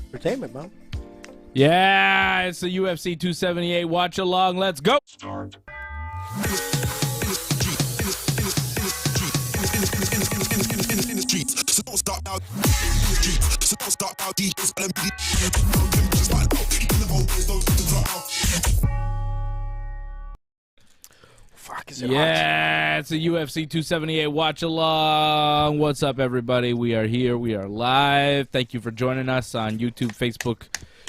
Entertainment, man. Yeah, it's the UFC 278 watch along. Let's go. Start. Fuck, is it Yeah, it's the UFC 278 watch along. What's up, everybody? We are here. We are live. Thank you for joining us on YouTube, Facebook,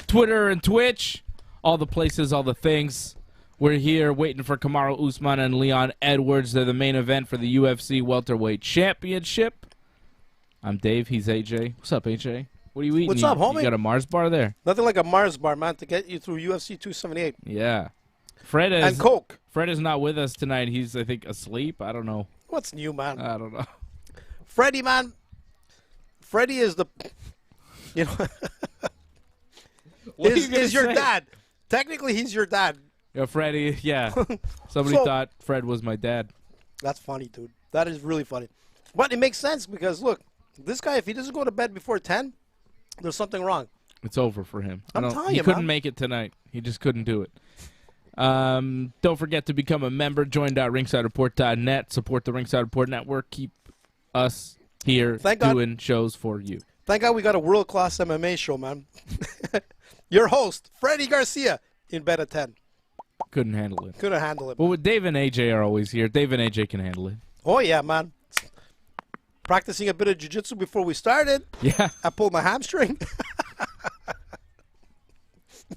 Twitter, and Twitch. All the places, all the things. We're here waiting for Kamaru Usman and Leon Edwards. They're the main event for the UFC Welterweight Championship. I'm Dave. He's AJ. What's up, AJ? What are you eating? What's up, homie? You got a Mars bar there? Nothing like a Mars bar, man, to get you through UFC 278. Yeah. Fred is, And Coke. Fred is not with us tonight. He's, I think, asleep. I don't know. What's new, man? I don't know. Freddie, man. Freddie is the, you know, What are you gonna is your say? dad. Technically, he's your dad. Yeah, Freddie, yeah. Somebody So- thought Fred was my dad. That's funny, dude. That is really funny. But it makes sense because, look, this guy, if he doesn't go to bed before 10, there's something wrong. It's over for him. I'm telling he you, couldn't man. make it tonight. He just couldn't do it. Don't forget to become a member. Join.ringsidereport.net. Support the Ringside Report Network. Keep us here Thank God. doing shows for you. Thank God we got a world-class MMA show, man. Your host, Freddie Garcia, in bed at 10. Couldn't handle it. Couldn't handle it. Well, with Dave and AJ are always here. Dave and AJ can handle it. Oh, yeah, man. Practicing a bit of jiu-jitsu before we started. Yeah. I pulled my hamstring.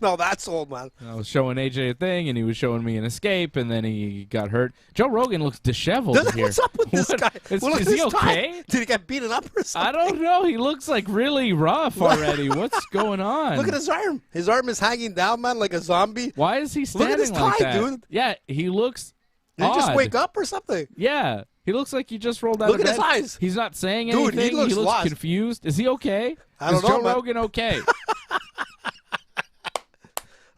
No, that's old, man. I was showing AJ a thing, and he was showing me an escape, and then he got hurt. Joe Rogan looks disheveled here. What's up with this What? guy? Is Look at he his tie. okay? Did he get beaten up or something? I don't know. He looks like really rough already. What's going on? Look at his arm. His arm is hanging down, man, like a zombie. Why is he Look standing at his like tie, that? dude. Yeah, he looks Did he just odd. wake up or something? Yeah, he looks like he just rolled out Look of at his bed. eyes. He's not saying Dude, he anything. looks lost. Confused. Is he okay? I don't is know, Joe man. Rogan okay?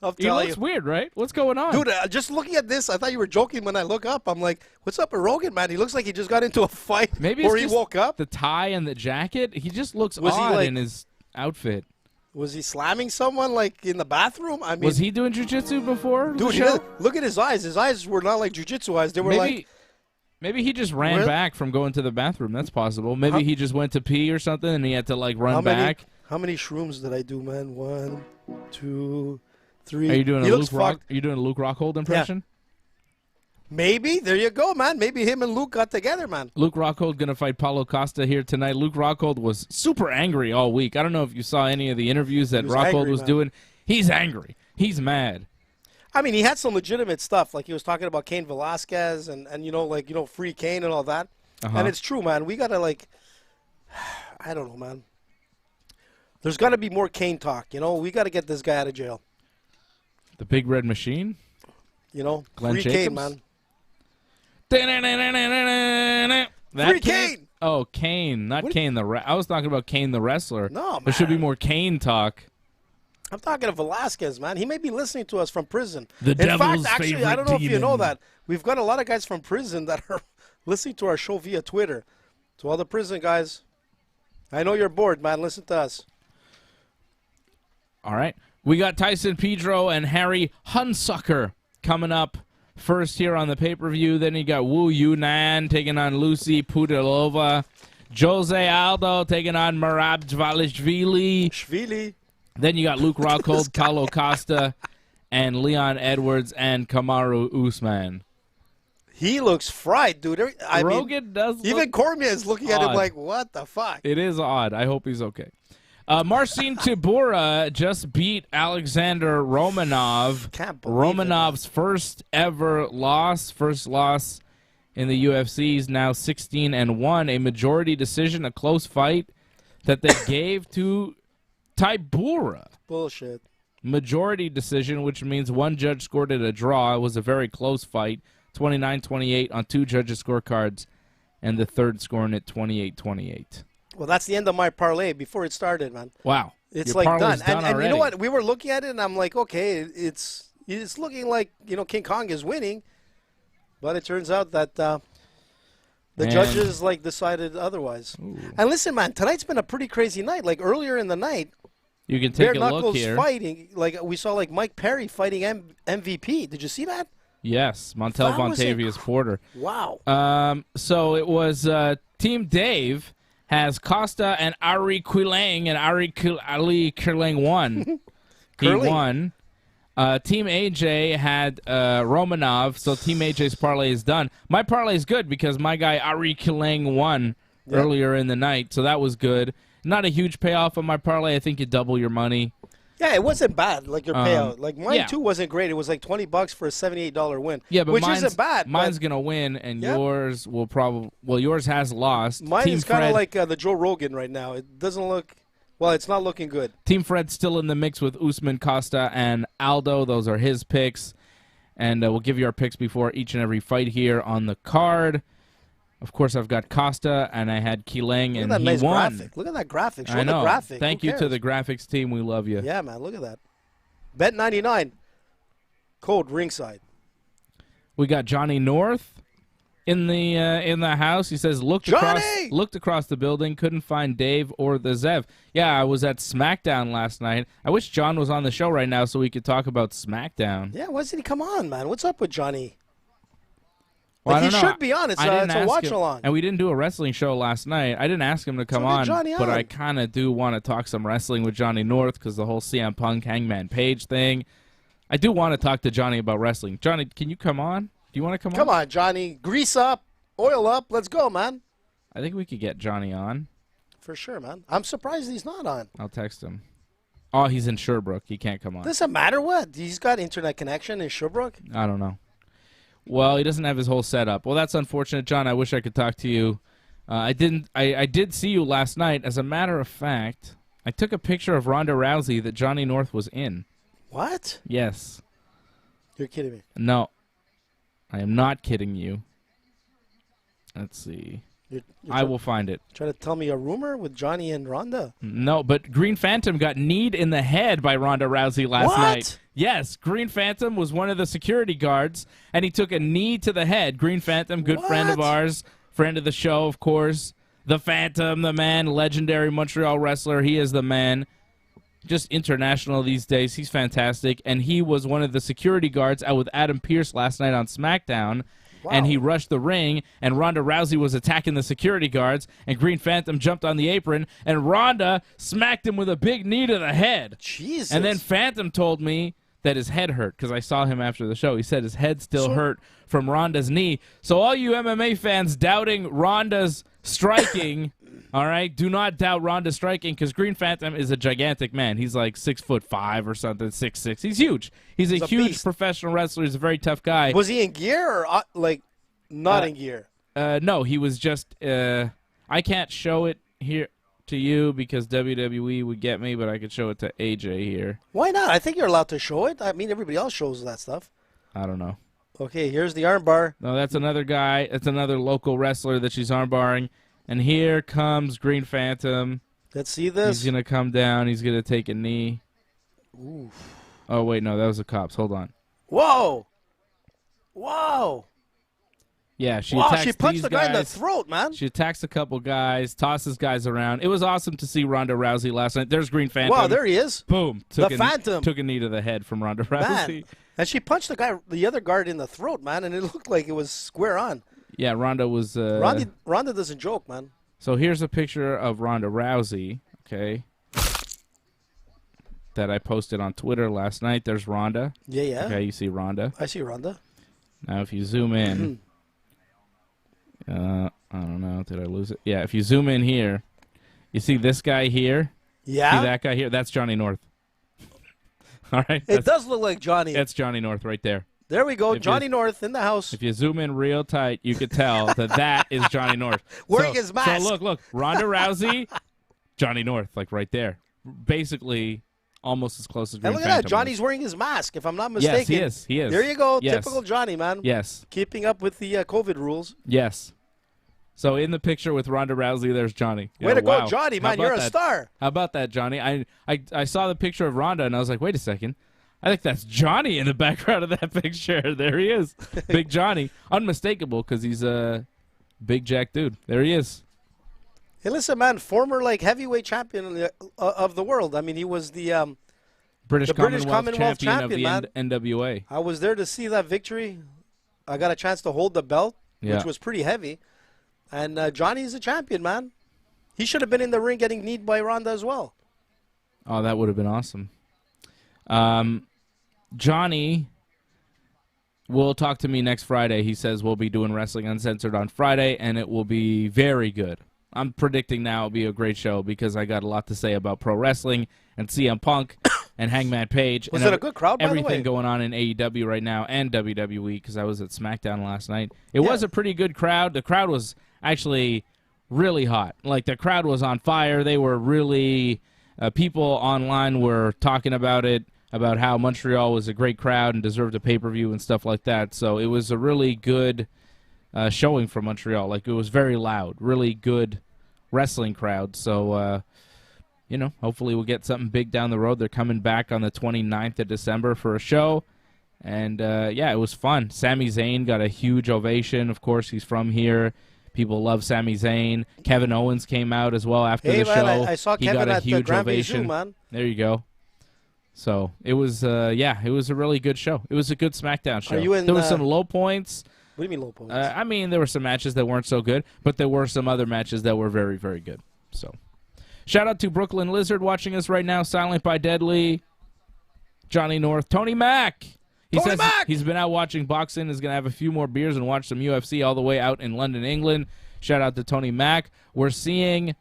I'll He tell looks you. weird, right? What's going on? Dude, just looking at this, I thought you were joking when I look up. I'm like, what's up with Rogan, man? He looks like he just got into a fight Maybe or it's he just woke up. the tie and the jacket. He just looks Was he, odd like- in his outfit. Was he slamming someone, like, in the bathroom? I mean, Was he doing jiu-jitsu before? the dude, he show? doesn't- look at his eyes. His eyes were not like jiu-jitsu eyes. They were Maybe he just ran Really? back from going to the bathroom. That's possible. Maybe How- he just went to pee or something, and he had to like run how many, back. How many shrooms did I do, man? 1, 2, 3. Are you doing he a looks Luke Rock? fucked. Are you doing a Luke Rockhold impression? Maybe. There you go, man. Maybe him and Luke got together, man. Luke Rockhold gonna fight Paulo Costa here tonight. Luke Rockhold was super angry all week. I don't know if you saw any of the interviews that He was Rockhold angry, was man. doing. He's angry. He's mad. I mean, he had some legitimate stuff. Like, he was talking about Cain Velasquez and free Cain and all that. Uh-huh. And it's true, man. We got to, like, I don't know, man. There's got to be more Cain talk, We got to get this guy out of jail. The Big Red Machine. Free Glenn Cain, Jacobs? man. That Free Cain! Oh, Kane, not What- Kane I was talking about Kane the wrestler. No, There should be man. more Kane talk. I'm talking to Velasquez, man. He may be listening to us from prison. The In devil's fact, actually, I favorite don't know if you know demon. that. We've got a lot of guys from prison that are listening to our show via Twitter. To all the prison guys, I know you're bored, man. Listen to us. All right. We got Tyson Pedro and Harry Hunsucker coming up first here on the pay-per-view. Then you got Wu Yanan taking on Lucie Pudilova. José Aldo taking on Merab Dvalishvili. Shvili. Then you got Luke This Rockhold, guy. Paulo Costa, and Leon Edwards and Kamaru Usman. He looks fried, dude. I mean, Rogan does even look Cormier is looking at him odd. like, what the fuck? It is odd. I hope he's okay. Marcin Tybura just beat Alexander Romanov. Can't believe it, Romanov's first loss in the UFC. He's now 16-1. A majority decision, a close fight that they gave to Tybura. Bullshit. Majority decision, which means one judge scored it a draw. It was a very close fight, 29-28 on two judges' scorecards, and the third scoring it 28-28. Well, that's the end of my parlay before it started, man. Wow. It's Your like done. parlay's And you know already. what? We were looking at it, and I'm like, okay, it's looking like, King Kong is winning. But it turns out that the Man. judges, decided otherwise. Ooh. And listen, man, tonight's been a pretty crazy night. Like, earlier in the night, You can take Bare a look knuckles here. fighting. Like we saw, like Mike Perry fighting MVP. Did you see that? Yes, Montel Vontavious Porter. Wow. So it was Team Dave has Costa and Ari Quilang, and Ali Quilang won. He won. Team AJ had Romanov, so Team AJ's parlay is done. My parlay is good because my guy Ari Quilang won earlier in the night, so that was good. Not a huge payoff on my parlay. I think you double your money. Yeah, it wasn't bad, like your payout. Like mine, too, wasn't great. It was like $20 for a $78 win, but which isn't bad. Mine's going to win, and yours will probably – well, yours has lost. Mine is kind of like the Joe Rogan right now. It doesn't look – well, it's not looking good. Team Fred's still in the mix with Usman, Costa, and Aldo. Those are his picks. And we'll give you our picks before each and every fight here on the card. Of course, I've got Costa, and I had Quilang, and he won. Graphic. Look at that graphic. Show I know. the graphic. Thank you to the graphics team. We love you. Yeah, man. Look at that. Bet 99. Code Ringside. We got Johnny North in the house. He says looked across the building, couldn't find Dave or the Zev. Yeah, I was at SmackDown last night. I wish John was on the show right now so we could talk about SmackDown. Yeah, why didn't he come on, man? What's up with Johnny? Well, like he should be on. It's a watch-along. And we didn't do a wrestling show last night. I didn't ask him to come on, but I kind of do want to talk some wrestling with Johnny North because the whole CM Punk Hangman Page thing. I do want to talk to Johnny about wrestling. Johnny, can you come on? Do you want to come on? Come on, Johnny. Grease up, oil up. Let's go, man. I think we could get Johnny on. For sure, man. I'm surprised he's not on. I'll text him. Oh, he's in Sherbrooke. He can't come on. Doesn't matter what. He's got internet connection in Sherbrooke. I don't know. Well, he doesn't have his whole setup. Well, that's unfortunate, John. I wish I could talk to you. I didn't. I did see you last night. As a matter of fact, I took a picture of Ronda Rousey that Johnny North was in. What? Yes. You're kidding me. No, I am not kidding you. Let's see. I will find it. Trying to tell me a rumor with Johnny and Ronda? No, but Green Phantom got kneed in the head by Ronda Rousey last night. Yes, Green Phantom was one of the security guards, and he took a knee to the head. Green Phantom, good friend of ours, friend of the show, of course. The Phantom, the man, legendary Montreal wrestler. He is the man. Just international these days. He's fantastic. And he was one of the security guards out with Adam Pearce last night on SmackDown. Wow. And he rushed the ring, and Ronda Rousey was attacking the security guards, and Green Phantom jumped on the apron, and Ronda smacked him with a big knee to the head. Jesus. And then Phantom told me that his head hurt, because I saw him after the show. He said his head still hurt from Ronda's knee. So all you MMA fans doubting Ronda's striking, all right, do not doubt Ronda's striking, because Green Phantom is a gigantic man. He's like 6'5" or something, 6'6". He's huge. He's a huge beast. Professional wrestler. He's a very tough guy. Was he in gear or like not in gear? No, he was just. I can't show it here to you because WWE would get me, but I could show it to AJ here. Why not? I think you're allowed to show it. I mean, everybody else shows that stuff. I don't know. Okay, here's the armbar. No, that's another guy. That's another local wrestler that she's armbarring. And here comes Green Phantom. Let's see this. He's going to come down. He's going to take a knee. Oof. Oh, wait, no, that was the cops. Hold on. Whoa. Whoa. Yeah, she punched the guy in the throat, man. She attacks a couple guys, tosses guys around. It was awesome to see Ronda Rousey last night. There's Green Phantom. Wow, there he is. Boom. Phantom. Took a knee to the head from Ronda Rousey. Man. And she punched the other guard in the throat, man, and it looked like it was square on. Yeah, Ronda was... Ronda doesn't joke, man. So here's a picture of Ronda Rousey, okay, that I posted on Twitter last night. There's Ronda. Yeah. Okay, you see Ronda. I see Ronda. Now, if you zoom in... I don't know. Did I lose it? Yeah, if you zoom in here, you see this guy here? Yeah. See that guy here? That's Johnny North. All right? It does look like Johnny. That's Johnny North right there. There we go. Johnny North in the house. If you zoom in real tight, you could tell that is Johnny North. Wearing his mask. So look. Ronda Rousey, Johnny North, like right there. Basically almost as close as Green And look Phantom at that. Johnny's was. wearing his mask, if I'm not mistaken. Yes, he is. There you go. Yes. Typical Johnny, man. Yes. Keeping up with the COVID rules. Yes. So in the picture with Ronda Rousey, there's Johnny. Way to go, Johnny, man. You're a star. How about that, Johnny? I saw the picture of Ronda, and I was like, wait a second. I think that's Johnny in the background of that picture. There he is. Big Johnny. Unmistakable because he's a big jack dude. There he is. Hey, listen, man, former like heavyweight champion of the world. I mean, he was the British Commonwealth champion of the man. NWA. I was there to see that victory. I got a chance to hold the belt, which was pretty heavy. And Johnny's a champion, man. He should have been in the ring getting kneed by Ronda as well. Oh, that would have been awesome. Johnny will talk to me next Friday. He says we'll be doing Wrestling Uncensored on Friday, and it will be very good. I'm predicting now it'll be a great show because I got a lot to say about pro wrestling and CM Punk and Hangman Page. Was it a good crowd, by the way? Everything going on in AEW right now and WWE because I was at SmackDown last night. It was a pretty good crowd. The crowd was actually really hot. Like, the crowd was on fire. They were really people online were talking about it, about how Montreal was a great crowd and deserved a pay-per-view and stuff like that. So it was a really good showing from Montreal. Like, it was very loud, really good wrestling crowd. So, you know, hopefully we'll get something big down the road. They're coming back on the 29th of December for a show. And, yeah, it was fun. Sami Zayn got a huge ovation. Of course, he's from here. People love Sami Zayn. Kevin Owens came out as well after the show. I saw he Kevin got a at huge the Grand ovation. Bijou, man. There you go. So it was, yeah, it was a really good show. It was a good SmackDown show. There were some low points. What do you mean low points? I mean, there were some matches that weren't so good, but there were some other matches that were very, very good. So, shout out to Brooklyn Lizard watching us right now. Silent by Deadly, Johnny North, Tony Mack. He says he's been out watching boxing. Is going to have a few more beers and watch some UFC all the way out in London, England. Shout out to Tony Mack. We're seeing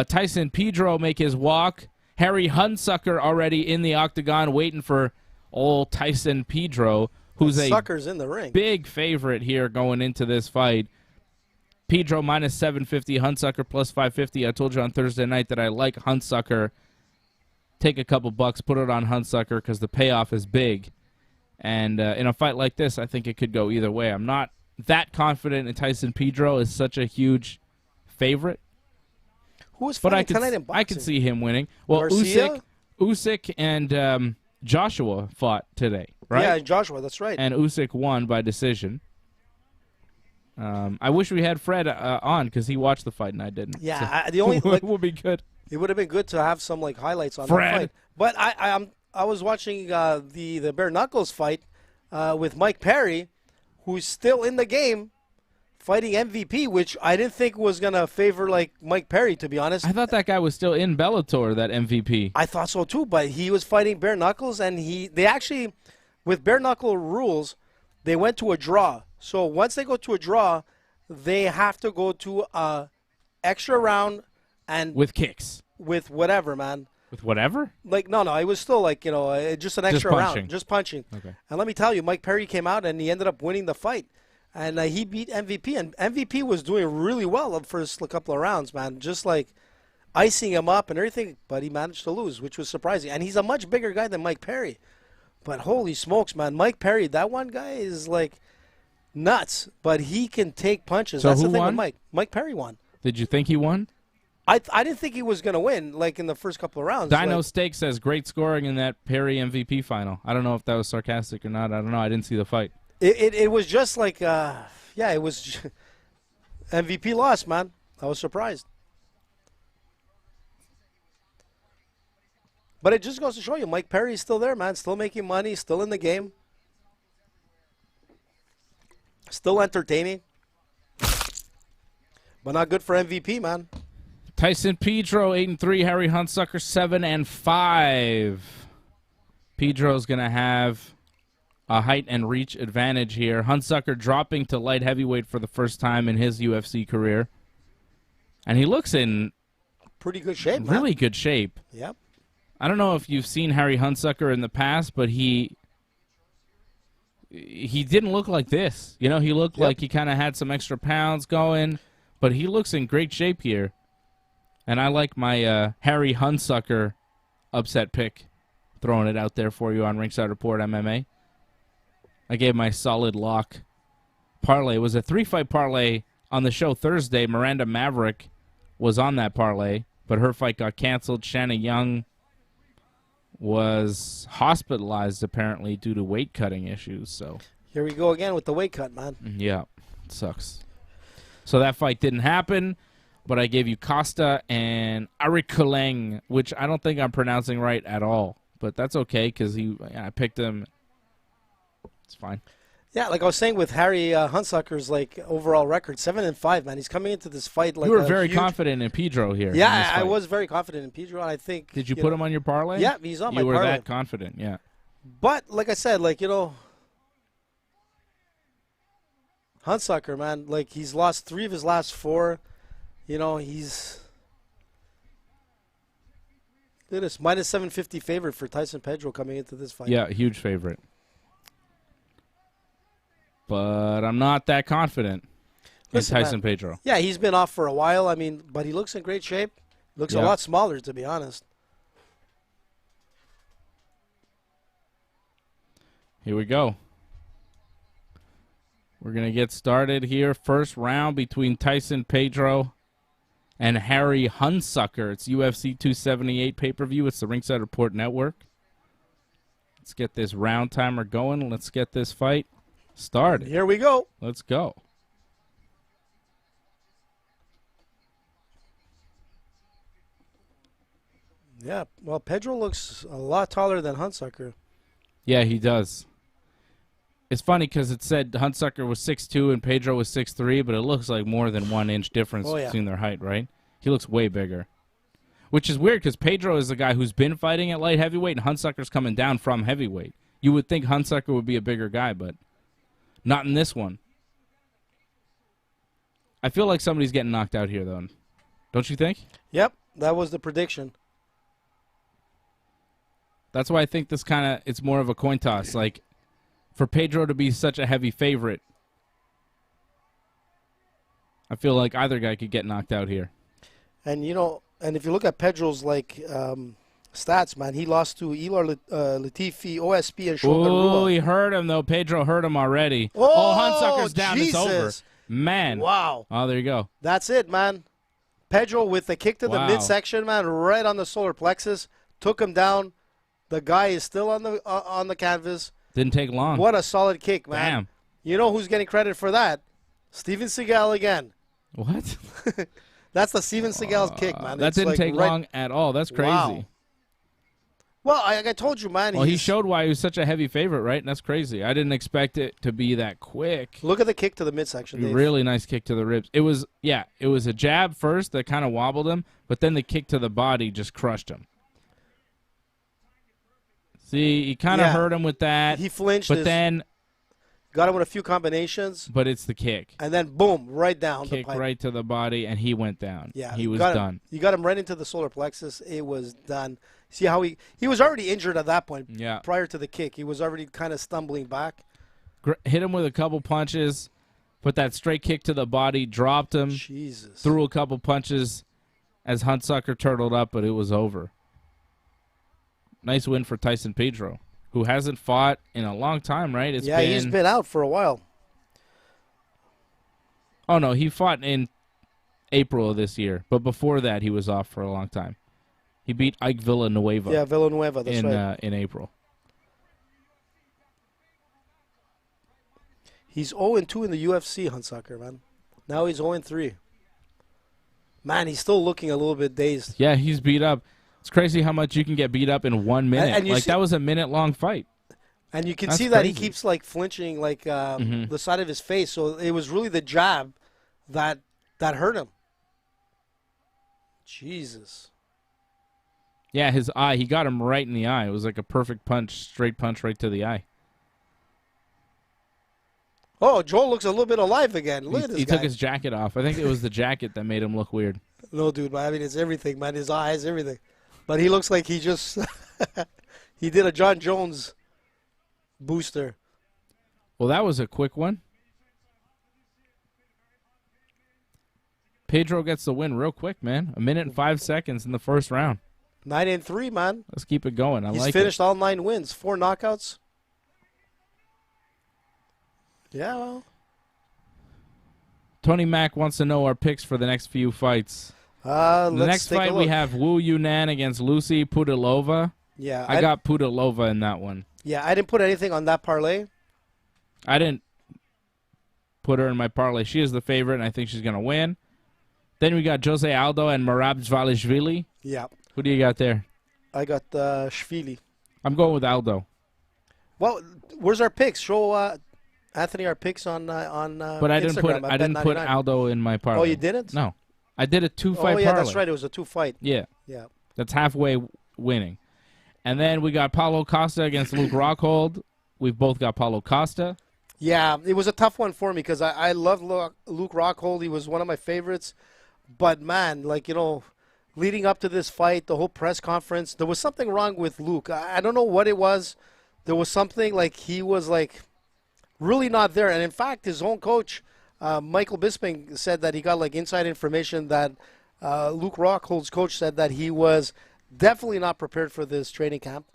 Tyson Pedro make his walk. Harry Hunsucker already in the octagon waiting for old Tyson Pedro, who's a Sucker's in the ring. Big favorite here going into this fight. Pedro minus 750, Hunsucker plus 550. I told you on Thursday night that I like Hunsucker. Take a couple bucks, put it on Hunsucker because the payoff is big. And in a fight like this, I think it could go either way. I'm not that confident in Tyson Pedro is such a huge favorite. Who was fighting tonight in boxing? I can see him winning. Well, Usyk and Joshua fought today, right? Yeah, Joshua, that's right. And Usyk won by decision. I wish we had Fred on because he watched the fight and I didn't. Yeah, so the only it would be good. It would have been good to have some like highlights on Fred. that fight. But I was watching the bare knuckles fight with Mike Perry, who's still in the game, fighting MVP, which I didn't think was gonna favor like Mike Perry, to be honest. I thought that guy was still in Bellator, that MVP. I thought so too, but he was fighting bare knuckles, and they actually, with bare knuckle rules, they went to a draw. So once they go to a draw, they have to go to a extra round and with kicks, with whatever, man. With whatever? Like no, it was still like just an extra round, just punching. Okay. And let me tell you, Mike Perry came out and he ended up winning the fight. And he beat MVP, and MVP was doing really well the first couple of rounds, man. Just like icing him up and everything, but he managed to lose, which was surprising. And he's a much bigger guy than Mike Perry. But holy smokes, man, Mike Perry, that one guy is like nuts, but he can take punches. So that's who the thing won? with Mike. Mike Perry won. Did you think he won? I didn't think he was going to win, like in the first couple of rounds. Dino Steak says great scoring in that Perry MVP final. I don't know if that was sarcastic or not. I don't know. I didn't see the fight. It was just like, yeah, it was MVP lost, man. I was surprised. But it just goes to show you, Mike Perry's still there, man. Still making money, still in the game. Still entertaining. But not good for MVP, man. Tyson Pedro, 8-3. Harry Hunsucker, 7-5. Pedro's going to have a height and reach advantage here. Hunsucker dropping to light heavyweight for the first time in his UFC career. And he looks in pretty good shape, man. Really good shape. Yep. I don't know if you've seen Harry Hunsucker in the past, but he didn't look like this. You know, he looked like he kind of had some extra pounds going, but he looks in great shape here. And I like my Harry Hunsucker upset pick. Throwing it out there for you on Ringside Report MMA. I gave my solid lock parlay. It was a 3-fight parlay on the show Thursday. Miranda Maverick was on that parlay, but her fight got canceled. Shanna Young was hospitalized apparently due to weight cutting issues. So here we go again with the weight cut, man. Yeah, it sucks. So that fight didn't happen. but I gave you Costa and Arikuleng, which I don't think I'm pronouncing right at all. But that's okay because I picked him. It's fine. Yeah, like I was saying with Harry Hunsucker's like overall record, 7-5, man. He's coming into this fight like you were very confident in Pedro here. Yeah, I was very confident in Pedro, and I think. Did you put him on your parlay? Yeah, he's on my parlay. parlay. You were that confident, yeah. But like I said, like Hunsucker, man, like he's lost 3 of his last 4. He's look at this minus 750 favorite for Tyson Pedro coming into this fight. Yeah, huge favorite. But I'm not that confident in Tyson Pedro. Yeah, he's been off for a while. I mean, but he looks in great shape. Looks a lot smaller, to be honest. Here we go. We're going to get started here. First round between Tyson Pedro and Harry Hunsucker. It's UFC 278 pay-per-view. It's the Ringside Report Network. Let's get this round timer going. Let's get this fight started. Here we go. Let's go. Yeah, well, Pedro looks a lot taller than Hunsucker. Yeah, he does. It's funny because it said Hunsucker was 6'2" and Pedro was 6'3", but it looks like more than 1 inch difference between their height, right? He looks way bigger. Which is weird because Pedro is the guy who's been fighting at light heavyweight, and Hunsucker's coming down from heavyweight. You would think Hunsucker would be a bigger guy, but not in this one. I feel like somebody's getting knocked out here, though. Don't you think? Yep, that was the prediction. That's why I think this it's more of a coin toss. Like, for Pedro to be such a heavy favorite, I feel like either guy could get knocked out here. And, and if you look at Pedro's, stats, man, he lost to Ilar Latifi, OSP, and Shogun Rua. Oh, he hurt him, though. Pedro hurt him already. Oh, Hunsucker's down. Jesus. It's over. Man. Wow. Oh, there you go. That's it, man. Pedro with the kick to the midsection, man, right on the solar plexus, took him down. The guy is still on the canvas. Didn't take long. What a solid kick, man. Damn. You know who's getting credit for that? Steven Seagal again. What? That's the Steven Seagal's kick, man. That didn't take long at all. That's crazy. Wow. Well, I told you, man. Well, he showed why he was such a heavy favorite, right? And that's crazy. I didn't expect it to be that quick. Look at the kick to the midsection, Dave. Really nice kick to the ribs. It was a jab first that kind of wobbled him, but then the kick to the body just crushed him. See, he kind of hurt him with that. He flinched. But then got him with a few combinations. But it's the kick. And then, boom, right down. Kick right to the body, and he went down. Yeah. He was done. You got him right into the solar plexus. It was done. See how he was already injured at that point. Yeah. Prior to the kick. He was already kind of stumbling back. Hit him with a couple punches, put that straight kick to the body, dropped him. Jesus. Threw a couple punches as Hunsucker turtled up, but it was over. Nice win for Tyson Pedro, who hasn't fought in a long time, right? He's been out for a while. Oh, no, he fought in April of this year, but before that he was off for a long time. He beat Ike Villanueva. Yeah, Villanueva, that's right. In April. He's 0-2 in the UFC, Hunsucker, man. Now he's 0-3. Man, he's still looking a little bit dazed. Yeah, he's beat up. It's crazy how much you can get beat up in 1 minute. And that was a minute-long fight. And you can see that he keeps, flinching, the side of his face. So it was really the jab that hurt him. Jesus. Yeah, his eye. He got him right in the eye. It was like a perfect punch, straight punch right to the eye. Oh, Joel looks a little bit alive again. Look at this guy. He took his jacket off. I think it was the jacket that made him look weird. No, dude, I mean, it's everything, man. His eyes, everything. But he looks like he just he did a John Jones booster. Well, that was a quick one. Pedro gets the win real quick, man. 1 minute and 5 seconds in the first round. 9-3, man. Let's keep it going. He's finished all 9 wins, 4 knockouts. Yeah, well. Tony Mack wants to know our picks for the next few fights. The next fight we have Wu Yanan against Lucie Pudilova. Yeah, I got Pudilova in that one. Yeah, I didn't put anything on that parlay. I didn't put her in my parlay. She is the favorite, and I think she's going to win. Then we got José Aldo and Merab Dvalishvili. Yeah. Who do you got there? I got Shvili. I'm going with Aldo. Well, where's our picks? Show Anthony our picks on But I didn't Instagram. I didn't put Aldo in my parlay. Oh, you didn't? No. I did a 2-fight parlay. Oh, yeah, that's right. It was a 2-fight. Yeah. Yeah. That's halfway winning. And then we got Paulo Costa against Luke Rockhold. We've both got Paulo Costa. Yeah, it was a tough one for me because I love Luke Rockhold. He was one of my favorites. But, man, like, leading up to this fight, the whole press conference, there was something wrong with Luke. I don't know what it was. There was something like he was, like, really not there. And, in fact, his own coach, Michael Bisping, said that he got, like, inside information that Luke Rockhold's coach said that he was definitely not prepared for this training camp,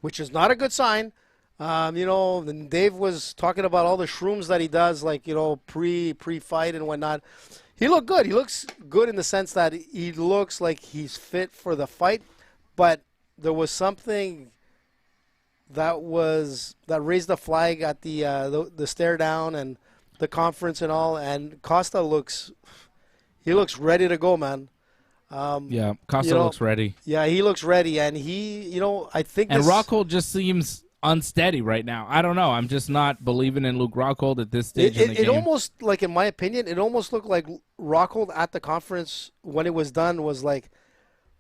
which is not a good sign. And Dave was talking about all the shrooms that he does, like, pre-fight and whatnot. He looked good. He looks good in the sense that he looks like he's fit for the fight, but there was something that raised the flag at the stare down and the conference and all. And Costa looks ready to go, man. Yeah, Costa looks ready. Yeah, he looks ready, and I think. And Rockhold just seems unsteady right now. I don't know. I'm just not believing in Luke Rockhold at this stage in the game. It almost, like, in my opinion, it almost looked like Rockhold at the conference when it was done was like,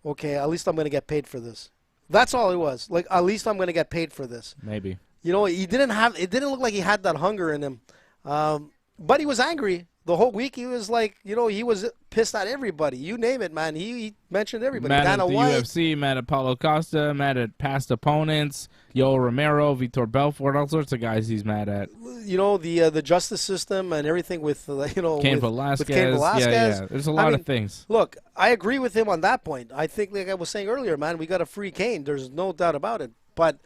okay, at least I'm going to get paid for this. That's all it was. Like, at least I'm going to get paid for this. Maybe. It didn't look like he had that hunger in him. But he was angry. The whole week he was like, he was pissed at everybody. You name it, man. He mentioned everybody. Mad Dana at the White. UFC, mad at Paulo Costa, mad at past opponents, Yoel Romero, Vitor Belfort, all sorts of guys he's mad at. The justice system and everything with, Cain Velasquez. With Cain Velasquez. Yeah. There's a lot of things. Look, I agree with him on that point. I think, like I was saying earlier, man, we got to free Cain. There's no doubt about it. But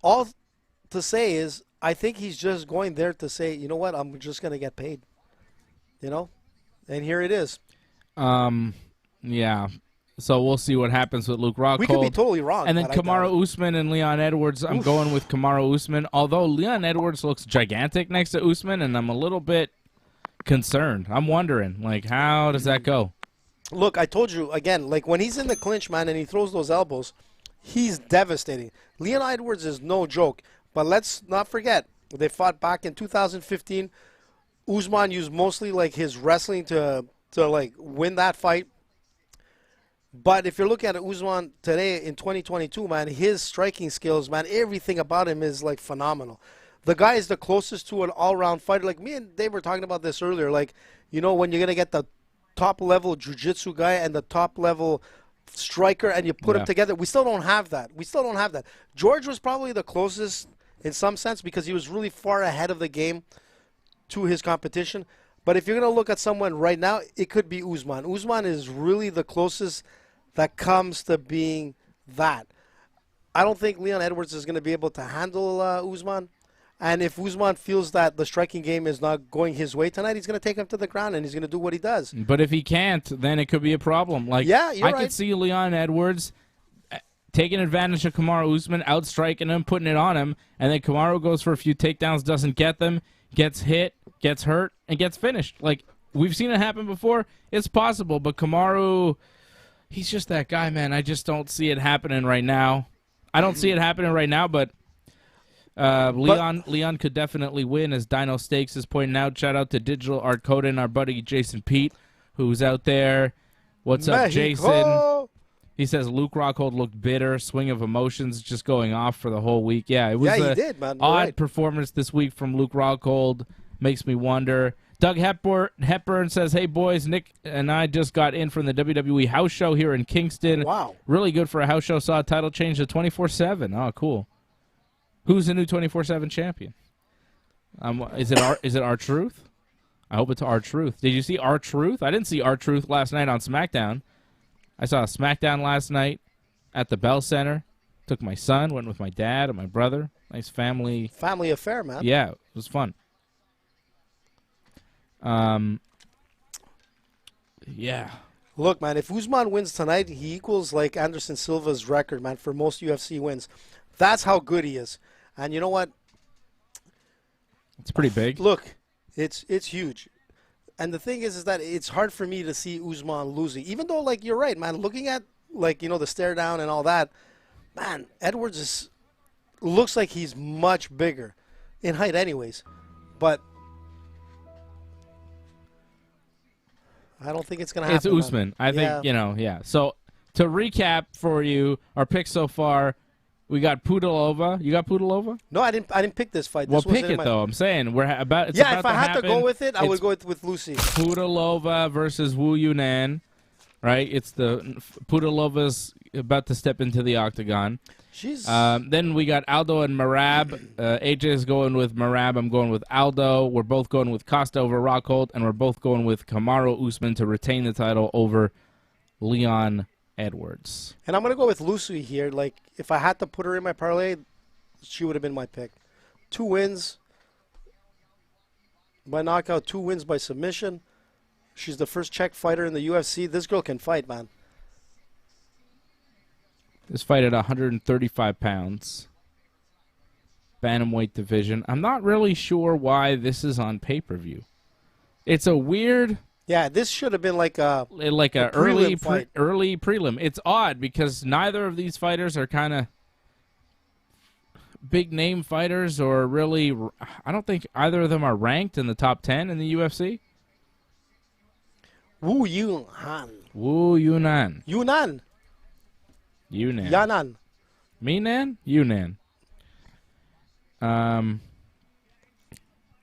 all to say is I think he's just going there to say, you know what, I'm just going to get paid. And here it is. Yeah. So we'll see what happens with Luke Rockhold. We could be totally wrong. And then Kamaru Usman and Leon Edwards. I'm going with Kamaru Usman, although Leon Edwards looks gigantic next to Usman, and I'm a little bit concerned. I'm wondering, like, how does that go? Look, I told you, again, like, when he's in the clinch, man, and he throws those elbows, he's devastating. Leon Edwards is no joke. But let's not forget, they fought back in 2015. Usman used mostly, like, his wrestling to like, win that fight. But if you're looking at Usman today in 2022, man, his striking skills, man, everything about him is, like, phenomenal. The guy is the closest to an all-round fighter. Like, me and Dave were talking about this earlier. Like, when you're going to get the top-level jiu-jitsu guy and the top-level striker and you put them together, we still don't have that. George was probably the closest in some sense because he was really far ahead of the game to his competition. But if you're going to look at someone right now, it could be Usman. Usman is really the closest that comes to being that. I don't think Leon Edwards is going to be able to handle Usman. And if Usman feels that the striking game is not going his way tonight, he's going to take him to the ground and he's going to do what he does. But if he can't, then it could be a problem. Like, I could see Leon Edwards taking advantage of Kamaru Usman, outstriking him, putting it on him, and then Kamaru goes for a few takedowns, doesn't get them, gets hit, gets hurt, and gets finished. Like, we've seen it happen before. It's possible, but Kamaru, he's just that guy, man. I just don't see it happening right now. I don't see it happening right now, but Leon could definitely win, as Dino Stakes is pointing out. Shout out to Digital Art Code and our buddy Jason Pete, who's out there. What's up, Jason? He says Luke Rockhold looked bitter, swing of emotions just going off for the whole week. Yeah, it was he did, man. Odd performance this week from Luke Rockhold. Makes me wonder. Doug Hepburn says, hey, boys, Nick and I just got in from the WWE house show here in Kingston. Wow. Really good for a house show. Saw a title change to 24/7. Oh, cool. Who's the new 24/7 champion? Is it R-Truth? I hope it's R-Truth. Did you see R-Truth? I didn't see R-Truth last night on SmackDown. I saw SmackDown last night at the Bell Center. Took my son, went with my dad and my brother. Nice family affair, man. Yeah, it was fun. Yeah. Look, man, if Usman wins tonight, he equals, like, Anderson Silva's record, man, for most UFC wins. That's how good he is. And you know what? It's pretty big. Look, it's huge. And the thing is that it's hard for me to see Usman losing. Even though, like, you're right, man. Looking at, like, the stare down and all that, man, Edwards looks like he's much bigger in height anyways. But I don't think it's going to happen. It's Usman. Man. I think, yeah. So to recap for you, our picks so far, we got Pudilova. You got Pudilova? No, I didn't pick this fight. Well, this pick it, though. I'm saying we're about it's yeah, about if I had happen. to go with it, I would go with Lucie. Pudilova versus Wu Yanan, right? It's Pudilova's about to step into the octagon. She's then we got Aldo and Merab. AJ is going with Merab. I'm going with Aldo. We're both going with Costa over Rockhold, and we're both going with Kamaru Usman to retain the title over Leon Edwards. And I'm going to go with Lucie here. Like, if I had to put her in my parlay, she would have been my pick. 2 wins by knockout, 2 wins by submission. She's the first Czech fighter in the UFC. This girl can fight, man. This fight at 135 pounds. Bantamweight division. I'm not really sure why this is on pay-per-view. It's a weird... Yeah, this should have been like a early prelim. It's odd because neither of these fighters are kind of big name fighters or really. I don't think either of them are ranked in the top 10 in the UFC. Wu Yanan. Wu Yanan. Yunnan. Yunnan. Yanan. Minan? Yunnan.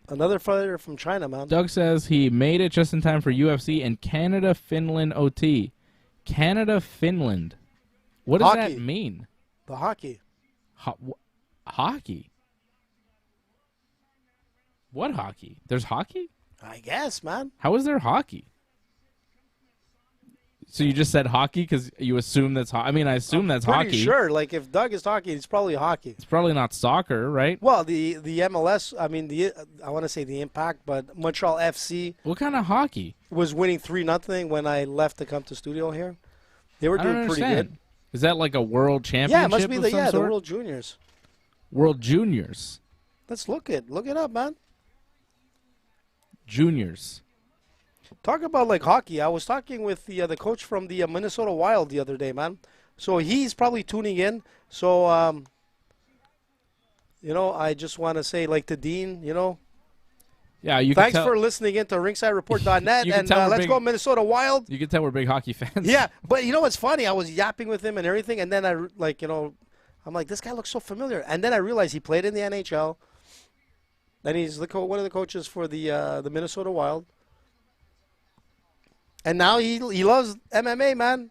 Another fighter from China, man. Doug says he made it just in time for UFC and Canada-Finland OT. Canada-Finland. What does Hockey. that mean? The hockey. Hockey? What hockey? There's hockey? I guess, man. How is there hockey? So you just said hockey because you assume that's hockey? I mean, I assume that's hockey. Pretty sure. Like, if Doug is talking, it's probably hockey. It's probably not soccer, right? Well, the MLS, I mean, I want to say the Impact, but Montreal FC. What kind of hockey? Was winning 3-0 when I left to come to studio here. They were I don't doing pretty understand. good. Is that like a world championship? Yeah, it must be of the some sort? World Juniors. World Juniors. Let's look it up, man. Juniors. Talk about like hockey. I was talking with the coach from the Minnesota Wild the other day, man. So he's probably tuning in. So I just want to say, like, to Dean, Yeah, you. Thanks can tell, for listening into RingsideReport.net, You can and tell we're let's big- go Minnesota Wild. You can tell we're big hockey fans. Yeah, but you know what's funny? I was yapping with him and everything, and then I'm like, this guy looks so familiar. And then I realized he played in the NHL. And he's one of the coaches for the Minnesota Wild. And now he loves MMA, man.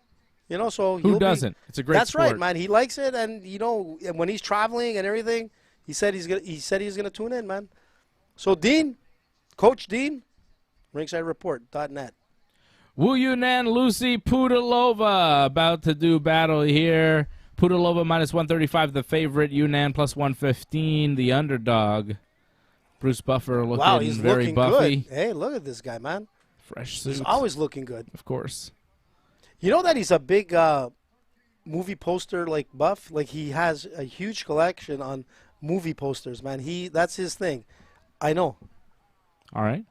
So Who doesn't? It's a great That's sport. right, man. He likes it, and when he's traveling and everything, he said he's gonna tune in, man. So Dean, Coach Dean, RingsideReport.net. Wu Yanan, Lucie Pudilova about to do battle here. Pudilova minus 135, the favorite. Yanan plus 115, the underdog. Bruce Buffer looking He's very looking buffy. good. Hey, look at this guy, man. Fresh suit. He's always looking good. Of course. You know that he's a big movie poster buff. Like, he has a huge collection on movie posters, man. That's his thing. I know. All right.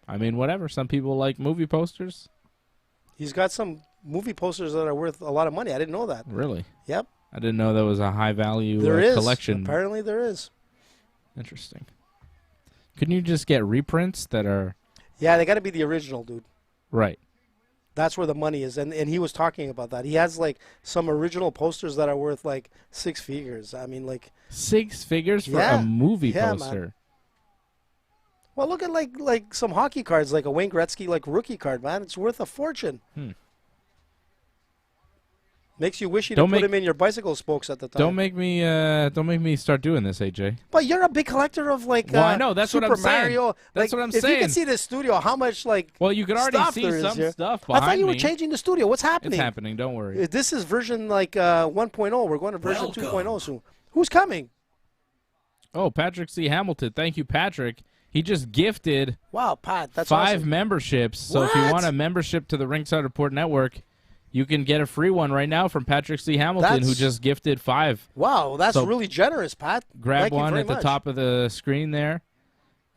I mean, whatever. Some people like movie posters. He's got some movie posters that are worth a lot of money. I didn't know that. Really? Yep. I didn't know that was a high value There is. collection. Apparently there is. Interesting. Couldn't you just get reprints that are... Yeah, they got to be the original, dude. Right. That's where the money is. And he was talking about that. He has, like, some original posters that are worth, like, 6 figures. I mean, like... 6 figures for Yeah. a movie Yeah, poster. man. Well, look at, like some hockey cards, like a Wayne Gretzky, like, rookie card, man. It's worth a fortune. Makes you wish you didn't put him in your bicycle spokes at the time. Don't make me start doing this, AJ. But you're a big collector of, like, Well, I know. That's Super what I'm saying. Mario. That's what I'm if saying. you can see the studio, how much, like, Well, you can already stuff see there is some here. stuff I behind thought you were me. changing the studio. What's happening? It's happening. Don't worry. This is version, like, 1.0. We're going to version 2.0 soon. Who's coming? Oh, Patrick C. Hamilton. Thank you, Patrick. He just gifted Wow, Pat, that's 5 awesome. memberships. So if you What? want a membership to the Ringside Report Network, you can get a free one right now from Patrick C. Hamilton, who just gifted 5. Wow, that's So really generous, Pat. Grab Thank you one very at the much. top of the screen there.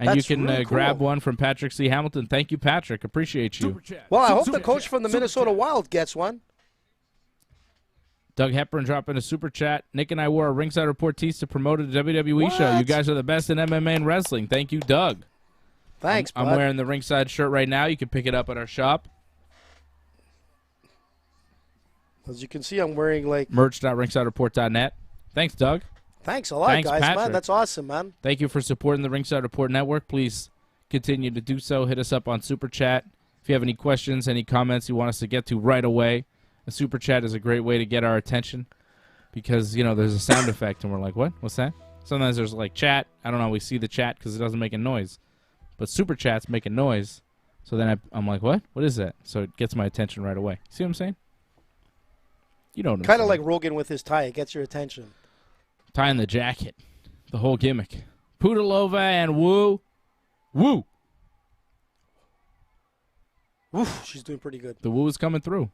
And That's you can really grab cool. one from Patrick C. Hamilton. Thank you, Patrick. Appreciate you. Well, I hope the coach from the Minnesota Wild gets one. Doug Hepburn dropping a super chat. Nick and I wore a Ringside Report tees to promote a WWE show. You What? guys are the best in MMA and wrestling. Thank you, Doug. Thanks, I'm bud. wearing the Ringside shirt right now. You can pick it up at our shop. As you can see, I'm wearing like. merch.ringsidereport.net. Thanks, Doug. Thanks a lot, Thanks, guys, Patrick. man. That's awesome, man. Thank you for supporting the Ringside Report Network. Please continue to do so. Hit us up on Super Chat. If you have any questions, any comments you want us to get to right away, a Super Chat is a great way to get our attention because, you know, there's a sound effect and we're like, what? What's that? Sometimes there's like chat. I don't know. We see the chat because it doesn't make a noise. But Super Chat's make a noise. So then I'm like, what? What is that? So it gets my attention right away. See what I'm saying? You know what I'm Kind of saying. like Rogan with his tie. It gets your attention. Tying the jacket. The whole gimmick. Pudilova and Wu. Wu. Oof, she's doing pretty good. The Wu is coming through.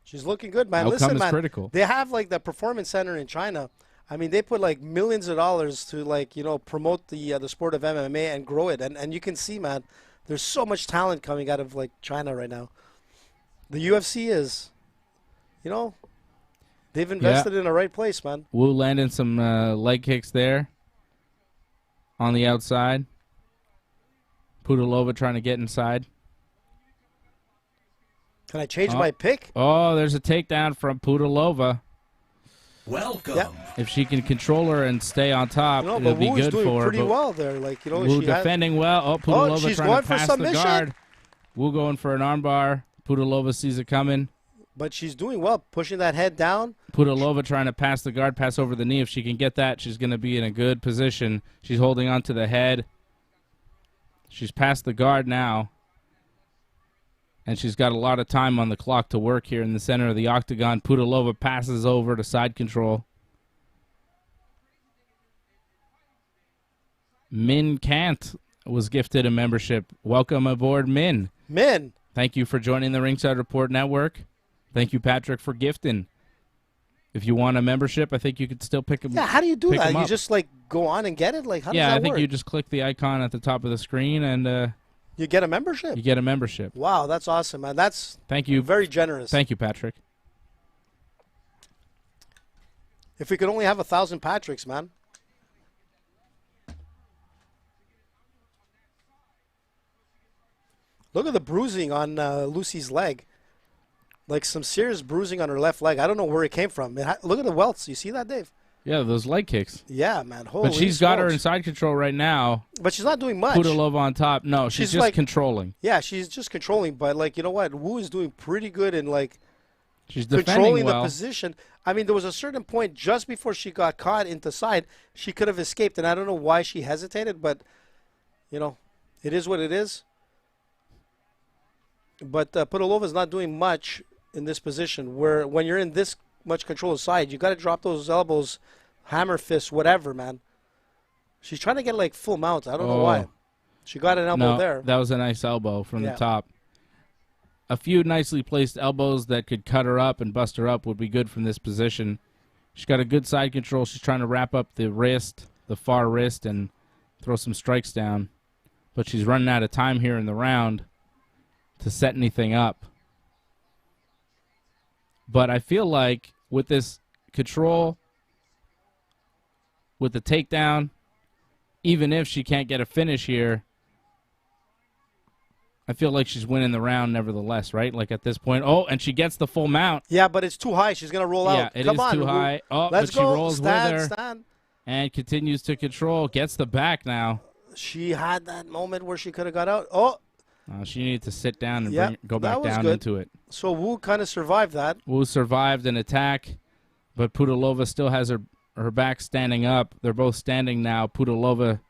She's looking good, man. Outcome Listen, is man. critical. They have like the performance center in China. I mean, they put like millions of dollars to like promote the sport of MMA and grow it. And you can see, man, there's so much talent coming out of like China right now. The UFC is, they've invested in the right place, man. Wu landing some leg kicks there on the outside. Pudilova trying to get inside. Can I change my pick? Oh, there's a takedown from Pudilova. Welcome. Yeah. If she can control her and stay on top, it'll but be Wu's good doing for her. pretty well there. Like, Wu she defending well. Oh, Pudilova she's trying going to for pass the submission. guard. Wu going for an armbar. Pudilova sees it coming. But she's doing well, pushing that head down. Pudilova trying to pass the guard, pass over the knee. If she can get that, she's going to be in a good position. She's holding on to the head. She's past the guard now. And she's got a lot of time on the clock to work here in the center of the octagon. Pudilova passes over to side control. Min Kant was gifted a membership. Welcome aboard, Min. Min. Thank you for joining the Ringside Report Network. Thank you, Patrick, for gifting. If you want a membership, I think you could still pick them. Yeah, how do you do that? You up. just like go on and get it? Like, how does Yeah, that I think work? you just click the icon at the top of the screen and You get a membership? you get a membership. Wow, that's awesome, man. That's Thank you. very generous. Thank you, Patrick. If we could only have 1,000 Patricks, man. Look at the bruising on Lucie's leg. Like some serious bruising on her left leg. I don't know where it came from. Look at the welts. You see that, Dave? Yeah, those leg kicks. Yeah, man. Holy But she's got her smokes. in side control right now. But she's not doing much. Pudilova on top. No, she's just like- controlling. Yeah, she's just controlling. But, like, you know what? Wu is doing pretty good in, like, She's defending controlling well. the position. I mean, there was a certain point just before she got caught into side, she could have escaped. And I don't know why she hesitated, but, it is what it is. But Pudilova's not doing much in this position where when you're in this much control of side, you got to drop those elbows, hammer fists, whatever, man. She's trying to get like full mount. I don't know why. She got an elbow No, there. that was a nice elbow from the Yeah. top. A few nicely placed elbows that could cut her up and bust her up would be good from this position. She's got a good side control. She's trying to wrap up the wrist, the far wrist, and throw some strikes down. But she's running out of time here in the round to set anything up. But I feel like with this control, with the takedown, even if she can't get a finish here, I feel like she's winning the round nevertheless, right? Like at this point. Oh, and she gets the full mount. Yeah, but it's too high. She's going to roll Yeah, out. it Come is on, too Wu. high. Oh, Let's but she go. rolls Stand, with her stand. and continues to control. Gets the back now. She had that moment where she could have got out. Oh, She needed to sit down and Yeah, go that back was down good. into it. so Wu kind of survived that. Wu survived an attack, but Pudilova still has her back standing up. They're both standing now. Pudilova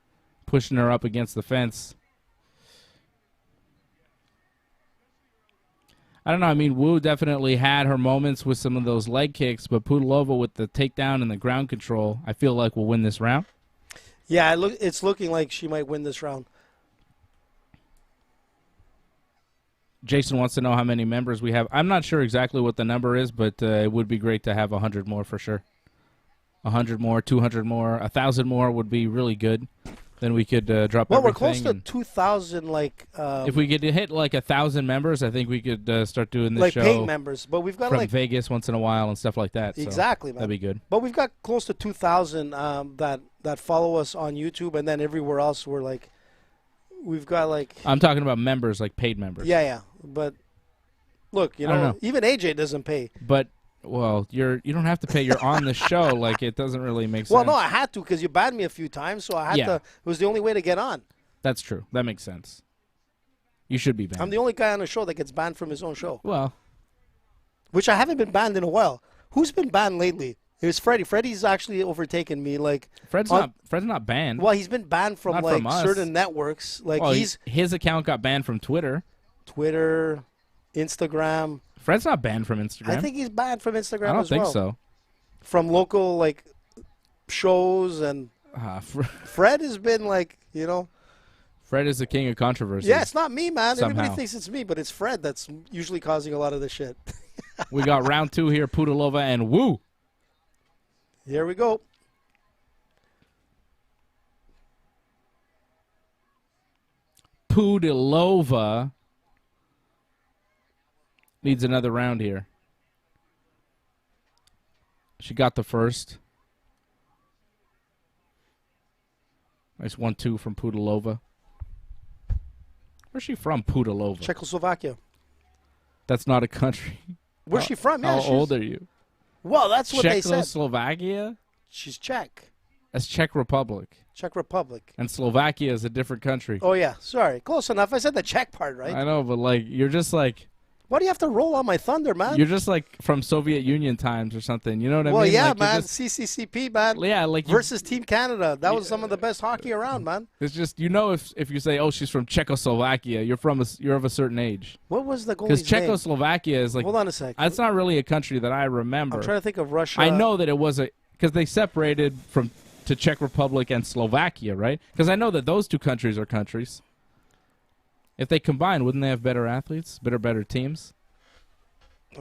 pushing her up against the fence. I don't know. I mean, Wu definitely had her moments with some of those leg kicks, but Pudilova with the takedown and the ground control, I feel like will win this round. Yeah, it's looking like she might win this round. Jason wants to know how many members we have. I'm not sure exactly what the number is, but it would be great to have 100 more for sure. 100 more, 200 more, 1,000 more would be really good. Then we could drop Well, everything. we're close to and 2,000, if we could hit like 1,000 members, I think we could start doing this like show paying members. But we've got from like Vegas once in a while and stuff like that. So exactly, man. that'd be good. But we've got close to 2,000 that follow us on YouTube, and then everywhere else we're like, we've got like. I'm talking about members, like paid members. Yeah. But look, you I don't know, know. even AJ doesn't pay. But well, you don't have to pay. You're on the show. Like it doesn't really make sense. Well, no, I had to because you banned me a few times, so I had to. It was the only way to get on. That's true. That makes sense. You should be banned. I'm the only guy on the show that gets banned from his own show. Well, which I haven't been banned in a while. Who's been banned lately? It was Freddie. Freddie's actually overtaken me. Like Fred's not banned. Well, he's been banned from Not like from us. certain networks. Like Well, his account got banned from Twitter. Twitter, Instagram. Fred's not banned from Instagram. I think he's banned from Instagram I don't as think well. so. From local like shows and Fred has been like, you know. Fred is the king of controversy. Yeah, it's not me, man. Somehow. Everybody thinks it's me, but it's Fred that's usually causing a lot of the shit. We got round 2 here, Pudilova and Wu. Here we go. Pudilova needs another round here. She got the first. Nice 1-2 from Pudilova. Where's she from, Pudilova? Czechoslovakia. That's not a country. Where's she from? Yeah, How old are you? Well, that's what they said. Czechoslovakia? She's Czech. That's Czech Republic. Czech Republic. And Slovakia is a different country. Oh, yeah. Sorry. Close enough. I said the Czech part, right? I know, but like you're just like Why do you have to roll on my thunder, man? you're just like from Soviet Union times or something. You know what I well, mean? yeah, Like, you're man. just- CCCP, man. yeah, like you- Versus Team Canada. That was some of the best hockey around, man. it's just if you say, "Oh, she's from Czechoslovakia," you're of a certain age. What was the Because goalie's name? Czechoslovakia is like Hold on a sec. that's not really a country that I remember. I'm trying to think of Russia. I know that it was because they separated to Czech Republic and Slovakia, right? Because I know that those two countries are countries. If they combine, wouldn't they have better athletes, better teams?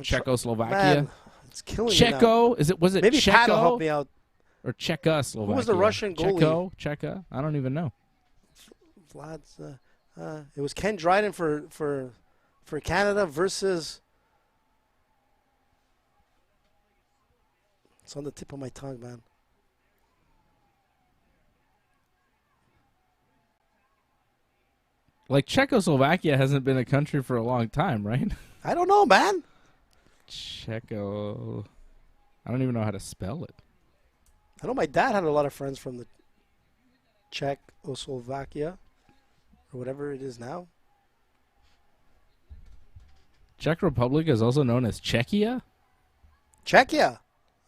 Czechoslovakia, Man, it's killing me now. Checo. Was it Maybe Checo Pat will help me out. or Czechoslovakia? Who was the Russian goalie? Checo. I don't even know. Vlad's, it was Ken Dryden for Canada versus. It's on the tip of my tongue, man. Like Czechoslovakia hasn't been a country for a long time, right? I don't know, man. Checo. I don't even know how to spell it. I know my dad had a lot of friends from the Czechoslovakia or whatever it is now. Czech Republic is also known as Czechia? Czechia.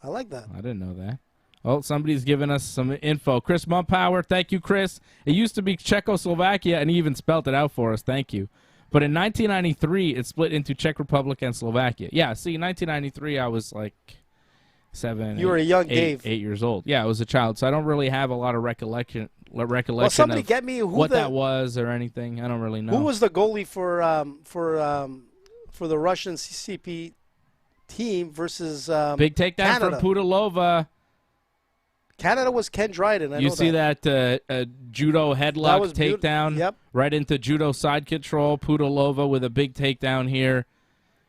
I like that. I didn't know that. Oh, somebody's giving us some info. Chris Mumpower, thank you, Chris. It used to be Czechoslovakia, and he even spelled it out for us. Thank you. But in 1993, it split into Czech Republic and Slovakia. Yeah, see, 1993, I was like 7. You were a young Dave. 8 years old. Yeah, I was a child, so I don't really have a lot of recollection Well, somebody of get me who what that was or anything. I don't really know. Who was the goalie for the Russian CCP team versus Big takedown Canada? from Pudilova. Canada was Ken Dryden. You see that judo headlock was takedown Yep. right into judo side control. Pudilova with a big takedown here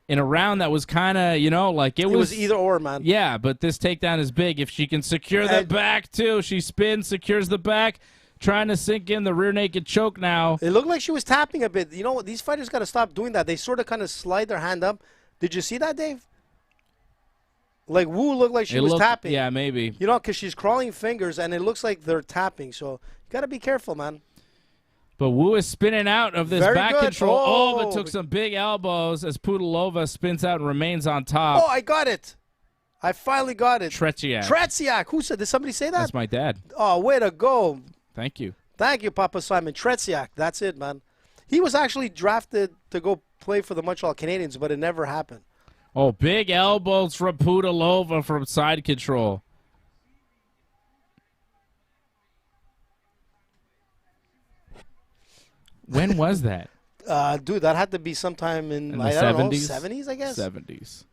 in a round that was kind of, like it was either or, man. Yeah, but this takedown is big. If she can secure the back, too. She spins, secures the back, trying to sink in the rear naked choke now. It looked like she was tapping a bit. You know what? These fighters got to stop doing that. They sort of kind of slide their hand up. Did you see that, Dave? Like Wu looked like she was tapping. Yeah, maybe. Because she's crawling fingers, and it looks like they're tapping. So you got to be careful, man. But Wu is spinning out of this Very back good. control. But took some big elbows as Pudilova spins out and remains on top. Oh, I got it. I finally got it. Tretsiak. Tretsiak. Who said? Did somebody say that? That's my dad. Oh, way to go. Thank you. Thank you, Papa Simon. Tretsiak. That's it, man. He was actually drafted to go play for the Montreal Canadiens, but it never happened. Oh, big elbows from Pudilova from side control. When was that? Dude, that had to be sometime in the I don't know, 70s? 70s, I guess. 70s.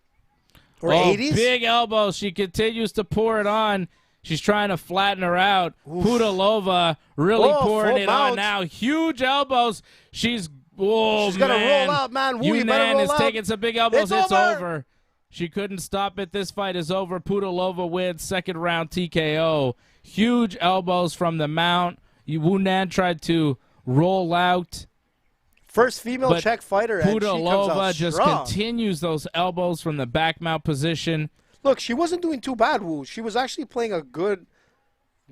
Or Oh, 80s. big elbows. She continues to pour it on. She's trying to flatten her out. Pudilova really pouring it on now. Huge elbows. She's going to roll out, man. Wu, you better Yanan roll is out. taking some big elbows. It's over. She couldn't stop it. This fight is over. Pudilova wins. Second round TKO. Huge elbows from the mount. Wu Yanan tried to roll out. First female Czech fighter, and she comes out Pudilova just strong. continues those elbows from the back mount position. Look, she wasn't doing too bad, Wu. She was actually playing a good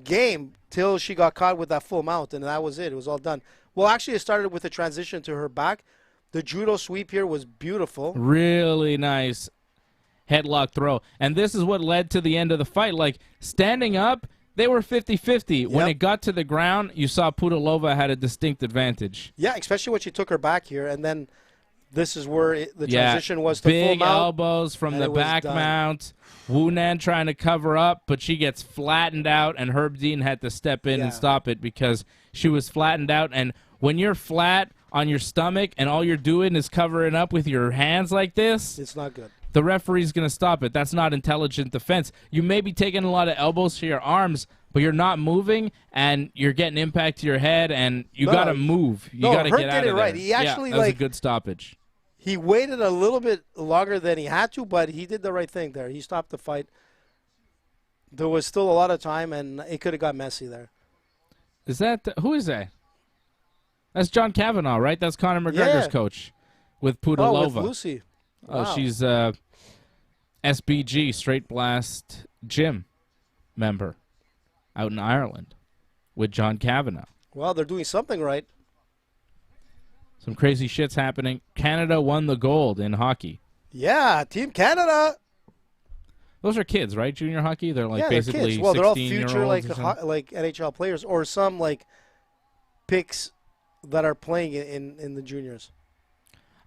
game till she got caught with that full mount, and that was it. It was all done. Well, actually, it started with a transition to her back. The judo sweep here was beautiful. Really nice headlock throw. And this is what led to the end of the fight. Like, standing up, they were 50-50. When it got to the ground, you saw Pudilova had a distinct advantage. Yeah, especially when she took her back here, and then this is where the transition was to full mount. Big elbows from the back mount. Wu Yanan trying to cover up, but she gets flattened out, and Herb Dean had to step in and stop it because she was flattened out. And when you're flat on your stomach and all you're doing is covering up with your hands like this, it's not good. The referee's going to stop it. That's not intelligent defense. You may be taking a lot of elbows to your arms, but you're not moving, and you're getting impact to your head, and you got to move. You got to get out of there. Right. He actually, that was a good stoppage. He waited a little bit longer than he had to, but he did the right thing there. He stopped the fight. There was still a lot of time, and it could have got messy there. Is that who is that? That's John Kavanaugh, right? That's Conor McGregor's coach with Pudilova. Oh, with Lucie. Wow. Oh, she's SBG, Straight Blast Gym member out in Ireland with John Kavanaugh. Well, they're doing something right. Some crazy shit's happening. Canada won the gold in hockey. Yeah, Team Canada. Those are kids, right? Junior hockey? They're like basically they're kids. Well, they're all 16-year-olds future like NHL players, or some like picks that are playing in the juniors.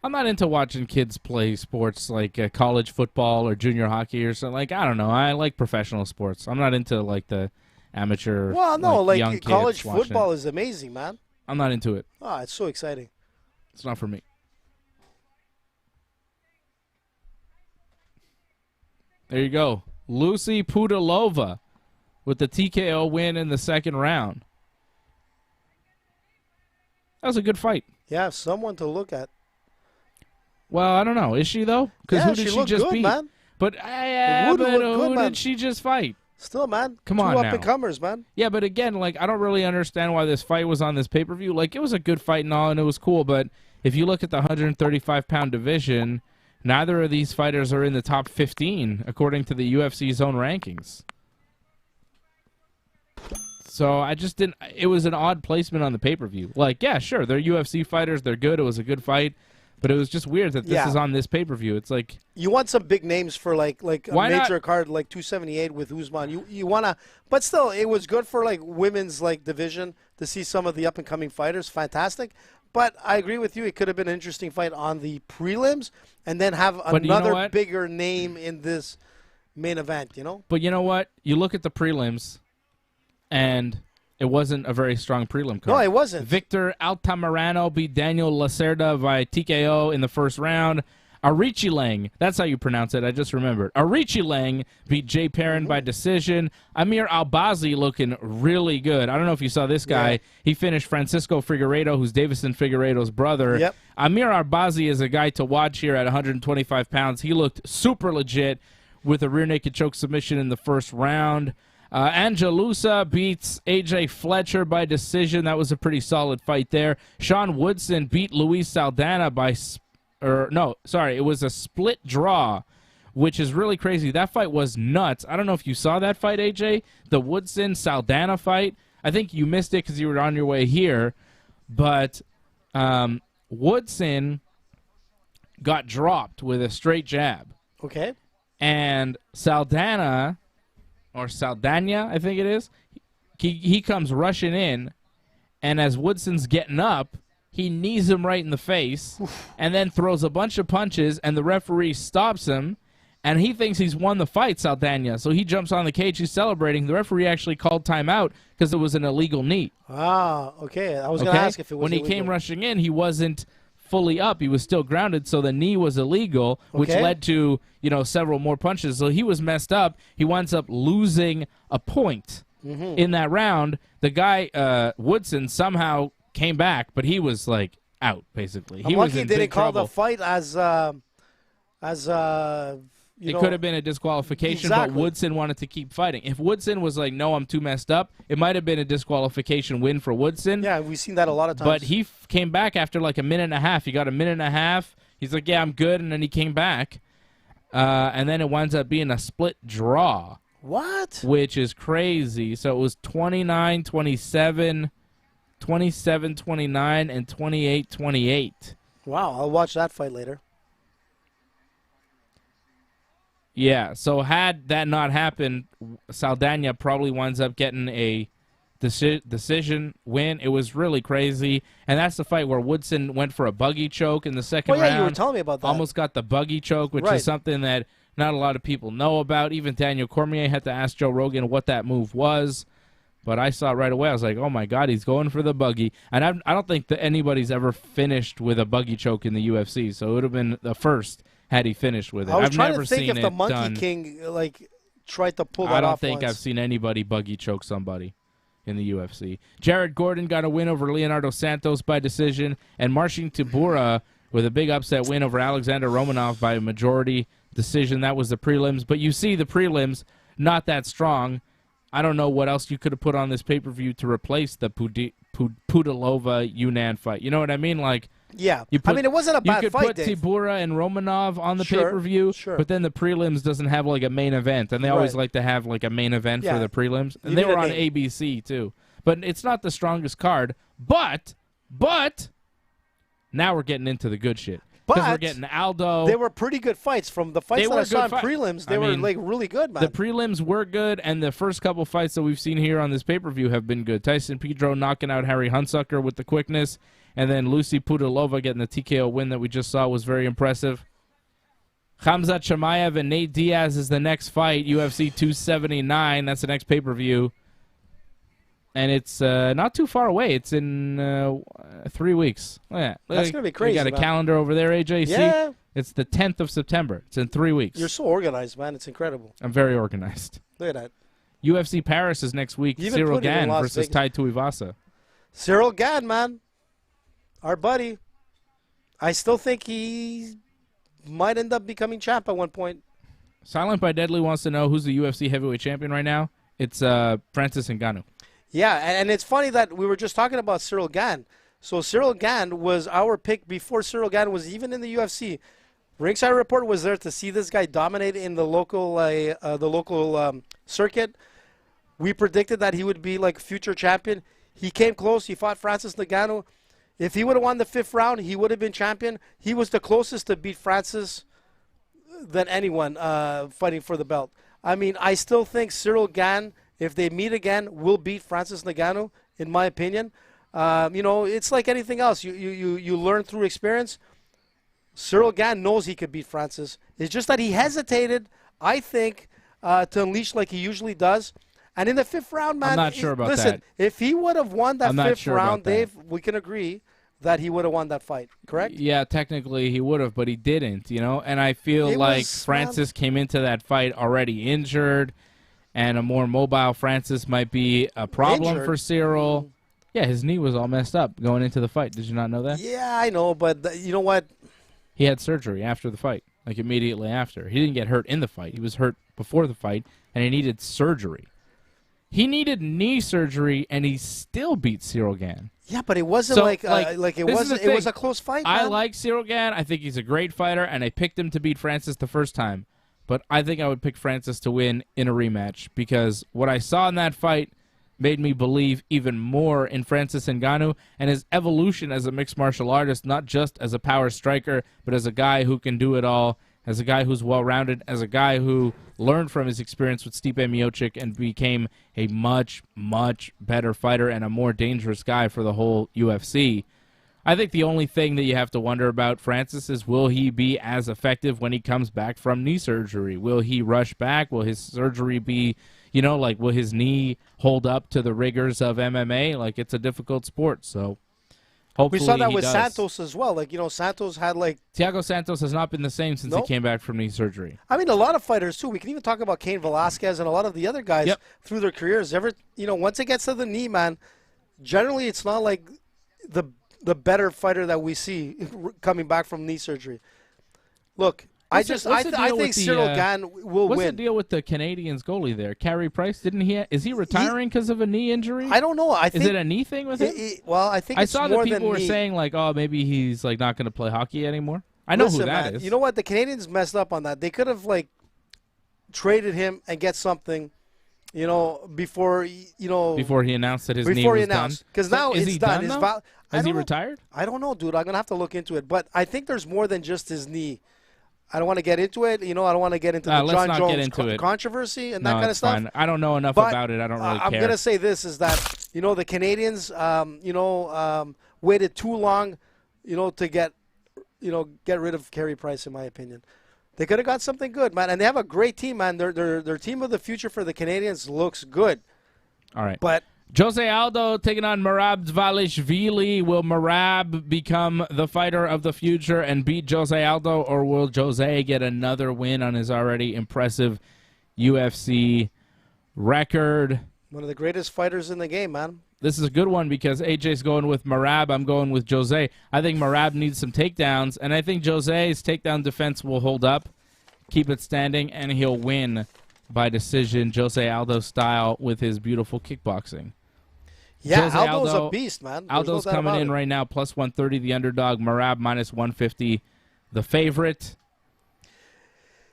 I'm not into watching kids play sports like college football or junior hockey or something. Like, I don't know. I like professional sports. I'm not into like the amateur. Well, no, like young college kids football is amazing, man. I'm not into it. Oh, it's so exciting. It's not for me. There you go. Lucie Pudilova with the TKO win in the second round. That was a good fight. Yeah, someone to look at. Well, I don't know. Is she, though? Because who did she just beat? Man. But who did she just fight? Still, man. Come on now. 2 now. up-and-comers, man. Yeah, but again, like, I don't really understand why this fight was on this pay-per-view. Like, it was a good fight and all, and it was cool, but if you look at the 135-pound division, neither of these fighters are in the top 15, according to the UFC's own rankings. So I just didn't – it was an odd placement on the pay-per-view. Like, yeah, sure, they're UFC fighters. They're good. It was a good fight. But it was just weird that this is on this pay-per-view. It's like – you want some big names for like a major card like 278 with Usman. You want to – but still, it was good for like women's like division to see some of the up-and-coming fighters. Fantastic. But I agree with you. It could have been an interesting fight on the prelims and then have another bigger name in this main event, you know? But you know what? You look at the prelims, and it wasn't a very strong prelim card. No, it wasn't. Victor Altamirano beat Daniel Lacerda by TKO in the first round. Aoriqileng, that's how you pronounce it, I just remembered. Aoriqileng beat Jay Perrin by decision. Amir Albazi looking really good. I don't know if you saw this guy. Yeah. He finished Francisco Figueiredo, who's Davison Figueiredo's brother. Yep. Amir Albazi is a guy to watch here at 125 pounds. He looked super legit with a rear naked choke submission in the first round. Angelusa beats A.J. Fletcher by decision. That was a pretty solid fight there. Sean Woodson beat Luis Saldana by it was a split draw, which is really crazy. That fight was nuts. I don't know if you saw that fight, AJ, the Woodson-Saldana fight. I think you missed it because you were on your way here. But Woodson got dropped with a straight jab. Okay. And Saldana, or Saldana, I think it is, he comes rushing in, and as Woodson's getting up, he knees him right in the face and then throws a bunch of punches, and the referee stops him, and he thinks he's won the fight, Saldana. So he jumps on the cage. He's celebrating. The referee actually called timeout because it was an illegal knee. Ah, okay. I was going to ask if it was when illegal. He came rushing in, he wasn't fully up. He was still grounded, so the knee was illegal, which Okay. led to, several more punches. So he was messed up. He winds up losing a point in that round. The guy, Woodson, somehow came back, but he was, like, out, basically. He I'm was lucky in they big didn't call trouble. the fight as It could have been a disqualification, Exactly. but Woodson wanted to keep fighting. If Woodson was like, no, I'm too messed up, it might have been a disqualification win for Woodson. Yeah, we've seen that a lot of times. But he came back after like a minute and a half. He got a minute and a half. He's like, yeah, I'm good, and then he came back. And then it winds up being a split draw, What? which is crazy. So it was 29-27, 27-29, and 28-28. Wow, I'll watch that fight later. Yeah, so had that not happened, Saldana probably winds up getting a decision win. It was really crazy, and that's the fight where Woodson went for a buggy choke in the second Oh, yeah, round. you were telling me about that. Almost got the buggy choke, which Right. is something that not a lot of people know about. Even Daniel Cormier had to ask Joe Rogan what that move was, but I saw it right away. I was like, oh, my God, he's going for the buggy. And I don't think that anybody's ever finished with a buggy choke in the UFC, so it would have been the first had he finished with it. I was I've trying never to think seen if it the Monkey done. King tried to pull that off. I don't think once. I've seen anybody buggy choke somebody in the UFC. Jared Gordon got a win over Leonardo Santos by decision, and Marcin Tybura with a big upset win over Alexander Romanov by a majority decision. That was the prelims. But you see the prelims, not that strong. I don't know what else you could have put on this pay-per-view to replace the Pudilova-Yunan fight. You know what I mean? Like, Yeah, you put, I mean, it wasn't a bad you could fight, put Dave. Tybura and Romanov on the Sure, pay-per-view, sure. but then the prelims doesn't have like a main event, and they always Right. like to have like a main event Yeah. for the prelims. And You they need a were on name. ABC too, but it's not the strongest card. But now we're getting into the good shit because we're But getting Aldo. They were pretty good fights. From the fights They that were I saw in good fights. prelims, they I were mean, like really good, man. The prelims were good, and the first couple fights that we've seen here on this pay-per-view have been good. Tyson Pedro knocking out Harry Hunsucker with the quickness, and then Lucie Pudilova getting the TKO win that we just saw was very impressive. Khamzat Chimaev and Nate Diaz is the next fight, UFC 279. That's the next pay-per-view. And it's not too far away. It's in 3 weeks. Oh, yeah. That's gonna be crazy, You got a man. calendar over there, AJ? See? Yeah. It's the 10th of September. It's in 3 weeks. You're so organized, man. It's incredible. I'm very organized. Look at that. UFC Paris is next week. You even Cyril put it in Gane Las versus Vegas. Tai Tuivasa. Cyril Gane, man. Our buddy. I still think he might end up becoming champ at one point. Silent by Deadly wants to know who's the UFC heavyweight champion right now. It's Francis Ngannou. Yeah, and it's funny that we were just talking about Cyril Gane. So Cyril Gane was our pick before Cyril Gane was even in the UFC. Ringside Report was there to see this guy dominate in the local circuit. We predicted that he would be like future champion. He came close. He fought Francis Ngannou. If he would have won the 5th round, he would have been champion. He was the closest to beat Francis than anyone fighting for the belt. I mean, I still think Cyril Gane, if they meet again, will beat Francis Ngannou, in my opinion. It's like anything else. You learn through experience. Cyril Gane knows he could beat Francis. It's just that he hesitated, I think, to unleash like he usually does. And in the 5th round, man, I'm not sure about listen, that. if he would have won that I'm not 5th sure about round, that. Dave, we can agree that he would have won that fight, correct? Yeah, technically he would have, but he didn't, And I feel It like was, Francis came into that fight already injured, and a more mobile Francis might be a problem Injured? for Cyril. Yeah, his knee was all messed up going into the fight. Did you not know that? Yeah, I know, but you know what? He had surgery after the fight, like immediately after. He didn't get hurt in the fight. He was hurt before the fight, and he needed surgery. He needed knee surgery, and he still beat Cyril Gane. Yeah, but it wasn't So, like this it is was. the It was thing. a close fight. I Man. like Cyril Gane. I think he's a great fighter, and I picked him to beat Francis the first time. But I think I would pick Francis to win in a rematch because what I saw in that fight made me believe even more in Francis Ngannou and his evolution as a mixed martial artist, not just as a power striker, but as a guy who can do it all, as a guy who's well-rounded, as a guy who learned from his experience with Stipe Miocic and became a much, much better fighter and a more dangerous guy for the whole UFC. I think the only thing that you have to wonder about Francis is will he be as effective when he comes back from knee surgery? Will he rush back? Will his surgery be, will his knee hold up to the rigors of MMA? Like, it's a difficult sport, so Hopefully We saw that he with does. Santos as well. Like, Santos had like. Thiago Santos has not been the same since he Nope. came back from knee surgery. I mean, a lot of fighters too. We can even talk about Cain Velasquez and a lot of the other guys through their careers. Once it gets to the knee, man, generally it's not like the better fighter that we see coming back from knee surgery. Look, I think Cyril Gane will what's win. What's the deal with the Canadians goalie there? Carey Price, is he retiring because of a knee injury? I don't know. Is it a knee thing with him? I think I it's saw more that people than were knee. saying like, oh, maybe he's like not going to play hockey anymore. I know who that is. You know what? The Canadians messed up on that. They could have like traded him and get something, before he announced that his knee was done. Because now is it's he done. done Is he retired? I don't know, dude. I'm gonna have to look into it. But I think there's more than just his knee. I don't want to get into it. I don't want to get into the let's John not Jones get into it. Controversy and No, that kind of it's stuff. fine. I don't know enough But, about it. I don't really care. I'm gonna say this is that the Canadians, waited too long, to get rid of Carey Price. In my opinion, they could have got something good, man. And they have a great team, man. Their team of the future for the Canadians looks good. All right, but. José Aldo taking on Merab Dvalishvili. Will Merab become the fighter of the future and beat José Aldo, or will José get another win on his already impressive UFC record? One of the greatest fighters in the game, man. This is a good one because AJ's going with Merab. I'm going with José. I think Merab needs some takedowns, and I think José's takedown defense will hold up, keep it standing, and he'll win by decision, José Aldo style, with his beautiful kickboxing. Yeah, José Aldo's Aldo, a beast, man. Aldo's coming in right now, plus 130, the underdog. Merab, minus 150, the favorite.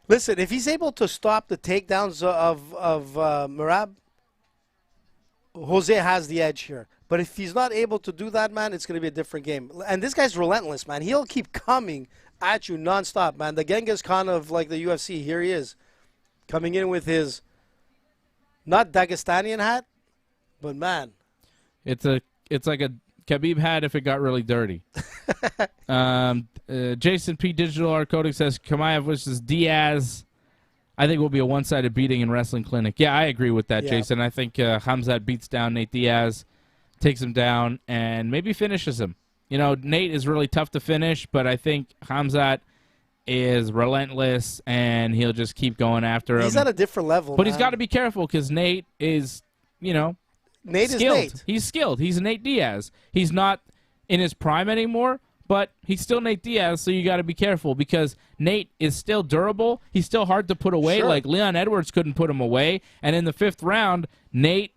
Listen, if he's able to stop the takedowns of Merab, Jose has the edge here. But if he's not able to do that, man, it's going to be a different game. And this guy's relentless, man. He'll keep coming at you nonstop, man. The Genghis Khan of like the UFC, here he is, coming in with his not Dagestanian hat, but man. It's like a Khabib hat if it got really dirty. Jason P. Digital Art Coding says Chimaev versus Diaz. I think will be a one-sided beating in Wrestling Clinic. Yeah, I agree with that, Jason. I think Khamzat beats down Nate Diaz, takes him down, and maybe finishes him. Nate is really tough to finish, but I think Khamzat is relentless, and he'll just keep going after him. He's at a different level, but man. He's got to be careful because Nate is, Nate skilled. is Nate. He's skilled. He's Nate Diaz. He's not in his prime anymore, but he's still Nate Diaz, so you got to be careful because Nate is still durable. He's still hard to put away. Sure. Like Leon Edwards couldn't put him away, and in the 5th round, Nate,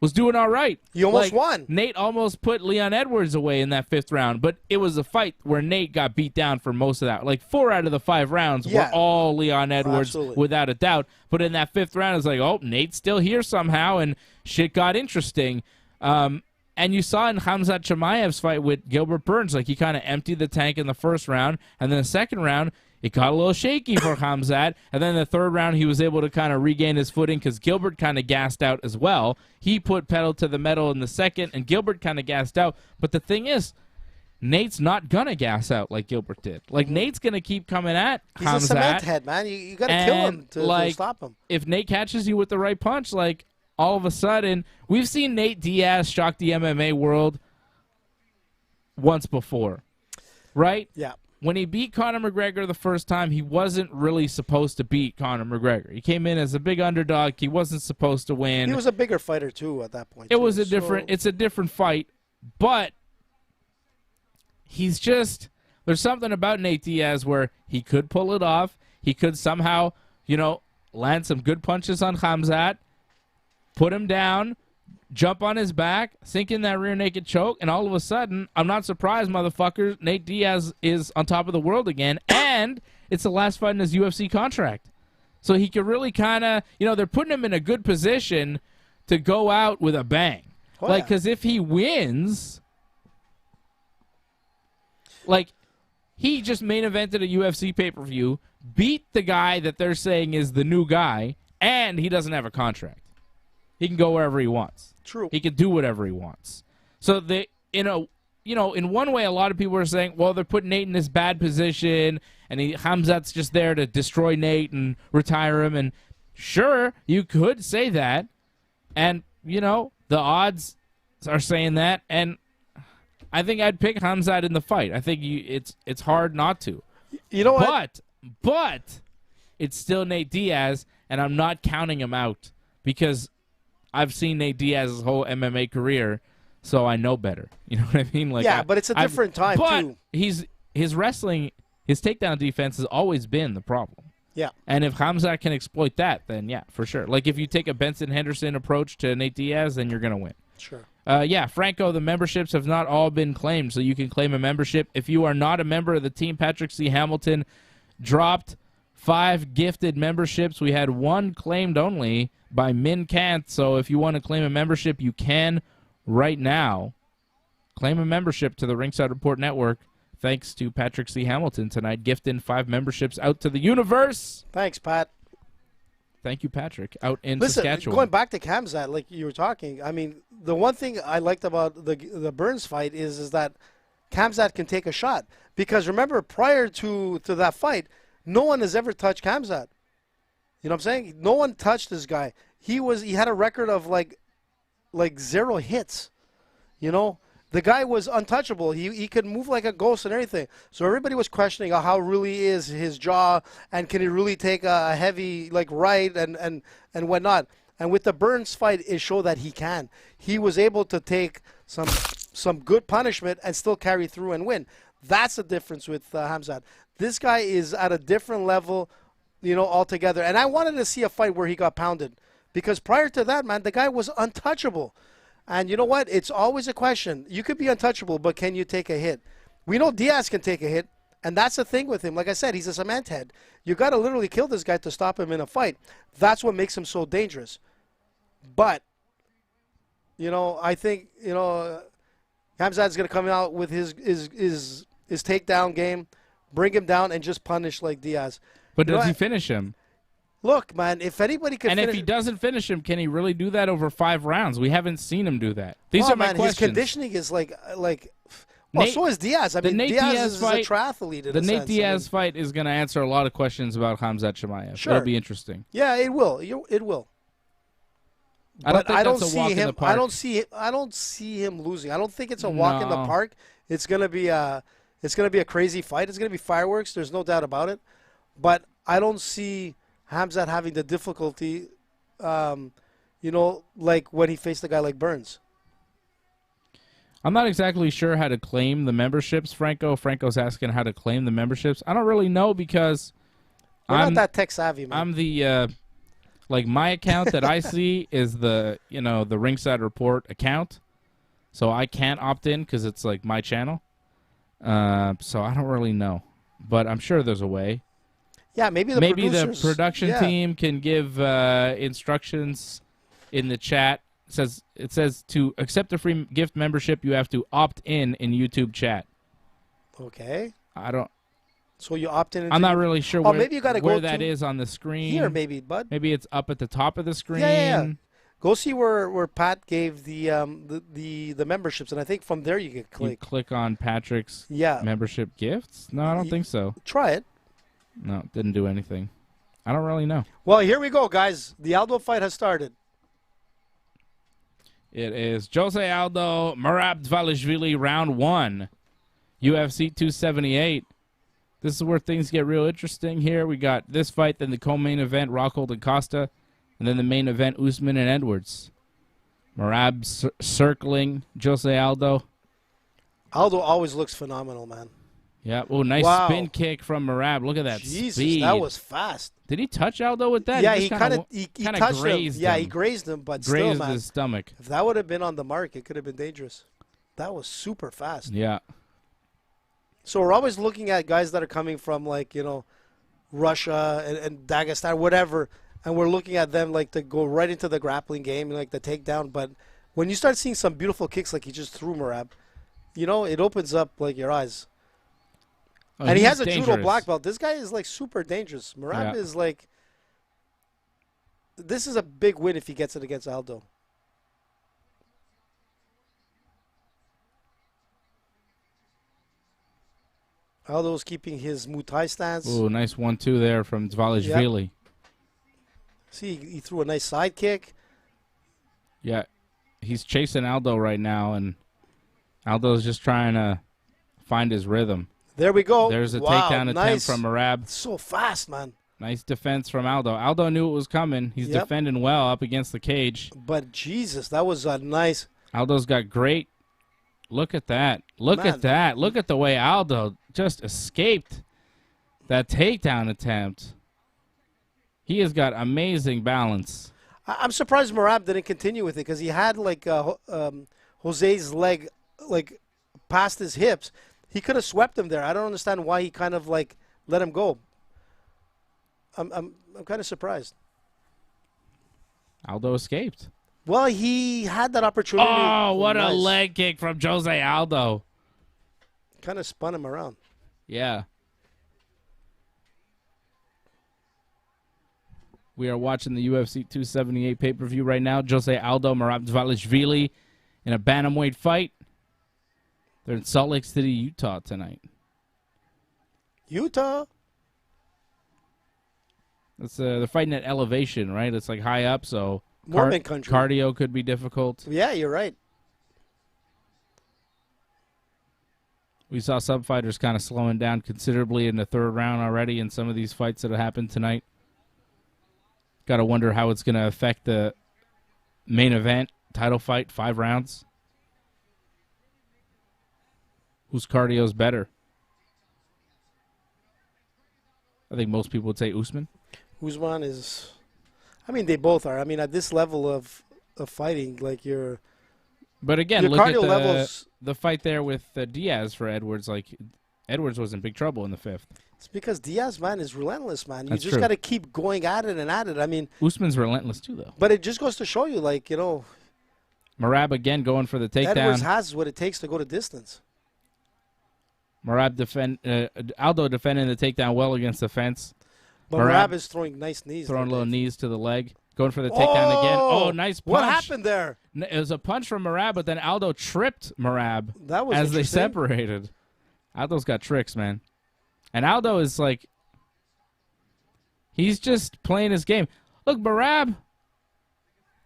was doing all right. He almost won. Nate almost put Leon Edwards away in that 5th round, but it was a fight where Nate got beat down for most of that. Like 4 out of the 5 rounds were all Leon Edwards, without a doubt. But in that 5th round, it's like, oh, Nate's still here somehow, and shit got interesting. And you saw in Khamzat Chimaev's fight with Gilbert Burns, like he kind of emptied the tank in the 1st round, and then the 2nd round, it got a little shaky for Khamzat, and then the 3rd round he was able to kind of regain his footing because Gilbert kind of gassed out as well. He put pedal to the metal in the 2nd, and Gilbert kind of gassed out. But the thing is, Nate's not going to gas out like Gilbert did. Like, Nate's going to keep coming at Khamzat. He's a cement head, man. You got to kill him to stop him. If Nate catches you with the right punch, like, all of a sudden, we've seen Nate Diaz shock the MMA world once before, right? Yeah. When he beat Conor McGregor the first time, he wasn't really supposed to beat Conor McGregor. He came in as a big underdog. He wasn't supposed to win. He was a bigger fighter too at that point. It's a different fight, but he's just, there's something about Nate Diaz where he could pull it off. He could somehow, land some good punches on Khamzat, put him down, jump on his back, sink in that rear naked choke, and all of a sudden, I'm not surprised, motherfuckers, Nate Diaz is on top of the world again, and it's the last fight in his UFC contract. So he could really kind of, they're putting him in a good position to go out with a bang. Because if he wins, he just main evented a UFC pay-per-view, beat the guy that they're saying is the new guy, and he doesn't have a contract. He can go wherever he wants. True. He can do whatever he wants. So in one way, a lot of people are saying, well, they're putting Nate in this bad position, and Khamzat's just there to destroy Nate and retire him. And sure, you could say that, and the odds are saying that. And I think I'd pick Khamzat in the fight. I think it's hard not to. You know what? But it's still Nate Diaz, and I'm not counting him out because I've seen Nate Diaz's whole MMA career, so I know better. You know what I mean? Like, yeah, but it's a different time too. His wrestling, his takedown defense has always been the problem. Yeah. And if Khamzat can exploit that, then yeah, for sure. Like if you take a Benson Henderson approach to Nate Diaz, then you're gonna win. Sure. Yeah, Franco, the memberships have not all been claimed, so you can claim a membership. If you are not a member of the team, Patrick C. Hamilton dropped 5 gifted memberships. We had 1 claimed only by Min Kant, so if you want to claim a membership, you can right now. Claim a membership to the Ringside Report Network. Thanks to Patrick C. Hamilton tonight, gifting 5 memberships out to the universe. Thanks, Pat. Thank you, Patrick, out in Listen, Saskatchewan. going back to Khamzat, like you were talking, I mean, the one thing I liked about the Burns fight is that Khamzat can take a shot. Because remember, prior to that fight, no one has ever touched Khamzat. You know what I'm saying? No one touched this guy. He had a record of like 0 hits. You know? The guy was untouchable. He could move like a ghost and everything. So everybody was questioning how really is his jaw and can he really take a heavy right and whatnot. And with the Burns fight, it showed that he can. He was able to take some good punishment and still carry through and win. That's the difference with Khamzat. This guy is at a different level, altogether. And I wanted to see a fight where he got pounded. Because prior to that, man, the guy was untouchable. And you know what? It's always a question. You could be untouchable, but can you take a hit? We know Diaz can take a hit, and that's the thing with him. Like I said, he's a cement head. You got to literally kill this guy to stop him in a fight. That's what makes him so dangerous. But, I think, Khamzat's going to come out with his takedown game, bring him down, and just punish like Diaz. But does he finish him? Look, man, if anybody can if he doesn't finish him, can he really do that over 5 rounds? We haven't seen him do that. These are my questions. His conditioning is so is Diaz. I mean, Diaz is a triathlete. The Nate Diaz fight is going to answer a lot of questions about Khamzat Chimaev. Sure. It'll be interesting. Yeah, it will. It will. But I don't see him. I don't see him losing. I don't think it's a walk in the park. It's going to be a crazy fight. It's going to be fireworks. There's no doubt about it. But I don't see Khamzat having the difficulty, like when he faced a guy like Burns. I'm not exactly sure how to claim the memberships, Franco. Franco's asking how to claim the memberships. I don't really know because You're not that tech savvy, man. I'm the my account that I see is the the Ringside Report account, so I can't opt in because it's like my channel. So I don't really know, but I'm sure there's a way. Yeah, maybe the production team can give instructions in the chat. It says to accept a free gift membership, you have to opt in YouTube chat. Okay. I don't. So you opt in. I'm not really sure maybe you gotta where go that is on the screen. Here, maybe, bud. Maybe it's up at the top of the screen. Yeah. Go see where Pat gave the memberships, and I think from there you can click. You click on Patrick's membership gifts? No, I don't think so. Try it. No, didn't do anything. I don't really know. Well, here we go, guys. The Aldo fight has started. It is José Aldo, Merab Dvalishvili, round 1. UFC 278. This is where things get real interesting here. We got this fight, then the co-main event, Rockhold and Costa, and then the main event, Usman and Edwards. Merab circling José Aldo. Aldo always looks phenomenal, man. Yeah. Oh, nice spin kick from Merab. Look at that speed. That was fast. Did he touch Aldo with that? Yeah, he kind of grazed him. Yeah, he grazed him, but grazed still, man. His stomach. If that would have been on the mark, it could have been dangerous. That was super fast. Yeah. So we're always looking at guys that are coming from Russia and Dagestan, whatever, and we're looking at them to go right into the grappling game and the takedown. But when you start seeing some beautiful kicks like he just threw Merab, it opens up your eyes. Oh, and he has a dangerous. judo black belt. This guy is super dangerous. Merab is this is a big win if he gets it against Aldo. Aldo's keeping his Muay Thai stance. Ooh, nice 1-2 there from Dvalishvili. Yep. See, he threw a nice side kick. Yeah, he's chasing Aldo right now, and Aldo's just trying to find his rhythm. There we go. There's a wow, takedown attempt nice. from Merab. So fast, man. Nice defense from Aldo. Aldo knew it was coming. He's Yep. defending well up against the cage. But Jesus, that was a nice. Aldo's got great. Look at that. Look Man. at that. Look at the way Aldo just escaped that takedown attempt. He has got amazing balance. I'm surprised Merab didn't continue with it because he had like Jose's leg like past his hips. He could have swept him there. I don't understand why he kind of like let him go. I'm kind of surprised. Aldo escaped. Well, he had that opportunity. Oh, what a Nice. leg kick from José Aldo. Kind of spun him around. Yeah. We are watching the UFC 278 pay-per-view right now. José Aldo, Merab Dvalishvili in a bantamweight fight. They're in Salt Lake City, Utah tonight. Utah. They're fighting at elevation, right? It's like high up, so Mormon country. cardio could be difficult. Yeah, you're right. We saw some fighters kind of slowing down considerably in the third round already in some of these fights that have happened tonight. Got to wonder how it's going to affect the main event title fight, 5 rounds. Whose cardio is better? I think most people would say Usman. Usman is. I mean, they both are. I mean, at this level of fighting, like you're. But again, Your look at cardio levels- the fight there with Diaz for Edwards. Like, Edwards was in big trouble in the 5th. It's because Diaz, man, is relentless, man. You That's just true. got to keep going at it and at it. I mean, Usman's relentless too, though. but it just goes to show you, like, you know, Merab again going for the takedown. Edwards has what it takes to go to distance. Merab Aldo defending the takedown well against the fence. But Merab Merab is throwing nice knees. Throwing there, little Dave. knees to the leg. Going for the takedown again. Oh, nice punch. What happened there? It was a punch from Merab, but then Aldo tripped Merab That was as they interesting. separated. Aldo's got tricks, man. And Aldo is like, he's just playing his game. Look, Merab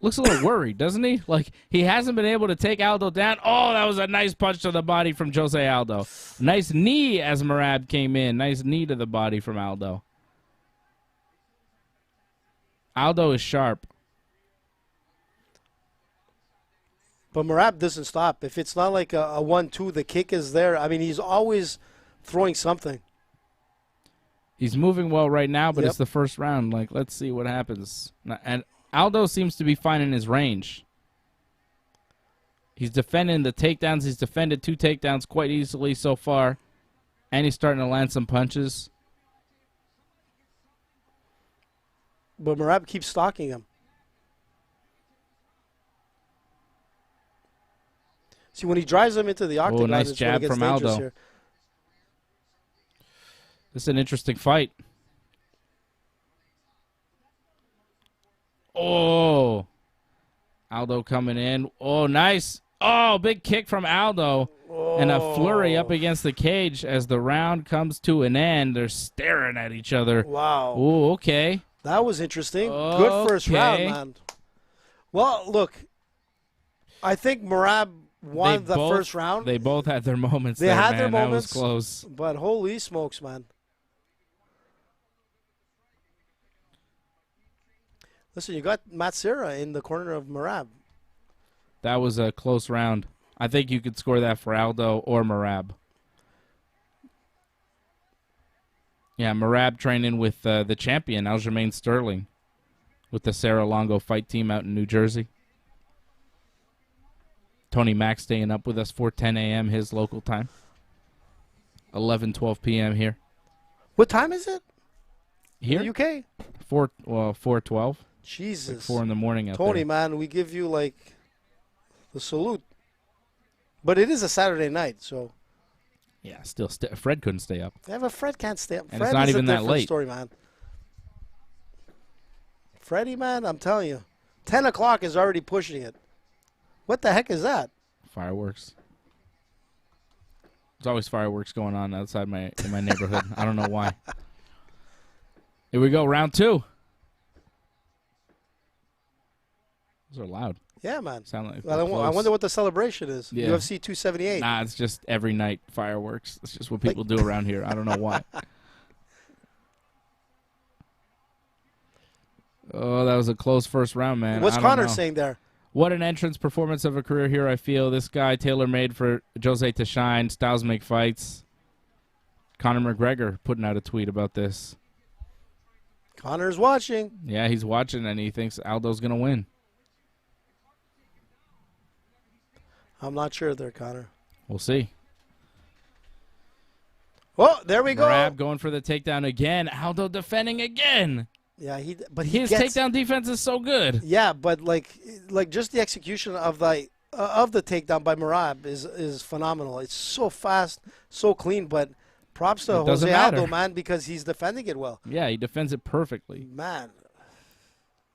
looks a little worried, doesn't he? Like, he hasn't been able to take Aldo down. Oh, that was a nice punch to the body from José Aldo. Nice knee as Merab came in. Nice knee to the body from Aldo. Aldo is sharp. But Merab doesn't stop. If it's not like a 1-2, the kick is there. I mean, he's always throwing something. He's moving well right now, but Yep. it's the first round. Like, let's see what happens. And Aldo seems to be finding his range. He's defending the takedowns. He's defended 2 takedowns quite easily so far. And he's starting to land some punches. But Merab keeps stalking him. See, when he drives him into the octagon, nice it's when it jab gets from dangerous Aldo. here. This is an interesting fight. Oh. Aldo coming in. Oh, nice. Oh, big kick from Aldo. And a flurry up against the cage as the round comes to an end. They're staring at each other. Wow. Oh, okay. That was interesting. Good first round, Okay. man. Well, look, I think Merab won the first round, They both had their moments. They there, had man. their moments. That was close. but holy smokes, man. Listen, you got Matt Serra in the corner of Merab. That was a close round. I think you could score that for Aldo or Merab. Yeah, Merab training with the champion, Aljamain Sterling, with the Sarah Longo fight team out in New Jersey. Tony Mack staying up with us for 10 a.m. his local time. 11:12 p.m. here. What time is it? Here? In the UK? 4:12. Jesus. Like 4 in the morning out Tony, there. man, we give you, like, the salute. But it is a Saturday night, so. Yeah, still Fred couldn't stay up. Yeah, but Fred can't stay up. And Fred it's not is even a that different late. story, man. Freddie, man, I'm telling you. 10 o'clock is already pushing it. What the heck is that? Fireworks. There's always fireworks going on outside in my neighborhood. I don't know why. Here we go, round 2. Those are loud. Yeah, man. Sound like Well, I wonder what the celebration is. Yeah. UFC 278. Nah, it's just every night fireworks. It's just what people do around here. I don't know why. Oh, that was a close first round, man. What's I don't Connor know. saying there? What an entrance performance of a career here, I feel. This guy, tailor-made for Jose to shine. Styles make fights. Conor McGregor putting out a tweet about this. Connor's watching. Yeah, he's watching, and he thinks Aldo's going to win. I'm not sure there, Connor. We'll see. Oh, there we go. Merab going for the takedown again. Aldo defending again. Yeah, His takedown defense is so good. Yeah, but like just the execution of the takedown by Merab is phenomenal. It's so fast, so clean. But props to Jose Aldo, man, because he's defending it well. Yeah, he defends it perfectly. Man,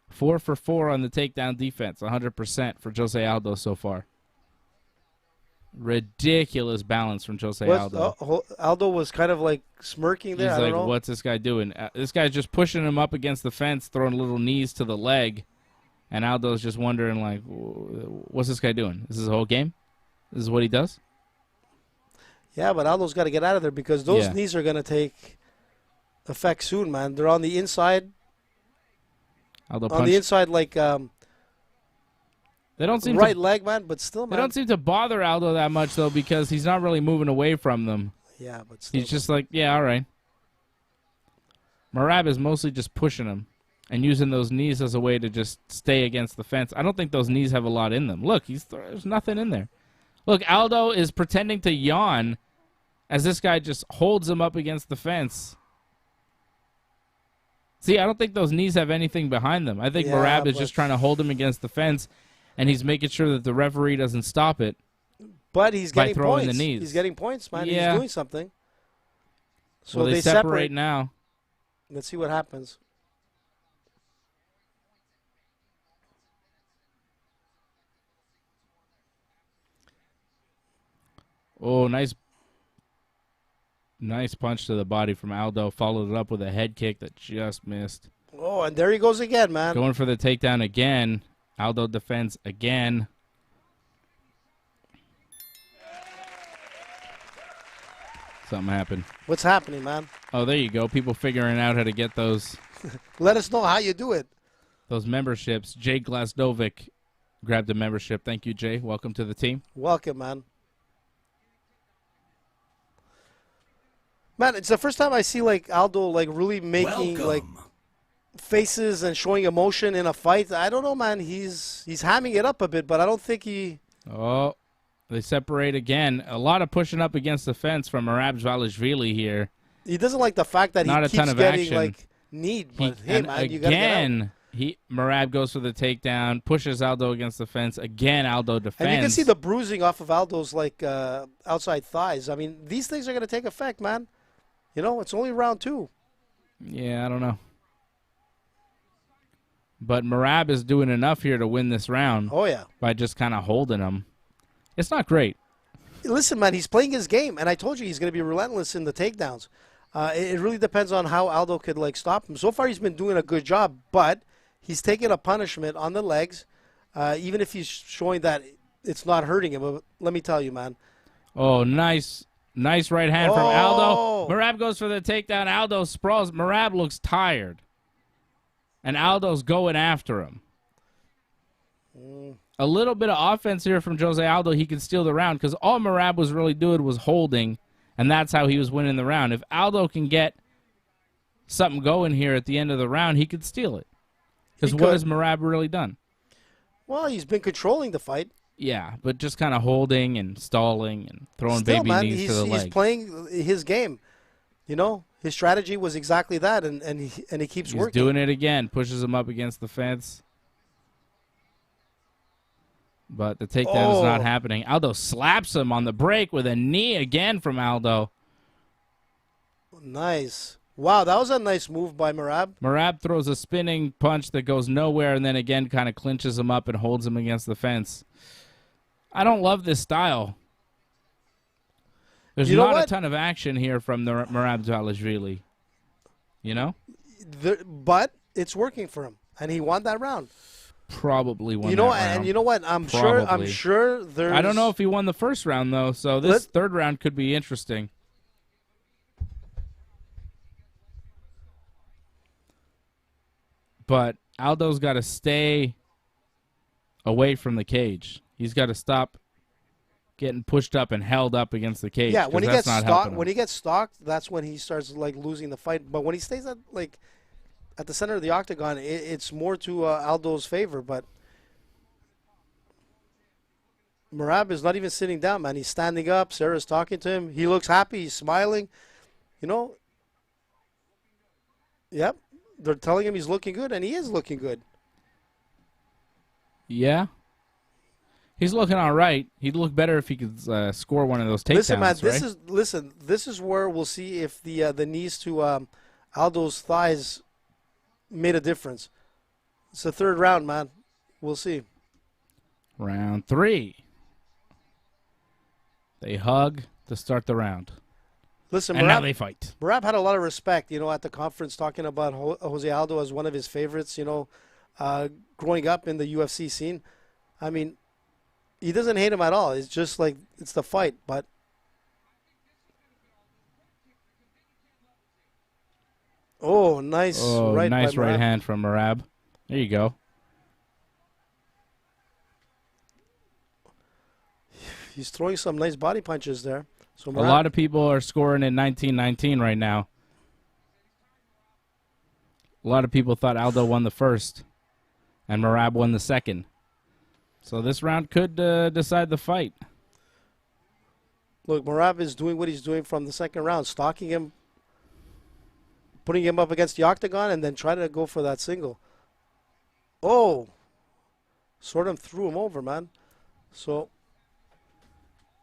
4 for 4 on the takedown defense, 100% for Jose Aldo so far. Ridiculous balance from Jose Aldo. Aldo was kind of like smirking there. He's I don't like, know. what's this guy doing? This guy's just pushing him up against the fence, throwing little knees to the leg. And Aldo's just wondering, like, what's this guy doing? Is this a whole game? This is what he does? Yeah, but Aldo's got to get out of there because those knees are going to take effect soon, man. They're on the inside. Aldo on the inside, like they don't seem right leg, man, but still, man. They don't seem to bother Aldo that much, though, because he's not really moving away from them. Yeah, but still. He's just like, yeah, all right. Merab is mostly just pushing him and using those knees as a way to just stay against the fence. I don't think those knees have a lot in them. Look, there's nothing in there. Look, Aldo is pretending to yawn as this guy just holds him up against the fence. See, I don't think those knees have anything behind them. I think Merab is just trying to hold him against the fence, and he's making sure that the referee doesn't stop it. But he's getting throwing points. the knees. He's getting points, man. Yeah. He's doing something. So well, they separate now. Let's see what happens. Oh, nice punch to the body from Aldo. Followed it up with a head kick that just missed. Oh, and there he goes again, man. Going for the takedown again. Aldo defends again. Something happened. What's happening, man? Oh, there you go. People figuring out how to get those. Let us know how you do it. Those memberships. Jay Glasnovic grabbed a membership. Thank you, Jay. Welcome to the team. Welcome, man. Man, it's the first time I see like Aldo like really making like faces and showing emotion in a fight. I don't know, man. He's hamming it up a bit, but I don't think he. Oh, they separate again. A lot of pushing up against the fence from Merab Dvalishvili here. He doesn't like the fact that Not he a ton keeps of getting action. like need. But hey, man, you gotta get out. Merab goes for the takedown, pushes Aldo against the fence. Again, Aldo defends. And you can see the bruising off of Aldo's like outside thighs. I mean, these things are gonna take effect, man. You know, it's only round 2. Yeah, I don't know. But Merab is doing enough here to win this round. Oh, yeah. By just kind of holding him. It's not great. Listen, man, he's playing his game, and I told you he's going to be relentless in the takedowns. It really depends on how Aldo could, like, stop him. So far, he's been doing a good job, but he's taking a punishment on the legs, even if he's showing that it's not hurting him. But let me tell you, man. Oh, nice right hand from Aldo. Merab goes for the takedown. Aldo sprawls. Merab looks tired. And Aldo's going after him. A little bit of offense here from Jose Aldo. He can steal the round because all Merab was really doing was holding, and that's how he was winning the round. If Aldo can get something going here at the end of the round, he could steal it. Because what has Merab really done? Well, he's been controlling the fight. Yeah, but just kind of holding and stalling and throwing baby knees to the leg. He's playing his game. You know, his strategy was exactly that, and he keeps working. He's doing it again, pushes him up against the fence. But the takedown is not happening. Aldo slaps him on the break with a knee again from Aldo. Nice. Wow, that was a nice move by Merab. Merab throws a spinning punch that goes nowhere and then again kind of clinches him up and holds him against the fence. I don't love this style. There's not a ton of action here from the Merab Dvalishvili. You know? But it's working for him, and he won that round. probably won You know, that round. and you know what? I'm Probably. sure there's. I don't know if he won the first round, though, so this third round could be interesting. But Aldo's got to stay away from the cage. He's got to stop getting pushed up and held up against the cage. Yeah, when he gets stalked, when he gets stalked, that's when he starts like losing the fight. But when he stays at the center of the octagon, it's more to Aldo's favor. But Merab is not even sitting down, man. He's standing up. Sarah's talking to him. He looks happy. He's smiling. You know. Yep. They're telling him he's looking good, and he is looking good. Yeah. He's looking all right. He'd look better if he could score one of those takedowns. Listen, man. Right? This is where we'll see if the knees to Aldo's thighs made a difference. It's the third round, man. We'll see. Round 3. They hug to start the round. Listen, and now they fight. Merab had a lot of respect, at the conference, talking about José Aldo as one of his favorites, growing up in the UFC scene. I mean, he doesn't hate him at all. It's just like, it's the fight. But nice right hand from Merab. There you go. He's throwing some nice body punches there. So a lot of people are scoring in 19-19 right now. A lot of people thought Aldo won the first and Merab won the second. So this round could decide the fight. Look, Merab is doing what he's doing from the second round, stalking him, putting him up against the octagon, and then trying to go for that single. Oh, sort of threw him over, man. So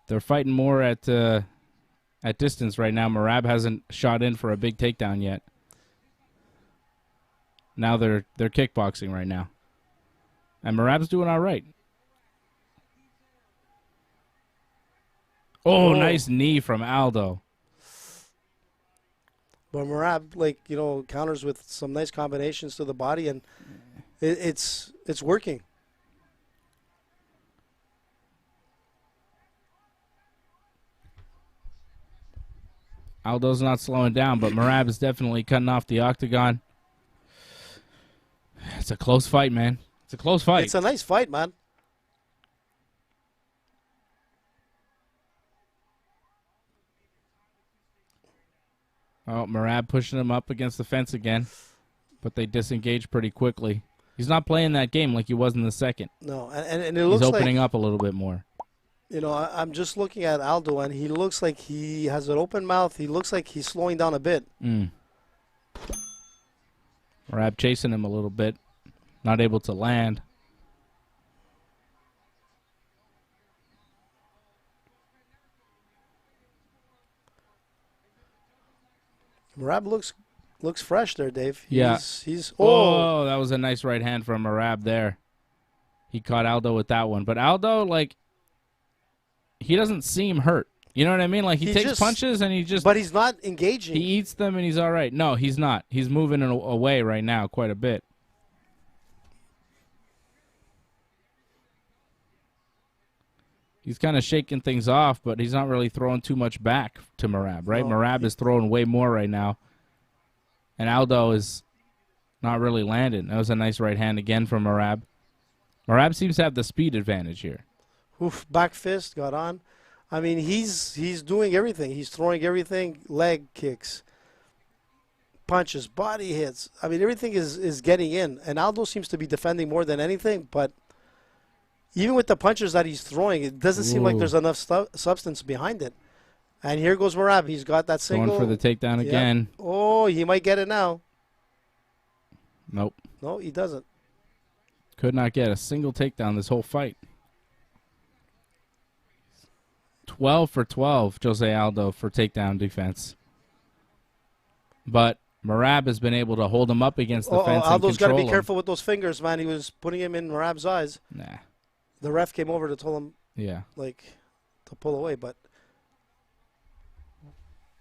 they're fighting more at distance right now. Merab hasn't shot in for a big takedown yet. Now they're kickboxing right now. And Merab's doing all right. Oh, nice knee from Aldo. But Merab, counters with some nice combinations to the body, and it's working. Aldo's not slowing down, but Merab is definitely cutting off the octagon. It's a close fight, man. It's a close fight. It's a nice fight, man. Oh, Merab pushing him up against the fence again, but they disengage pretty quickly. He's not playing that game like he was in the second. No, and it looks he's opening up a little bit more. I'm just looking at Aldo, and he looks like he has an open mouth. He looks like he's slowing down a bit. Merab chasing him a little bit, not able to land. Merab looks fresh there, Dave. He's oh, that was a nice right hand from Merab there. He caught Aldo with that one, but Aldo, he doesn't seem hurt. You know what I mean? He takes punches and he just... But he's not engaging. He eats them and he's all right. No, he's not. He's moving away right now quite a bit. He's kind of shaking things off, but he's not really throwing too much back to Merab, right? No, Merab is throwing way more right now. And Aldo is not really landing. That was a nice right hand again from Merab. Merab seems to have the speed advantage here. Oof, back fist got on. I mean, he's doing everything. He's throwing everything, leg kicks, punches, body hits. I mean, everything is getting in. And Aldo seems to be defending more than anything, but even with the punches that he's throwing, it doesn't seem like there's enough substance behind it. And here goes Merab. He's got that single. Going for the takedown again. Oh, he might get it now. Nope. No, he doesn't. Could not get a single takedown this whole fight. 12 for 12, José Aldo, for takedown defense. But Merab has been able to hold him up against the fence and Aldo's got to be him. careful with those fingers, man. He was putting him in Merab's eyes. Nah. The ref came over to tell him, to pull away, but...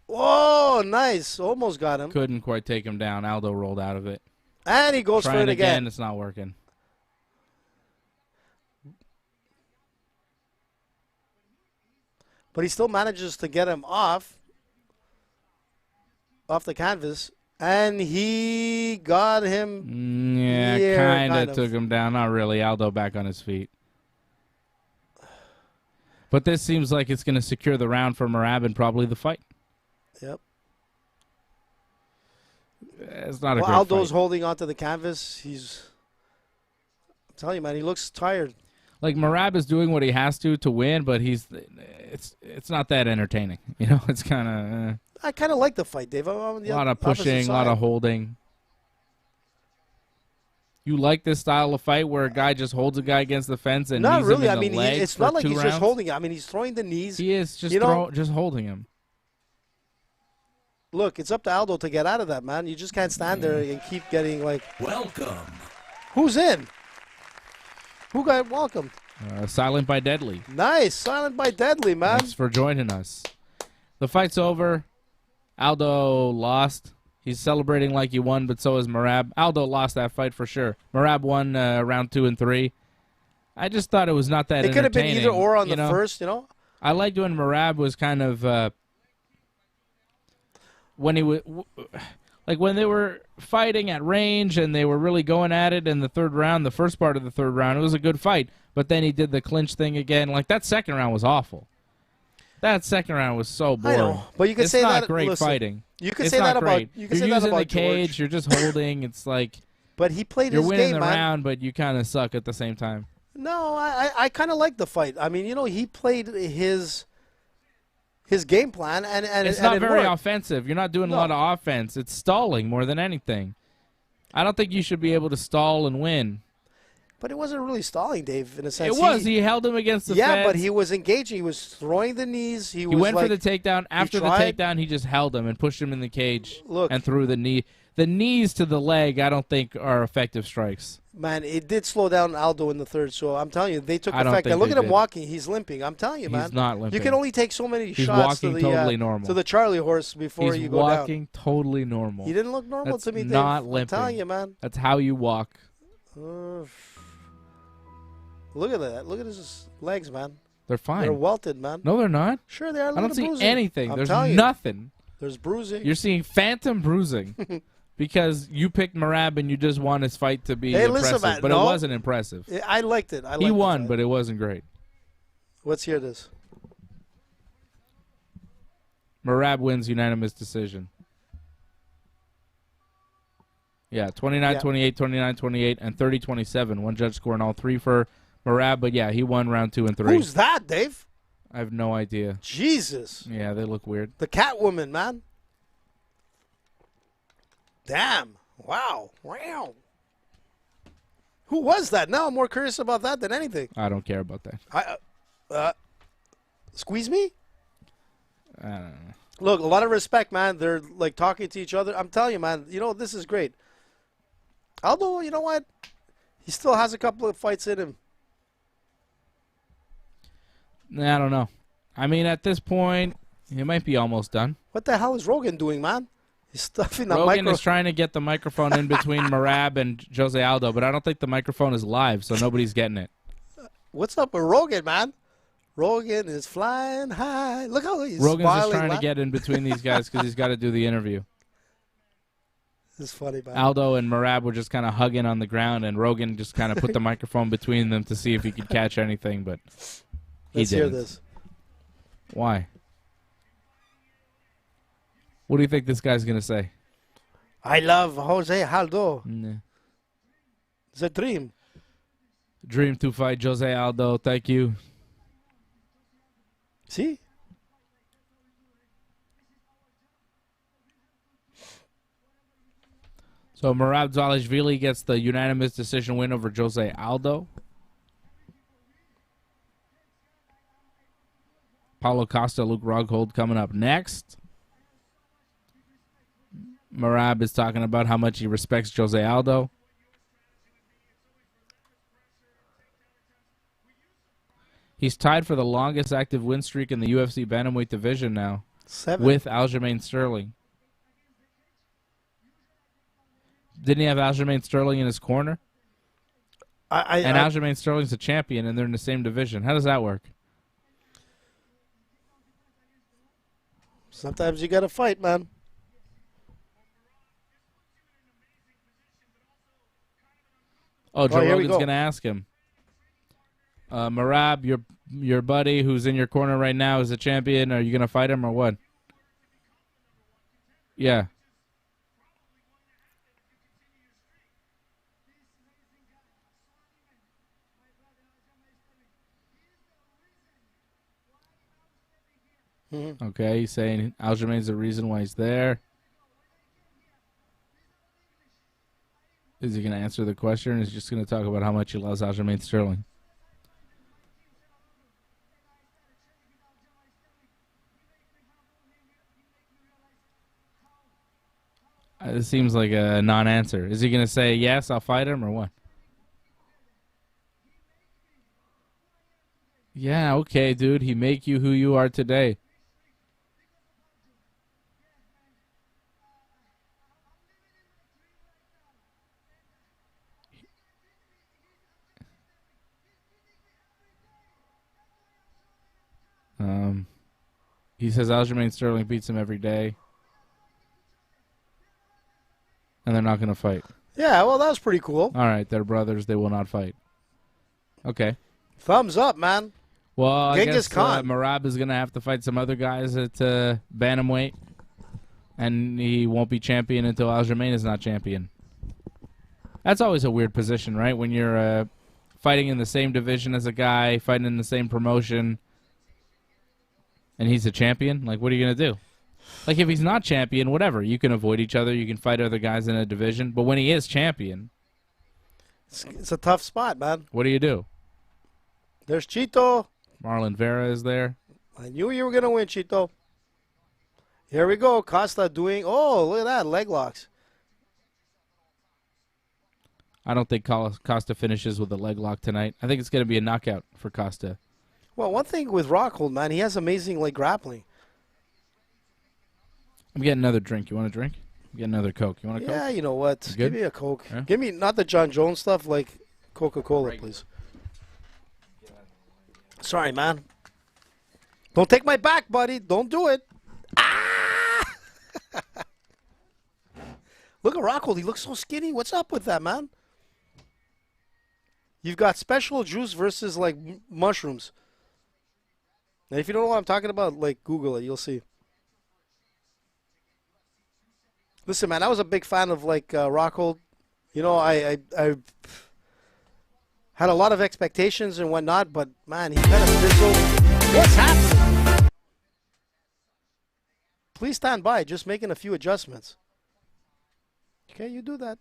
Whoa, nice. Almost got him. Couldn't quite take him down. Aldo rolled out of it. And he goes for it again. It's not working. but he still manages to get him off the canvas, and he got him. Yeah, kind of took him down. Not really. Aldo back on his feet. But this seems like it's going to secure the round for Merab and probably the fight. Yep. It's not a great Aldo's fight. holding onto the canvas. I'm telling you, man, he looks tired. Like, Merab is doing what he has to win, but it's not that entertaining. You know, it's kind of... I kind of like the fight, Dave. A lot of pushing, a lot of holding. You like this style of fight where a guy just holds a guy against the fence and not knees really. him in I mean, the leg it's for not like 2 he's rounds? just holding it. I mean, he's throwing the knees. He is just just holding him. Look, it's up to Aldo to get out of that, man. You just can't stand there and keep getting like. Welcome. Who's in? Who got welcomed? Silent by Deadly. Nice, Silent by Deadly, man. Thanks for joining us. The fight's over. Aldo lost. He's celebrating like he won, but so is Merab. Aldo lost that fight for sure. Merab won round 2 and 3. I just thought it was not that It could have been entertaining, either or on the know? first, you know. I liked when Merab was kind of when he was like when they were fighting at range and they were really going at it in the third round, the first part of the third round. It was a good fight, but then he did the clinch thing again. Like, that second round was awful. That second round was so boring. I know, but you can it's say not that. great listen, fighting. You can it's say not that great. about. You can you're say that using about the cage. George. You're just holding. It's like But he played you're his winning game, the man. round, but you kind of suck at the same time. No, I kind of like the fight. I mean, you know, he played his game plan, and It's and not it very worked. offensive. You're not doing No. a lot of offense. It's stalling more than anything. I don't think you should be able to stall and win. But it wasn't really stalling, Dave, in a sense. It was. He held him against the yeah, fence. but he was engaging. He was throwing the knees. He He was went like, for the takedown. After the tried. takedown, he just held him and pushed him in the cage Look. and threw the knee. The knees to the leg, I don't think are effective strikes. Man, it did slow down Aldo in the third, so I'm telling you, they took I don't effect. think And look they at him did. walking. He's limping. I'm telling you, man. He's not limping. You can only take so many He's shots walking to the totally normal. to the Charlie horse before He's you go down. walking totally normal. He didn't look normal That's to me, Dave. not I'm limping. telling you, man. That's how you walk. Look at that. Look at his legs, man. They're fine. They're welted, man. No, they're not. Sure, they are. I don't see bruising. anything. I'm There's telling you. nothing. There's bruising. You're seeing phantom bruising because you picked Merab and you just want his fight to be Hey, listen, impressive. man, But no. it wasn't impressive. I liked it. I liked He the won, fight. but it wasn't great. Let's hear this. Merab wins unanimous decision. Yeah, 29-28, 29-28, and 30-27. One judge scoring all three for Merab, but yeah, he won round 2 and 3. Who's that, Dave? I have no idea. Jesus. Yeah, they look weird. The Catwoman, man. Damn. Wow. Wow. Who was that? Now I'm more curious about that than anything. I don't care about that. Squeeze me? I don't know. Look, a lot of respect, man. They're like talking to each other. I'm telling you, man, you know, this is great. Aldo, you know what? He still has a couple of fights in him. I don't know. I mean, at this point, he might be almost done. What the hell is Rogan doing, man? He's stuffing the Rogan micro. is trying to get the microphone in between Merab and José Aldo, but I don't think the microphone is live, so nobody's getting it. What's up with Rogan, man? Rogan is flying high. Look how he's Rogan's just smiling, trying man. to get in between these guys because he's got to do the interview. It's funny, man. Aldo and Merab were just kind of hugging on the ground, and Rogan just kind of put the microphone between them to see if he could catch anything, but he Let's hear didn't. this. Why? What do you think this guy's going to say? I love José Aldo. Nah. It's a dream. Dream to fight José Aldo. Thank you. See? So Merab Dvalishvili gets the unanimous decision win over José Aldo. Paulo Costa, Luke Rockhold coming up next. Merab is talking about how much he respects José Aldo. He's tied for the longest active win streak in the UFC bantamweight division now 7. with Aljamain Sterling. Didn't he have Aljamain Sterling in his corner? I, And Aljamain Sterling's a champion, and they're in the same division. How does that work? Sometimes you got to fight, man. Oh, Joe here we Rogan's go. going to ask him. Merab, your buddy who's in your corner right now is a champion. Are you going to fight him or what? Yeah. Okay, he's saying Aljamain's the reason why he's there. Is he going to answer the question, or is he just going to talk about how much he loves Aljamain Sterling? It seems like a non-answer. Is he going to say, yes, I'll fight him, or what? Yeah, okay, dude. He make you who you are today. He says Aljamain Sterling beats him every day. And they're not going to fight. Yeah, well, that was pretty cool. All right, they're brothers. They will not fight. Okay. Thumbs up, man. Well, I Genghis guess Khan. Merab is going to have to fight some other guys at bantamweight. And he won't be champion until Aljamain is not champion. That's always a weird position, right? When you're fighting in the same division as a guy, fighting in the same promotion, and he's a champion. Like, what are you going to do? Like, if he's not champion, whatever. You can avoid each other. You can fight other guys in a division. But when he is champion, it's a tough spot, man. what do? There's Chito. Marlon Vera is there. I knew you were going to win, Chito. Here we go. Costa doing, oh, look at that, leg locks. I don't think Costa finishes with a leg lock tonight. I think it's going to be a knockout for Costa. Well, one thing with Rockhold, man, he has amazing like grappling. I'm getting another drink. You want a drink? Get another Coke. You want a Coke? Yeah, you know what? You Give good? me a Coke. Yeah? Give me not the John Jones stuff, like Coca-Cola, please. Sorry, man. Don't take my back, buddy. Don't do it. Ah! Look at Rockhold. He looks so skinny. What's up with that, man? You've got special juice versus like mushrooms. And if you don't know what I'm talking about, like Google it. You'll see. Listen, man, I was a big fan of like Rockhold. You know, I had a lot of expectations and whatnot, but man, he kind of fizzled. What's happening? Please stand by. Just making a few adjustments. Okay, you do that.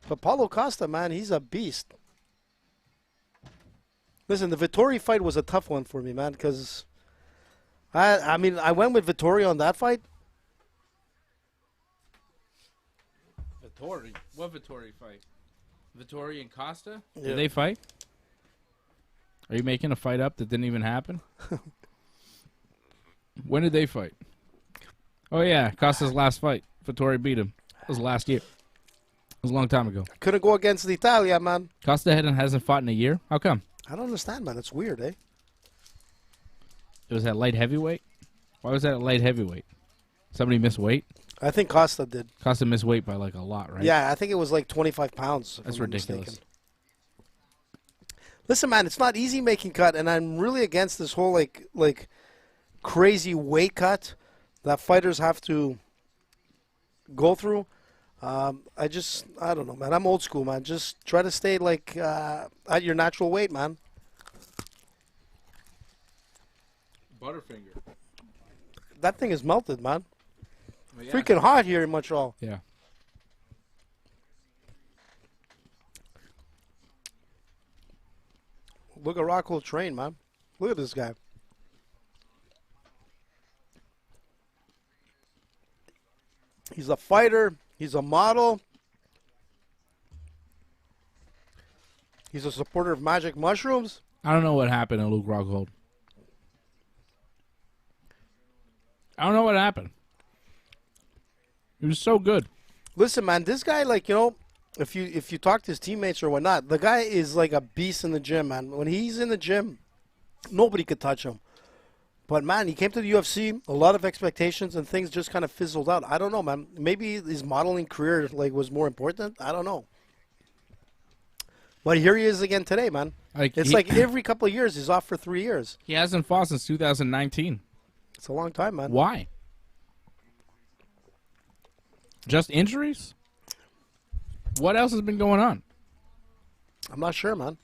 But Paulo Costa, man, he's a beast. Listen, the Vettori fight was a tough one for me, man, because I mean, I went with Vettori on that fight. Vettori? What Vettori fight? Vettori and Costa? Yeah. Did they fight? Are you making a fight up that didn't even happen? When did they fight? Oh, yeah, Costa's last fight. Vettori beat him. It was last year. It was a long time ago. Couldn't go against the Italia, man. Costa hasn't fought in a year? How come? I don't understand, man. It's weird, eh? It was at light heavyweight? Why was that at light heavyweight? Somebody missed weight? I think Costa did. Costa missed weight by like a lot, right? Yeah, I think it was like 25 pounds. if That's I'm not ridiculous. mistaken. Listen, man, it's not easy making cut, and I'm really against this whole like crazy weight cut that fighters have to go through. I don't know, man. I'm old school, man. Just try to stay like at your natural weight, man. Butterfinger. That thing is melted, man. Well, yeah. Freaking hot here in Montreal. Yeah. Look at Rockhold train, man. Look at this guy. He's a fighter. He's a model. He's a supporter of magic mushrooms. I don't know what happened to Luke Rockhold. I don't know what happened. He was so good. Listen, man, this guy, like, you know, if you talk to his teammates or whatnot, the guy is like a beast in the gym, man. When he's in the gym, nobody could touch him. But, man, he came to the UFC, a lot of expectations, and things just kind of fizzled out. I don't know, man. Maybe his modeling career was more important. I don't know. But here he is again today, man. It's like every couple of years he's off for 3 years. He hasn't fought since 2019. It's a long time, man. Why? Just injuries? What else has been going on? I'm not sure, man.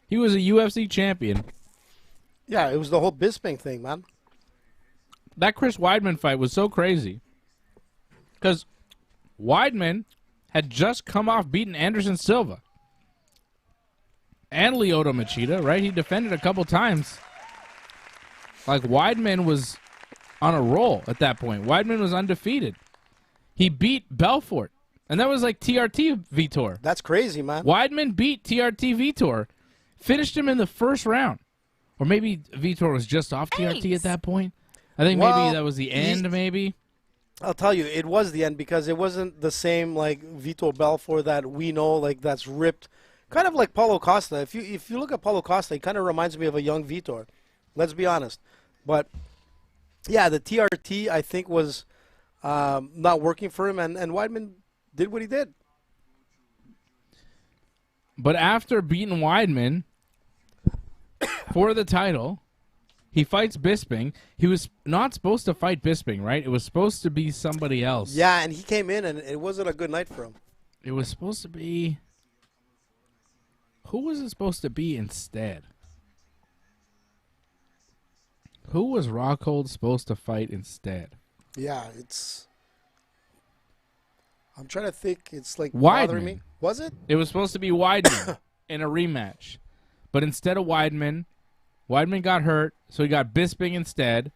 He was a UFC champion. Yeah, it was the whole Bisping thing, man. That Chris Weidman fight was so crazy. Because Weidman had just come off beating Anderson Silva. And Lyoto Machida, right? He defended a couple times. Like, Weidman was on a roll at that point. Weidman was undefeated. He beat Belfort. And that was like TRT Vitor. That's crazy, man. Weidman beat TRT Vitor. Finished him in the first round. Or maybe Vitor was just off TRT at that point. I think maybe that was the end, maybe. I'll tell you, it was the end because it wasn't the same like Vitor Belfort that we know, like that's ripped. Kind of like Paulo Costa. If you look at Paulo Costa, he kind of reminds me of a young Vitor. Let's be honest. But, yeah, the TRT, I think, was not working for him, and Weidman did what he did. But after beating Weidman for the title, he fights Bisping. He was not supposed to fight Bisping, right? It was supposed to be somebody else. Yeah, and he came in, and it wasn't a good night for him. It was supposed to be... Who was it supposed to be instead? Who was Rockhold supposed to fight instead? Yeah, I'm trying to think. It's like Weidman. bothering me. Was it? It was supposed to be Weidman in a rematch. But instead of Weidman got hurt, so he got Bisping instead,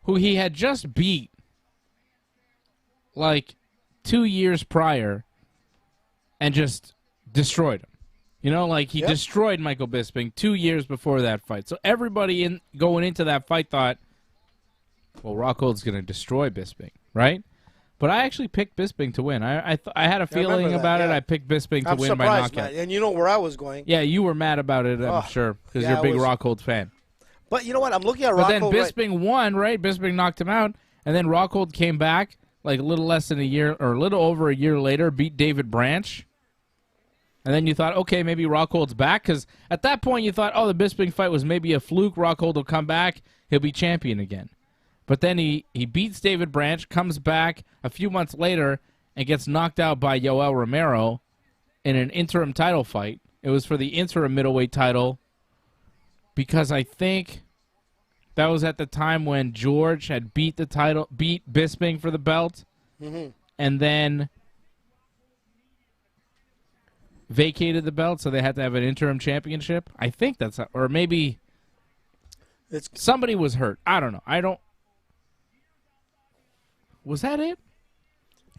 who he had just beat like 2 years prior and just destroyed him. You know, like he destroyed Michael Bisping 2 years before that fight. So everybody going into that fight thought, well, Rockhold's going to destroy Bisping, right? But I actually picked Bisping to win. I had a feeling about it. I picked Bisping to win by knockout. Man. And you know where I was going. Yeah, you were mad about it, I'm sure, because you're a big Rockhold fan. But you know what? I'm looking at Rockhold. But then Bisping won, right? Bisping knocked him out, and then Rockhold came back like a little less than a year, or a little over a year later, beat David Branch. And then you thought, okay, maybe Rockhold's back, because at that point you thought, oh, the Bisping fight was maybe a fluke. Rockhold will come back. He'll be champion again. But then he beats David Branch, comes back a few months later, and gets knocked out by Yoel Romero in an interim title fight. It was for the interim middleweight title, because I think that was at the time when George had beat Bisping for the belt, and then vacated the belt, so they had to have an interim championship. I think that's how, or maybe somebody was hurt. I don't know. Was that it?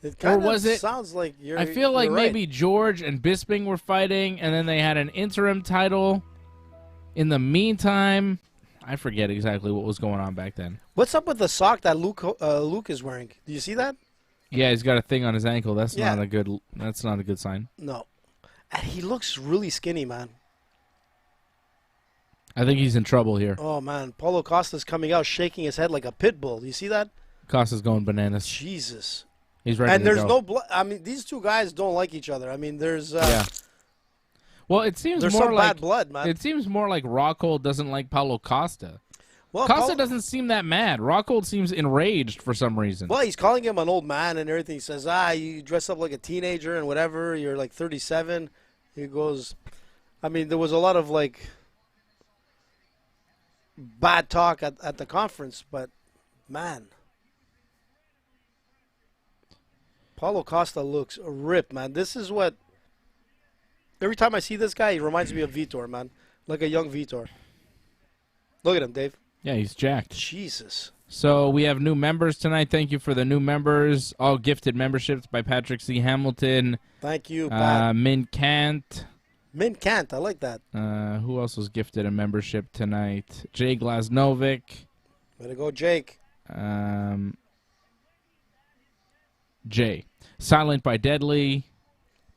It kind of sounds like you're I feel like right. maybe George and Bisping were fighting, and then they had an interim title. In the meantime, I forget exactly what was going on back then. What's up with the sock that Luke is wearing? Do you see that? Yeah, he's got a thing on his ankle. That's not a good sign. No. And he looks really skinny, man. I think he's in trouble here. Oh, man. Paulo Costa's coming out shaking his head like a pit bull. Do you see that? Costa's going bananas. Jesus. He's ready and to there's go. no blood. I mean, these two guys don't like each other. I mean, there's Well, it seems there's more some like bad blood, man. It seems more like Rockhold doesn't like Paulo Costa. Well, Costa doesn't seem that mad. Rockhold seems enraged for some reason. Well, he's calling him an old man and everything. He says, you dress up like a teenager and whatever. You're like 37. He goes, I mean, there was a lot of like bad talk at the conference, but man, Paulo Costa looks ripped, man. This is what, every time I see this guy, he reminds me of Vitor, man. Like a young Vitor. Look at him, Dave. Yeah, he's jacked. Jesus. So we have new members tonight. Thank you for the new members. All gifted memberships by Patrick C. Hamilton. Thank you, Pat. Min Kant. Min Kant, I like that. Who else was gifted a membership tonight? Jay Glasnovic. Way to go, Jake. Jay. Silent by Deadly,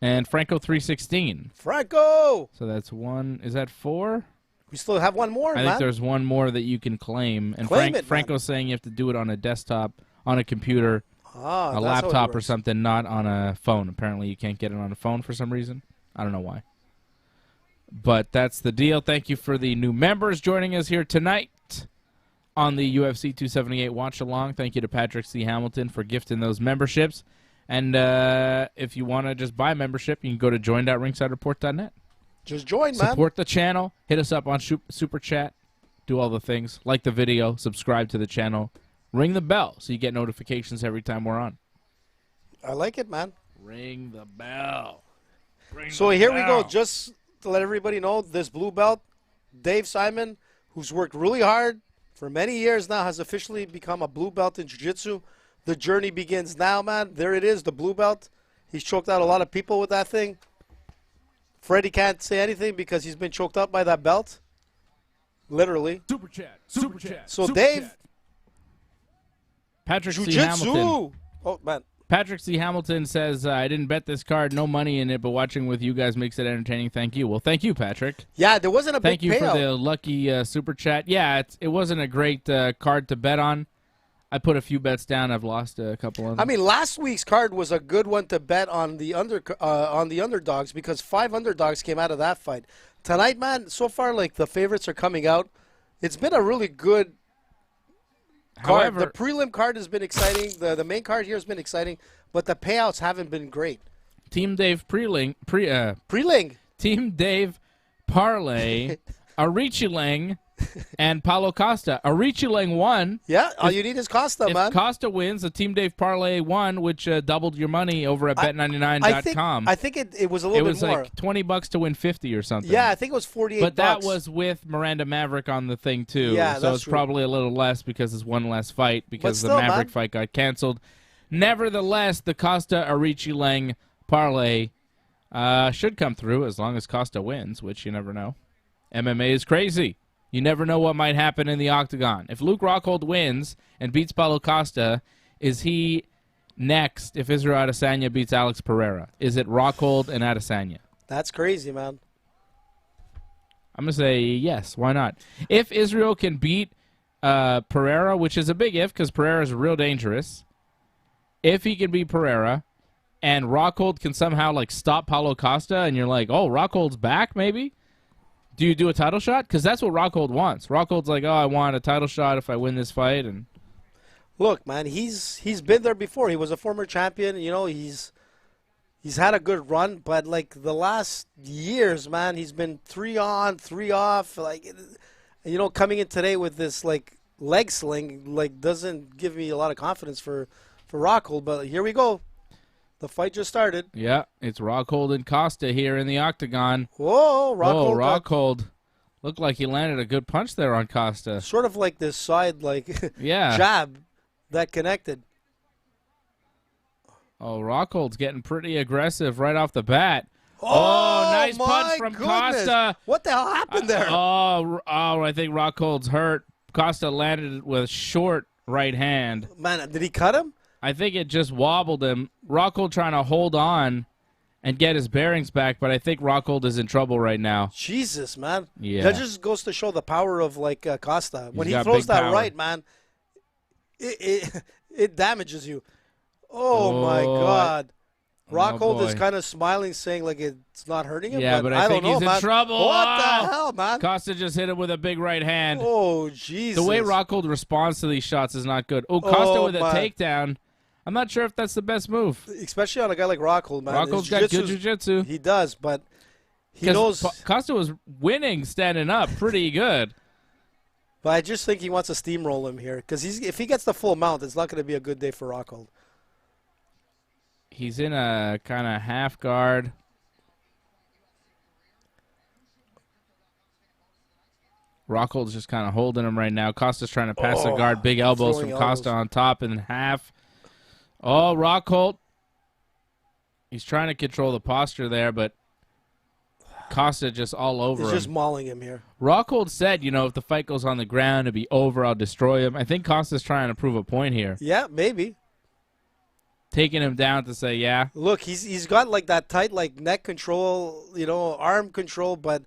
and Franco 316. Franco! So that's one. Is that 4? We still have one more, I man. think there's one more that you can claim. And Claim it, Franco's saying you have to do it on a desktop, on a computer, a laptop or something, not on a phone. Apparently you can't get it on a phone for some reason. I don't know why. But that's the deal. Thank you for the new members joining us here tonight on the UFC 278 watch-along. Thank you to Patrick C. Hamilton for gifting those memberships. And if you want to just buy a membership, you can go to join.ringsidereport.net. Just join, man. Support the channel. Hit us up on Super Chat. Do all the things. Like the video. Subscribe to the channel. Ring the bell so you get notifications every time we're on. I like it, man. Ring the bell. So here we go. Just to let everybody know, this blue belt, Dave Simon, who's worked really hard for many years now, has officially become a blue belt in jiu-jitsu. The journey begins now, man. There it is, the blue belt. He's choked out a lot of people with that thing. Freddie can't say anything because he's been choked up by that belt. Literally. Super chat. Super chat. So Super Dave, chat. Patrick C. jiu-jitsu. Hamilton. Oh, man. Patrick C. Hamilton says, I didn't bet this card, no money in it, but watching with you guys makes it entertaining. Thank you. Well, thank you, Patrick. Yeah, there wasn't a Thank big you payout. for the lucky super chat. Yeah, it wasn't a great card to bet on. I put a few bets down. I've lost a couple of them. I mean, last week's card was a good one to bet on the underdogs because 5 underdogs came out of that fight. Tonight, man, so far, like, the favorites are coming out. It's been a really good card. However, the prelim card has been exciting. The main card here has been exciting, but the payouts haven't been great. Team Dave Preling. Team Dave Parlay, Arichilang, and Paulo Costa. Arichilang won. Yeah, all you need is Costa, If man. Costa wins, the Team Dave Parlay won, which doubled your money over at bet99.com. I think it was a little bit more. It was like $20 to win 50 or something. Yeah, I think it was 48 But that bucks. was with Miranda Maverick on the thing, too. Yeah, so that's it's true. probably a little less because it's one less fight because still, the Maverick man. fight got canceled. Nevertheless, the Costa Arichilang Parlay should come through as long as Costa wins, which you never know. MMA is crazy. You never know what might happen in the octagon. If Luke Rockhold wins and beats Paulo Costa, is he next if Israel Adesanya beats Alex Pereira? Is it Rockhold and Adesanya? That's crazy, man. I'm going to say yes. Why not? If Israel can beat Pereira, which is a big if because Pereira is real dangerous, if he can beat Pereira and Rockhold can somehow like stop Paulo Costa and you're like, oh, Rockhold's back maybe? Do you do a title shot? Because that's what Rockhold wants. Rockhold's like, oh, I want a title shot if I win this fight. And Look, man, he's been there before. He was a former champion. You know, he's had a good run, but like the last years, man, he's been 3 on, 3 off. Like, you know, coming in today with this like leg sling, like doesn't give me a lot of confidence for Rockhold. But here we go. The fight just started. yeah, it's Rockhold and Costa here in the octagon. Whoa, Rockhold. Whoa, Rockhold looked like he landed a good punch there on Costa. Sort of like this side, like Yeah. jab that connected. Oh, Rockhold's getting pretty aggressive right off the bat. Oh, nice my punch from goodness. Costa. What the hell happened there? I think Rockhold's hurt. Costa landed it with a short right hand. Man, did he cut him? I think it just wobbled him. Rockhold trying to hold on and get his bearings back, but I think Rockhold is in trouble right now. Jesus, man. Yeah. That just goes to show the power of like Costa. When he got throws big that power. right, man, it damages you. Oh my Oh, God. Rockhold is boy. kind of smiling, saying like it's not hurting him. Yeah, but I think don't know, he's in man. trouble. What Oh. the hell, man? Costa just hit him with a big right hand. Oh, Jesus. The way Rockhold responds to these shots is not good. Oh, Costa with a my. takedown. I'm not sure if that's the best move. Especially on a guy like Rockhold, man. Rockhold's His got good jiu-jitsu's- jiu-jitsu. He does, but he 'Cause knows. Costa was winning standing up pretty good. But I just think he wants to steamroll him here because if he gets the full mount, it's not going to be a good day for Rockhold. He's in a kind of half guard. Rockhold's just kind of holding him right now. Costa's trying to pass the guard. Big elbows from throwing Costa elbows. on top and half. Oh, Rockhold. He's trying to control the posture there, but Costa just all over He's him. just mauling him here. Rockhold said, you know, if the fight goes on the ground, it'll be over. I'll destroy him. I think Costa's trying to prove a point here. Yeah, maybe. taking him down to say, yeah. Look, he's got like that tight like neck control, arm control, but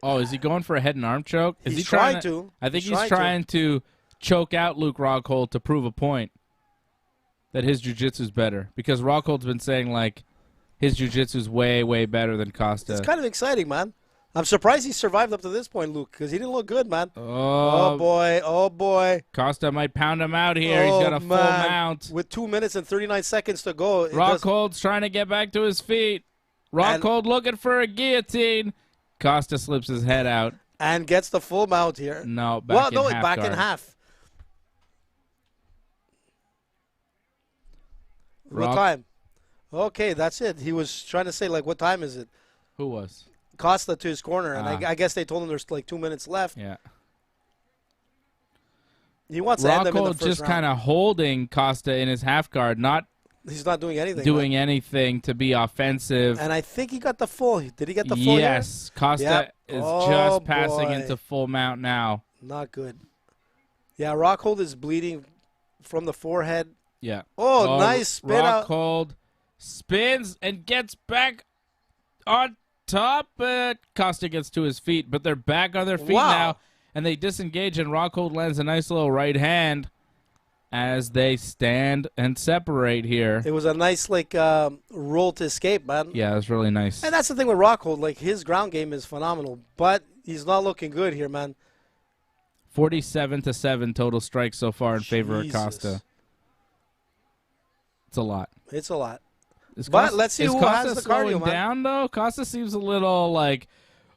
Oh, is he going for a head and arm choke? Is he's he trying to. I think he's trying to choke out Luke Rockhold to prove a point that his jiu-jitsu's better. Because Rockhold's been saying, like, his jiu-jitsu's way, way better than Costa. It's kind of exciting, man. I'm surprised he survived up to this point, Luke, because he didn't look good, man. Oh, boy. Oh, boy. Costa might pound him out here. He's got a full mount. With 2 minutes and 39 seconds to go. Rockhold's trying to get back to his feet. Rockhold looking for a guillotine. Costa slips his head out. And gets the full mount here. No, back in half. What time? Okay, that's it. He was trying to say, like, what time is it? Who was? Costa to his corner, and I guess they told him there's, like, 2 minutes left. Yeah. He wants to end them in the first round. Rockhold just kind of holding Costa in his half guard, he's not doing anything. Anything to be offensive. And I think he got the full. Did he get the full? Yes. Here? Costa is just passing into full mount now. Not good. Yeah, Rockhold is bleeding from the forehead. Yeah. Oh, nice spin out. Rockhold spins and gets back on top. Costa gets to his feet, but they're back on their feet now, and they disengage, and Rockhold lands a nice little right hand as they stand and separate here. It was a nice, like, roll to escape, man. Yeah, it was really nice. And that's the thing with Rockhold. Like, his ground game is phenomenal, but he's not looking good here, man. 47-7 total strikes so far in favor of Costa. It's a lot. It's a lot. But let's see who has the cardio, man. Down, though? Costa seems a little like,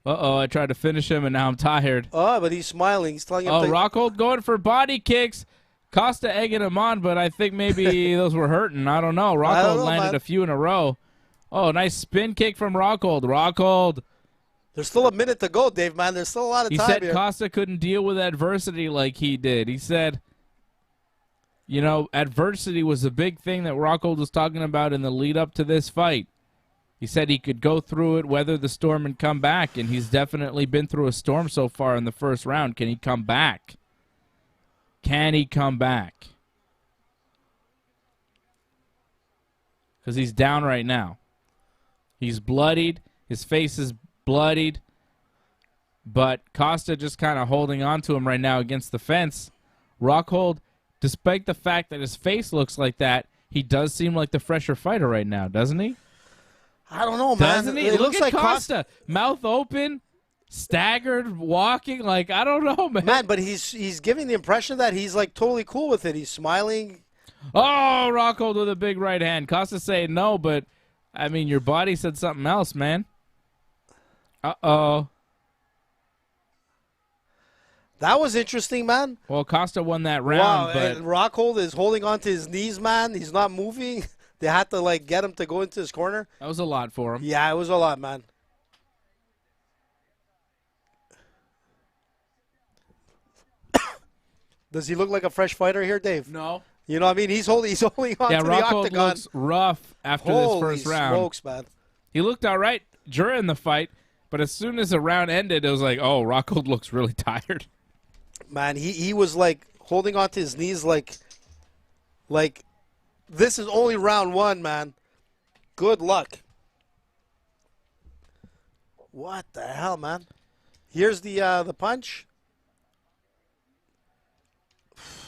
I tried to finish him, and now I'm tired. Oh, but he's smiling. He's telling him Rockhold going for body kicks. Costa egging him on, but I think maybe those were hurting. I don't know. Rockhold landed a few in a row. Oh, nice spin kick from Rockhold. Rockhold. There's still a minute to go, Dave, man. There's still a lot of time here. He said Costa couldn't deal with adversity like he did. He said, adversity was a big thing that Rockhold was talking about in the lead up to this fight. He said he could go through it, weather the storm, and come back, and he's definitely been through a storm so far in the first round. Can he come back? Can he come back? Because he's down right now. He's bloodied. His face is bloodied. But Costa just kind of holding on to him right now against the fence. Rockhold, despite the fact that his face looks like that, he does seem like the fresher fighter right now, doesn't he? I don't know, man. Doesn't he? It Look looks at like Costa. Mouth open, staggered, walking. Like, I don't know, man. Man, but he's giving the impression that he's, like, totally cool with it. He's smiling. Oh, Rockhold with a big right hand. Costa saying no, but, I mean, your body said something else, man. Uh-oh. That was interesting, man. Well, Costa won that round, but and Rockhold is holding on to his knees, man. He's not moving. They had to, like, get him to go into his corner. That was a lot for him. Yeah, it was a lot, man. Does he look like a fresh fighter here, Dave? No. You know what I mean? He's holding on to the octagon. Rockhold looks rough after this first round. Smokes, man. He looked all right during the fight, but as soon as the round ended, it was like, oh, Rockhold looks really tired. Man, he was, like, holding on to his knees like this is only round one, man. Good luck. What the hell, man? Here's the punch.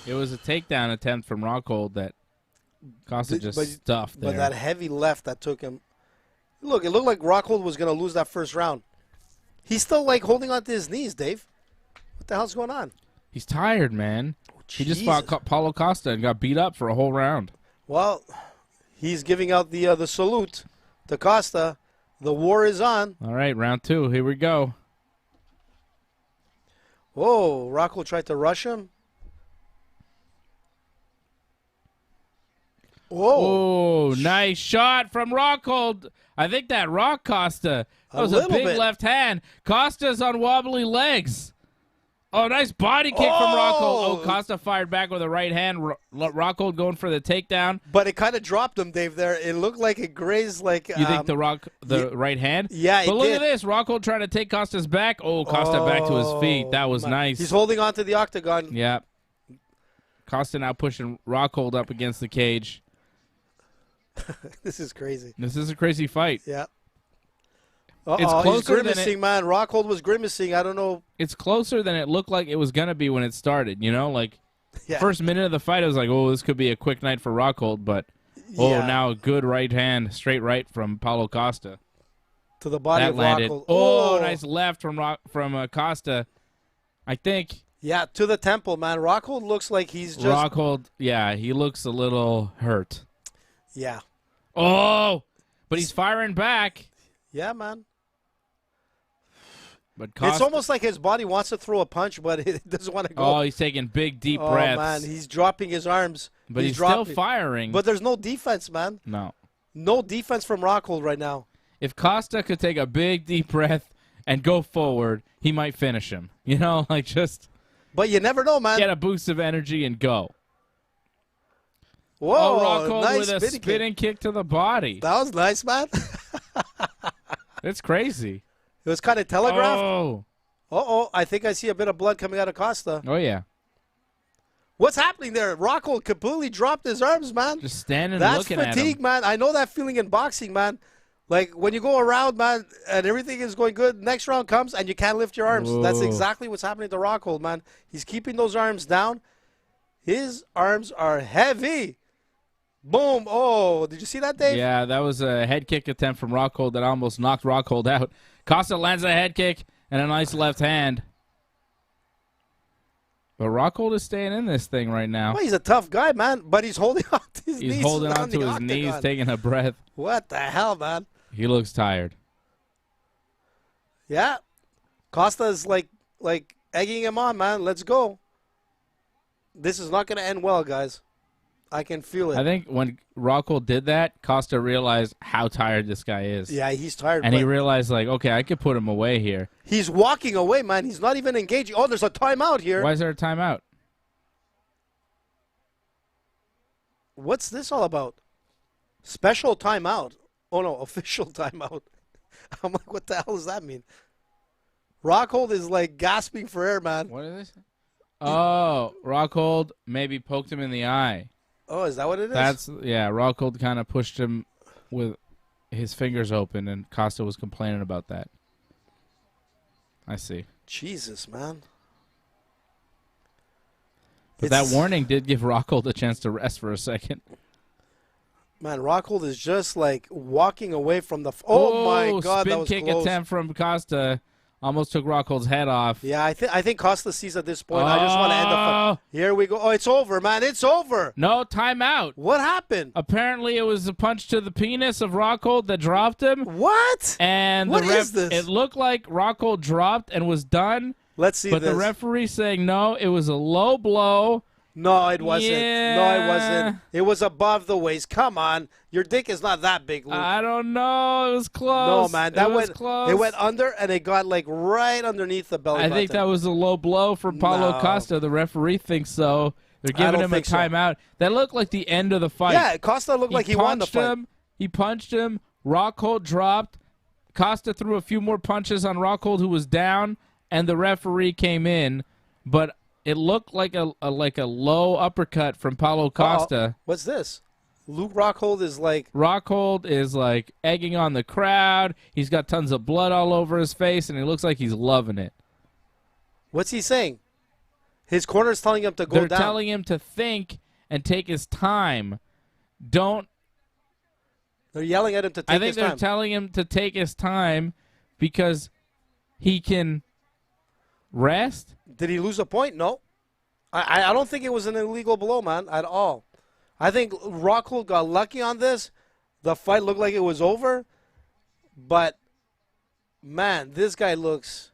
It was a takedown attempt from Rockhold that Costa just stuffed there. But that heavy left that took him. Look, it looked like Rockhold was going to lose that first round. He's still, like, holding on to his knees, Dave. What the hell's going on? He's tired, man. He just fought Paulo Costa and got beat up for a whole round. Well, he's giving out the salute to Costa. The war is on. All right, round two. Here we go. Whoa, Rockhold tried to rush him. Whoa. Oh, nice shot from Rockhold. I think that rocked Costa. That was a big left hand. Costa's on wobbly legs. Oh, nice body kick from Rockhold. Oh, Costa fired back with a right hand. Rockhold going for the takedown. But it kind of dropped him, Dave, there. It looked like it grazed like... You think the right hand? Yeah, But look at this. Rockhold trying to take Costa's back. Oh, Costa back to his feet. That was nice. He's holding on to the octagon. Yeah. Costa now pushing Rockhold up against the cage. This is crazy. This is a crazy fight. Yeah. It's He's closer than grimacing, man. Rockhold was grimacing. I don't know. It's closer than it looked like it was going to be when it started, you know? Like, Yeah. first minute of the fight, I was like, oh, this could be a quick night for Rockhold, but, now a good right hand, straight right from Paulo Costa. To the body That of landed. Rockhold. Oh, nice left from Costa. I think Yeah, to the temple, man. Rockhold looks like he's just. Rockhold, he looks a little hurt. Yeah. Oh, but he's firing back. Yeah, man. But Costa, It's almost like his body wants to throw a punch, but it doesn't want to go. oh, he's taking big, deep breaths. Oh, man. He's dropping his arms. But he's dropping. still firing. But there's no defense, man. No. No defense from Rockhold right now. If Costa could take a big, deep breath and go forward, he might finish him. You know, like just But you never know, man. get a boost of energy and go. Whoa, Rockhold nice with a spinning kick to the body. That was nice, man. It's crazy. It was kind of telegraphed. Oh. Uh-oh, I think I see a bit of blood coming out of Costa. Oh, yeah. What's happening there? Rockhold completely dropped his arms, man. Just standing That's looking at him. fatigue, man. I know that feeling in boxing, man. Like, when you go around, man, and everything is going good, next round comes and you can't lift your arms. Whoa. That's exactly what's happening to Rockhold, man. He's keeping those arms down. His arms are heavy. Boom. Oh, did you see that, Dave? Yeah, that was a head kick attempt from Rockhold that almost knocked Rockhold out. Costa lands a head kick and a nice left hand. But Rockhold is staying in this thing right now. Well, he's a tough guy, man, but he's holding on to his knees. He's holding on to the his knees, octagon. taking a breath. What the hell, man? He looks tired. Yeah. Costa's like egging him on, man. Let's go. This is not going to end well, guys. I can feel it. I think when Rockhold did that, Costa realized how tired this guy is. Yeah, he's tired. And but he realized, like, okay, I could put him away here. he's walking away, man. He's not even engaging. Oh, there's a timeout here. Why is there a timeout? What's this all about? Special timeout. Oh, no, official timeout. I'm like, what the hell does that mean? Rockhold is like gasping for air, man. What is this? Oh, Rockhold maybe poked him in the eye. Oh, is that what it is? Rockhold kind of pushed him with his fingers open, and Costa was complaining about that. I see. Jesus, man. But that warning did give Rockhold a chance to rest for a second. Man, Rockhold is just like walking away from the. Oh my God, spin that was kick close. attempt from Costa almost took Rockhold's head off. Yeah, I think Costa sees at this point. I just want to end the fight. Here we go. Oh, it's over, man. It's over. No, timeout. What happened? Apparently, it was a punch to the penis of Rockhold that dropped him. What? And What the ref, is this? It looked like Rockhold dropped and was done. Let's see But this. the referee saying no, it was a low blow. No, it wasn't. Yeah. No, it wasn't. It was above the waist. Come on. Your dick is not that big, Luke. I don't know. It was close. No, man. That it was went close. It went under, and it got like right underneath the belly I button. think that was a low blow for Paulo No. Costa. The referee thinks so. They're giving don't him a think so. timeout. That looked like the end of the fight. Yeah, Costa looked like he won the punched fight. him. He punched him. Rockhold dropped. Costa threw a few more punches on Rockhold, who was down, and the referee came in. But it looked like a low uppercut from Paulo Costa. What's this? Luke Rockhold is like. Rockhold is like egging on the crowd. He's got tons of blood all over his face, and he looks like he's loving it. What's he saying? His corner's telling him to go They're down. telling him to think and take his time. Don't. They're yelling at him to take I think his they're time. telling him to take his time because he can rest. Did he lose a point? No. I don't think it was an illegal blow, man, at all. I think Rockhold got lucky on this. The fight looked like it was over. But, man, this guy looks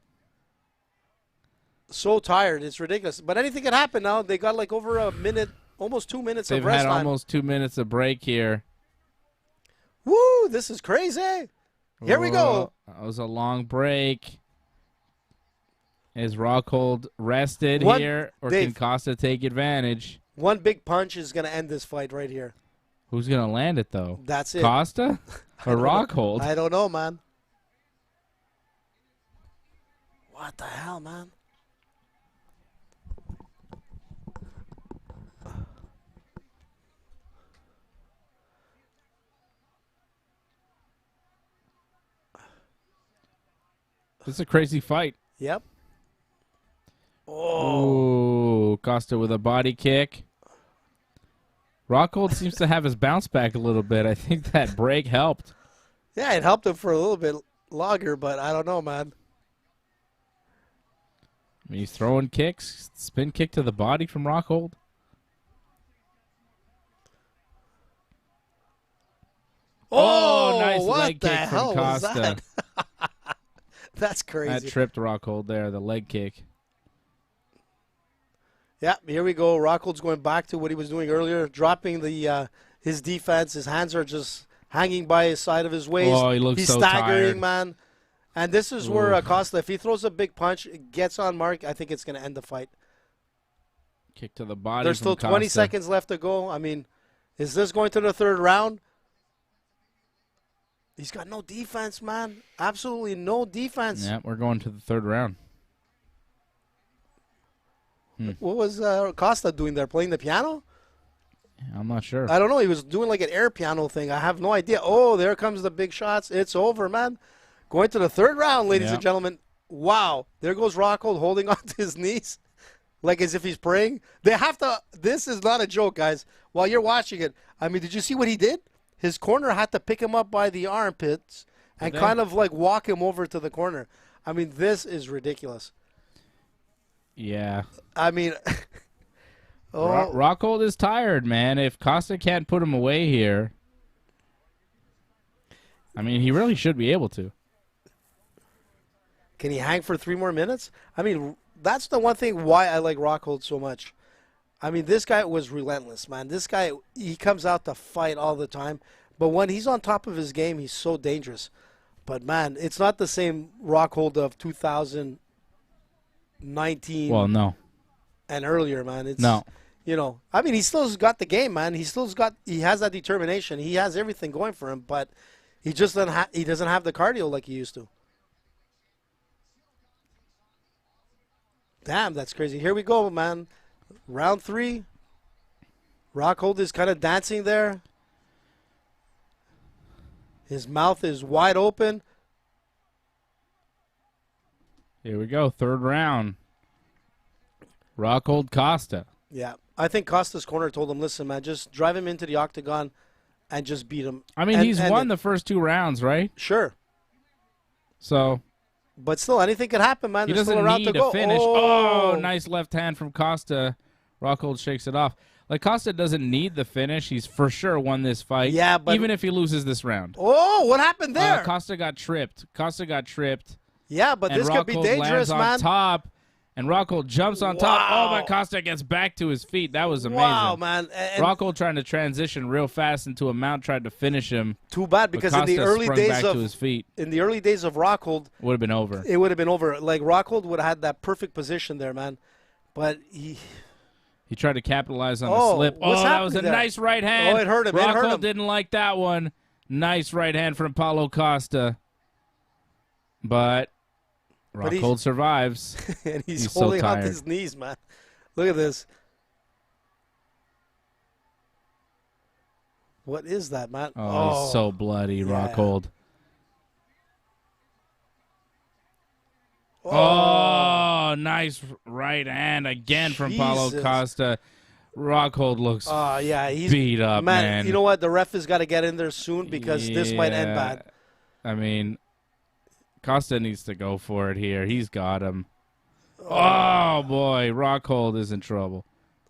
so tired. It's ridiculous. But anything can happen now. They got like over a minute, almost 2 minutes They've of rest had time. almost 2 minutes of break here. Woo, this is crazy. Here we go. That was a long break. Is Rockhold rested One- here, or Dave. can Costa take advantage? One big punch is going to end this fight right here. Who's going to land it, though? That's it. Costa or Rockhold? I don't know, man. What the hell, man? This is a crazy fight. Yep. Oh. Ooh, Costa with a body kick. Rockhold seems to have his bounce back a little bit. I think that break helped. Yeah, it helped him for a little bit longer, but I don't know, man. I mean, he's throwing kicks. Spin kick to the body from Rockhold. Oh, nice leg kick from Costa. That's crazy. That tripped Rockhold there, the leg kick. Yeah, here we go. Rockhold's going back to what he was doing earlier, dropping the his defense. His hands are just hanging by his side of his waist. Oh, he looks He's so staggering, tired. man. And this is where Costa, if he throws a big punch, gets on mark, I think it's going to end the fight. Kick to the body. There's still 20 seconds left to go. I mean, is this going to the third round? He's got no defense, man. Absolutely no defense. Yeah, we're going to the third round. What was Costa doing there? Playing the piano? I'm not sure. I don't know. He was doing like an air piano thing. I have no idea. Oh, there comes the big shots. It's over, man. Going to the third round, ladies and gentlemen. Wow. There goes Rockhold holding on to his knees like as if he's praying. They have to – this is not a joke, guys. While you're watching it, I mean, did you see what he did? His corner had to pick him up by the armpits and kind of like walk him over to the corner. I mean, this is ridiculous. Yeah. I mean – Rockhold is tired, man. If Costa can't put him away here, I mean, he really should be able to. Can he hang for 3 more minutes? I mean, that's the one thing why I like Rockhold so much. I mean, this guy was relentless, man. This guy, he comes out to fight all the time. But when he's on top of his game, he's so dangerous. But, man, it's not the same Rockhold of 2019. Well, no. And earlier, man. It's, no. You know, I mean, he still's got the game, man. He has that determination. He has everything going for him, but he just doesn't have the cardio like he used to. Damn, that's crazy. Here we go, man. Round 3. Rockhold is kind of dancing there. His mouth is wide open. Here we go, third round. Rockhold Costa. Yeah, I think Costa's corner told him, listen, man, just drive him into the octagon and just beat him. I mean, he's won the first 2 rounds, right? Sure. So. But still, anything could happen, man. He There's doesn't still a round need to go. a finish. Oh, Nice left hand from Costa. Rockhold shakes it off. Like, Costa doesn't need the finish. He's for sure won this fight. Yeah, but even if he loses this round. Oh, what happened there? Costa got tripped. Yeah, but this could be dangerous, lands man. On top, and Rockhold jumps on top. Oh, but Costa gets back to his feet. That was amazing. Wow, man. And Rockhold trying to transition real fast into a mount, tried to finish him. Too bad, because in the early days to his feet. In the early days of Rockhold, would have been over. It would have been over. Like, Rockhold would have had that perfect position there, man. But he tried to capitalize on the slip. That was a nice right hand. Oh, it hurt him. Rockhold didn't like that one. Nice right hand from Paulo Costa. But Rockhold survives. And he's holding so on to his knees, man. Look at this. What is that, man? Oh, he's so bloody, Rockhold. Oh, nice right hand again from Paulo Costa. Rockhold looks he's beat up, man. You know what? The ref has got to get in there soon because this might end bad. I mean, Costa needs to go for it here. He's got him. Oh, boy. Rockhold is in trouble.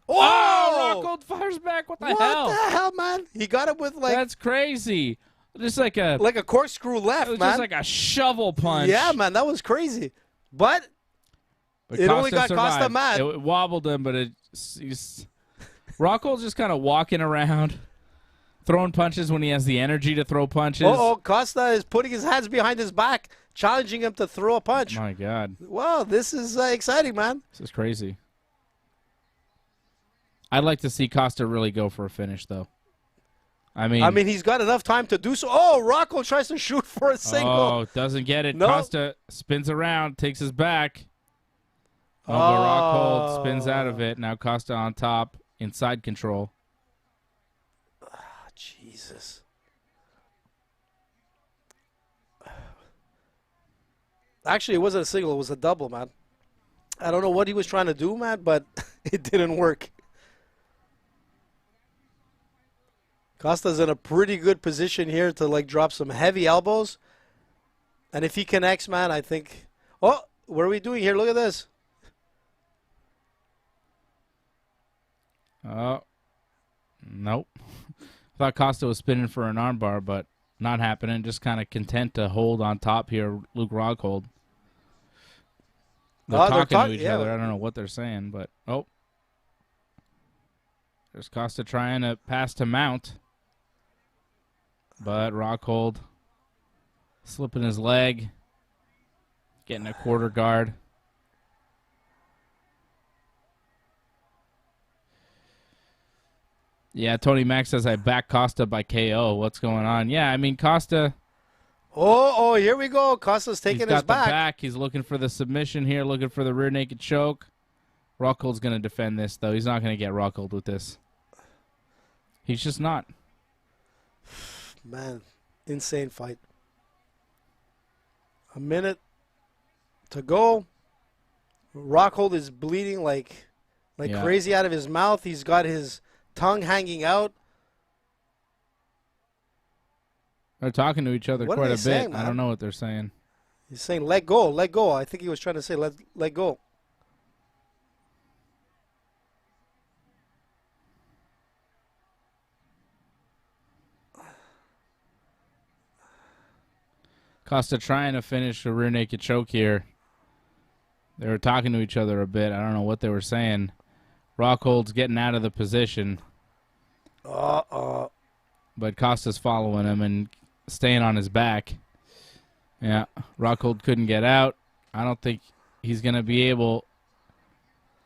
Oh, Rockhold fires back. What the hell? What the hell, man? He got it with like... That's crazy. Just like a corkscrew left, man. Just like a shovel punch. Yeah, man. That was crazy. But it Costa only got survived. Costa mad. It wobbled him, but Rockhold's just kind of walking around, throwing punches when he has the energy to throw punches. Costa is putting his hands behind his back, challenging him to throw a punch. My God. Wow, this is exciting, man. This is crazy. I'd like to see Costa really go for a finish, though. I mean, he's got enough time to do so. Oh, Rockhold tries to shoot for a single. Oh, doesn't get it. No. Costa spins around, takes his back. But Rockhold spins out of it. Now Costa on top, inside control. Jesus. Actually, it wasn't a single. It was a double, man. I don't know what he was trying to do, man, but it didn't work. Costa's in a pretty good position here to, like, drop some heavy elbows. And if he connects, man, I think... Oh, what are we doing here? Look at this. Oh, nope. Thought Costa was spinning for an armbar, but not happening. Just kind of content to hold on top here, Luke Rockhold. They're talking to each other. I don't know what they're saying, but there's Costa trying to pass to Mount, but Rockhold slipping his leg, getting a quarter guard. Yeah, Tony Mack says I back Costa by KO. What's going on? Yeah, I mean Costa. Oh, here we go. Costa's taking his back. The back. He's looking for the submission here, looking for the rear naked choke. Rockhold's going to defend this, though. He's not going to get Rockhold with this. He's just not. Man, insane fight. A minute to go. Rockhold is bleeding like crazy out of his mouth. He's got his tongue hanging out. They're talking to each other quite a bit. Saying, I don't know what they're saying. He's saying, let go, let go. I think he was trying to say, let go. Costa trying to finish a rear naked choke here. They were talking to each other a bit. I don't know what they were saying. Rockhold's getting out of the position. But Costa's following him and staying on his back. Yeah, Rockhold couldn't get out. I don't think he's going to be able,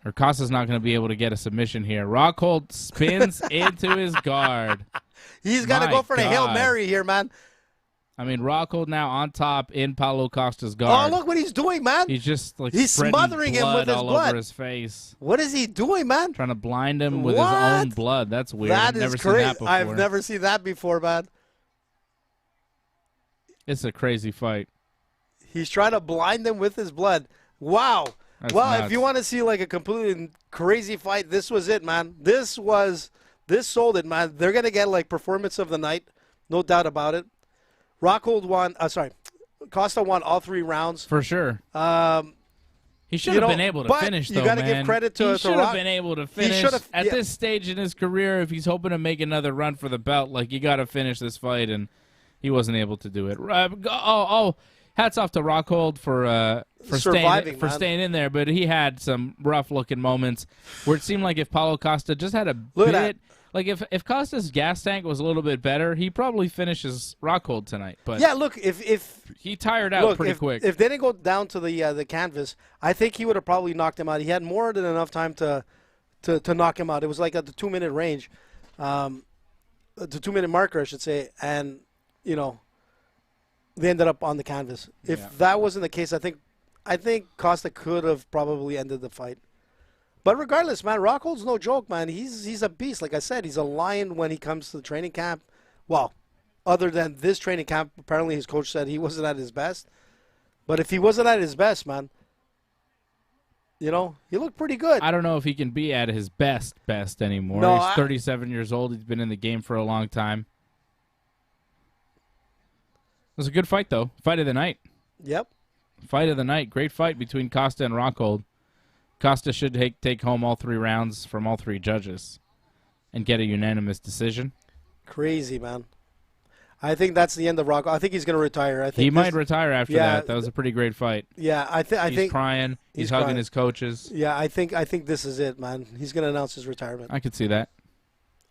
or Costa's not going to be able to get a submission here. Rockhold spins into his guard. He's got to go for the Hail Mary here, man. I mean, Rockhold now on top in Paulo Costa's guard. Oh, look what he's doing, man. He's just like he's smothering him with his all blood over his face. What is he doing, man? Trying to blind him with his own blood. That's weird. That is never crazy. Seen that before. I've never seen that before, man. It's a crazy fight. He's trying to blind him with his blood. Wow. That's well, nuts. If you want to see like a completely crazy fight, this was it, man. This sold it, man. They're going to get like performance of the night. No doubt about it. Rockhold won. Costa won all 3 rounds. For sure. He should have been able to finish, though, you got to give credit to He should have been able to finish. At this stage in his career, if he's hoping to make another run for the belt, like, you got to finish this fight, and he wasn't able to do it. Hats off to Rockhold for staying in there, but he had some rough-looking moments where it seemed like if Paulo Costa just had a bit... Like, if Costa's gas tank was a little bit better, he probably finishes Rockhold tonight. But yeah, look, if he tired out pretty quick. If they didn't go down to the canvas, I think he would have probably knocked him out. He had more than enough time to knock him out. It was like at the 2-minute range, the 2-minute marker, I should say, and they ended up on the canvas. If that wasn't the case, I think Costa could have probably ended the fight. But regardless, man, Rockhold's no joke, man. He's a beast. Like I said, he's a lion when he comes to the training camp. Well, other than this training camp, apparently his coach said he wasn't at his best. But if he wasn't at his best, man, he looked pretty good. I don't know if he can be at his best anymore. No, he's 37 years old. He's been in the game for a long time. It was a good fight, though. Fight of the night. Yep. Fight of the night. Great fight between Costa and Rockhold. Costa should take home all 3 rounds from all 3 judges and get a unanimous decision. Crazy, man. I think that's the end of Rockhold. I think he's going to retire. I think he might retire after that. That was a pretty great fight. Yeah, I think he's crying. He's hugging his coaches. Yeah, I think this is it, man. He's going to announce his retirement. I could see that.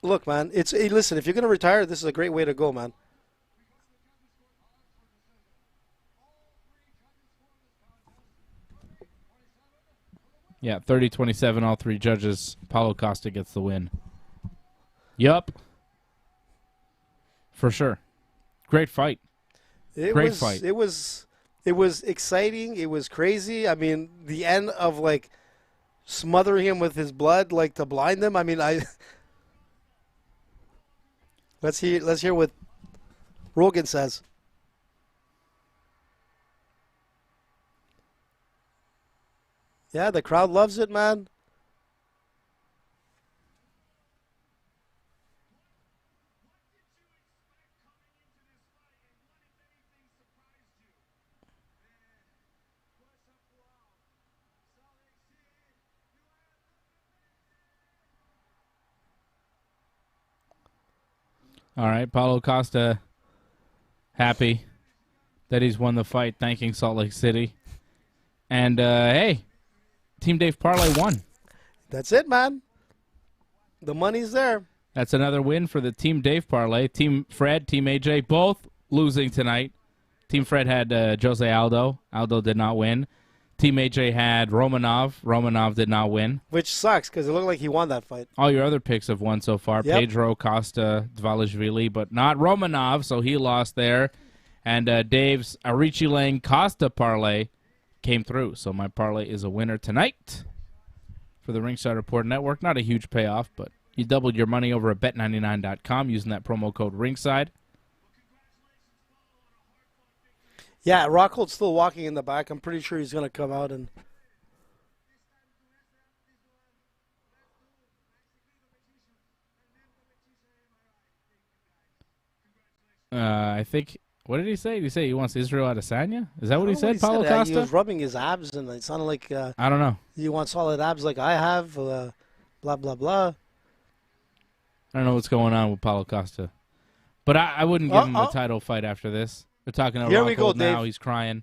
Look, man, listen, if you're going to retire, this is a great way to go, man. Yeah, 30-27, all 3 judges. Paulo Costa gets the win. Yup. For sure. Great fight. Great fight. It was exciting. It was crazy. I mean, the end of, like, smothering him with his blood, like, to blind him. I mean, let's hear what Rogan says. Yeah, the crowd loves it, man. All right, Paulo Costa happy that he's won the fight, thanking Salt Lake City. And, hey, Team Dave Parlay won. That's it, man. The money's there. That's another win for the Team Dave Parlay. Team Fred, Team AJ, both losing tonight. Team Fred had José Aldo. Aldo did not win. Team AJ had Romanov. Romanov did not win. Which sucks because it looked like he won that fight. All your other picks have won so far. Yep. Pedro, Costa, Dvalishvili, but not Romanov, so he lost there. And Dave's Arichi Lang Costa parlay came through. So my parlay is a winner tonight for the Ringside Report Network. Not a huge payoff, but you doubled your money over at bet99.com using that promo code Ringside. Yeah, Rockhold's still walking in the back. I'm pretty sure he's going to come out and... I think, what did he say? Did he say he wants Israel Adesanya? Is that what he I don't know said, Paulo Costa? He was rubbing his abs, and it sounded like I don't know. he wants solid abs like I have, blah, blah, blah. I don't know what's going on with Paulo Costa. But I wouldn't give him a title fight after this. They're talking to Here we go, Rockhold now. Dave. He's crying.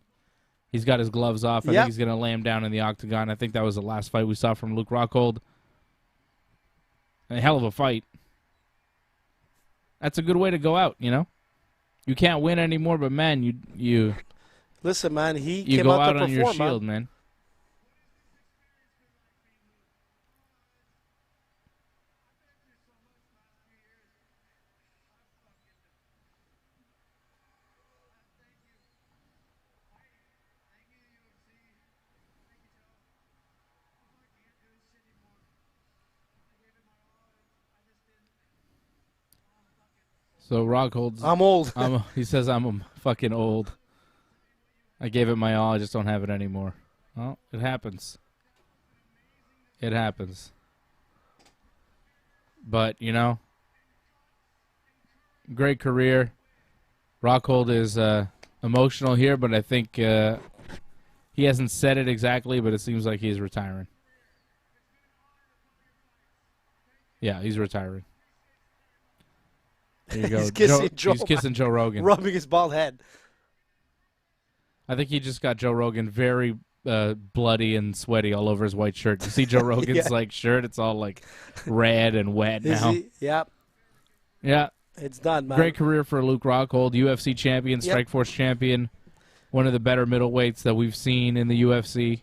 He's got his gloves off. I Yep. think he's going to lay him down in the octagon. I think that was the last fight we saw from Luke Rockhold. A hell of a fight. That's a good way to go out, you know? You can't win anymore, but, man, you Listen, man, he you came go out out to on your perform, shield, man. man. So Rockhold's... I'm old. He says I'm fucking old. I gave it my all. I just don't have it anymore. Well, it happens. It happens. But, you know, great career. Rockhold is emotional here, but I think he hasn't said it exactly, but it seems like he's retiring. Yeah, he's retiring. There you go. He's kissing Joe. He's kissing Joe Rogan. Rubbing his bald head. I think he just got Joe Rogan very bloody and sweaty all over his white shirt. You see Joe Rogan's like shirt; it's all like red and wet now. Yeah. Yeah, It's done, man. great career for Luke Rockhold, UFC champion, Strikeforce champion, one of the better middleweights that we've seen in the UFC.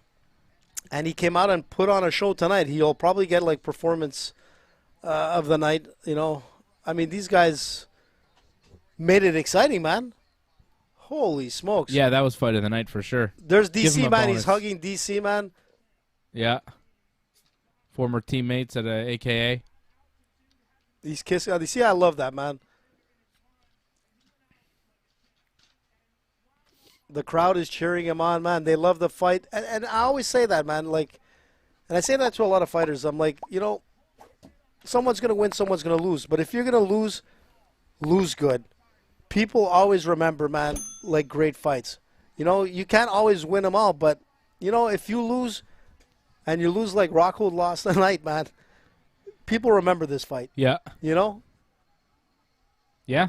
And he came out and put on a show tonight. He'll probably get like performance of the night. You know, I mean, these guys made it exciting, man. Holy smokes! Yeah, that was fight of the night for sure. There's Give him DC, a man. bonus. He's hugging DC, man. Yeah, former teammates at AKA. He's kissing. DC, I love that, man. The crowd is cheering him on, man. They love the fight, and I always say that, man. Like, and I say that to a lot of fighters. I'm like, you know, someone's gonna win, someone's gonna lose. But if you're gonna lose, lose good. People always remember, man, like great fights. You know, you can't always win them all, but you know, if you lose, and you lose like Rockhold lost tonight, man, people remember this fight. Yeah, You know. yeah,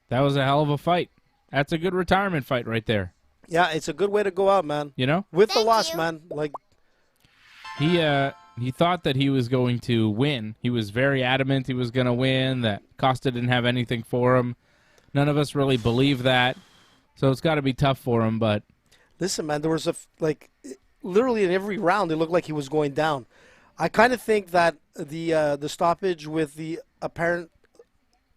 that was a hell of a fight. That's a good retirement fight right there. Yeah, it's a good way to go out, man. You know, With the loss, man. Like, he thought that he was going to win. He was very adamant he was going to win. That Costa didn't have anything for him. None of us really believe that. So it's got to be tough for him. But listen, man, there was literally in every round, it looked like he was going down. I kind of think that the stoppage with the apparent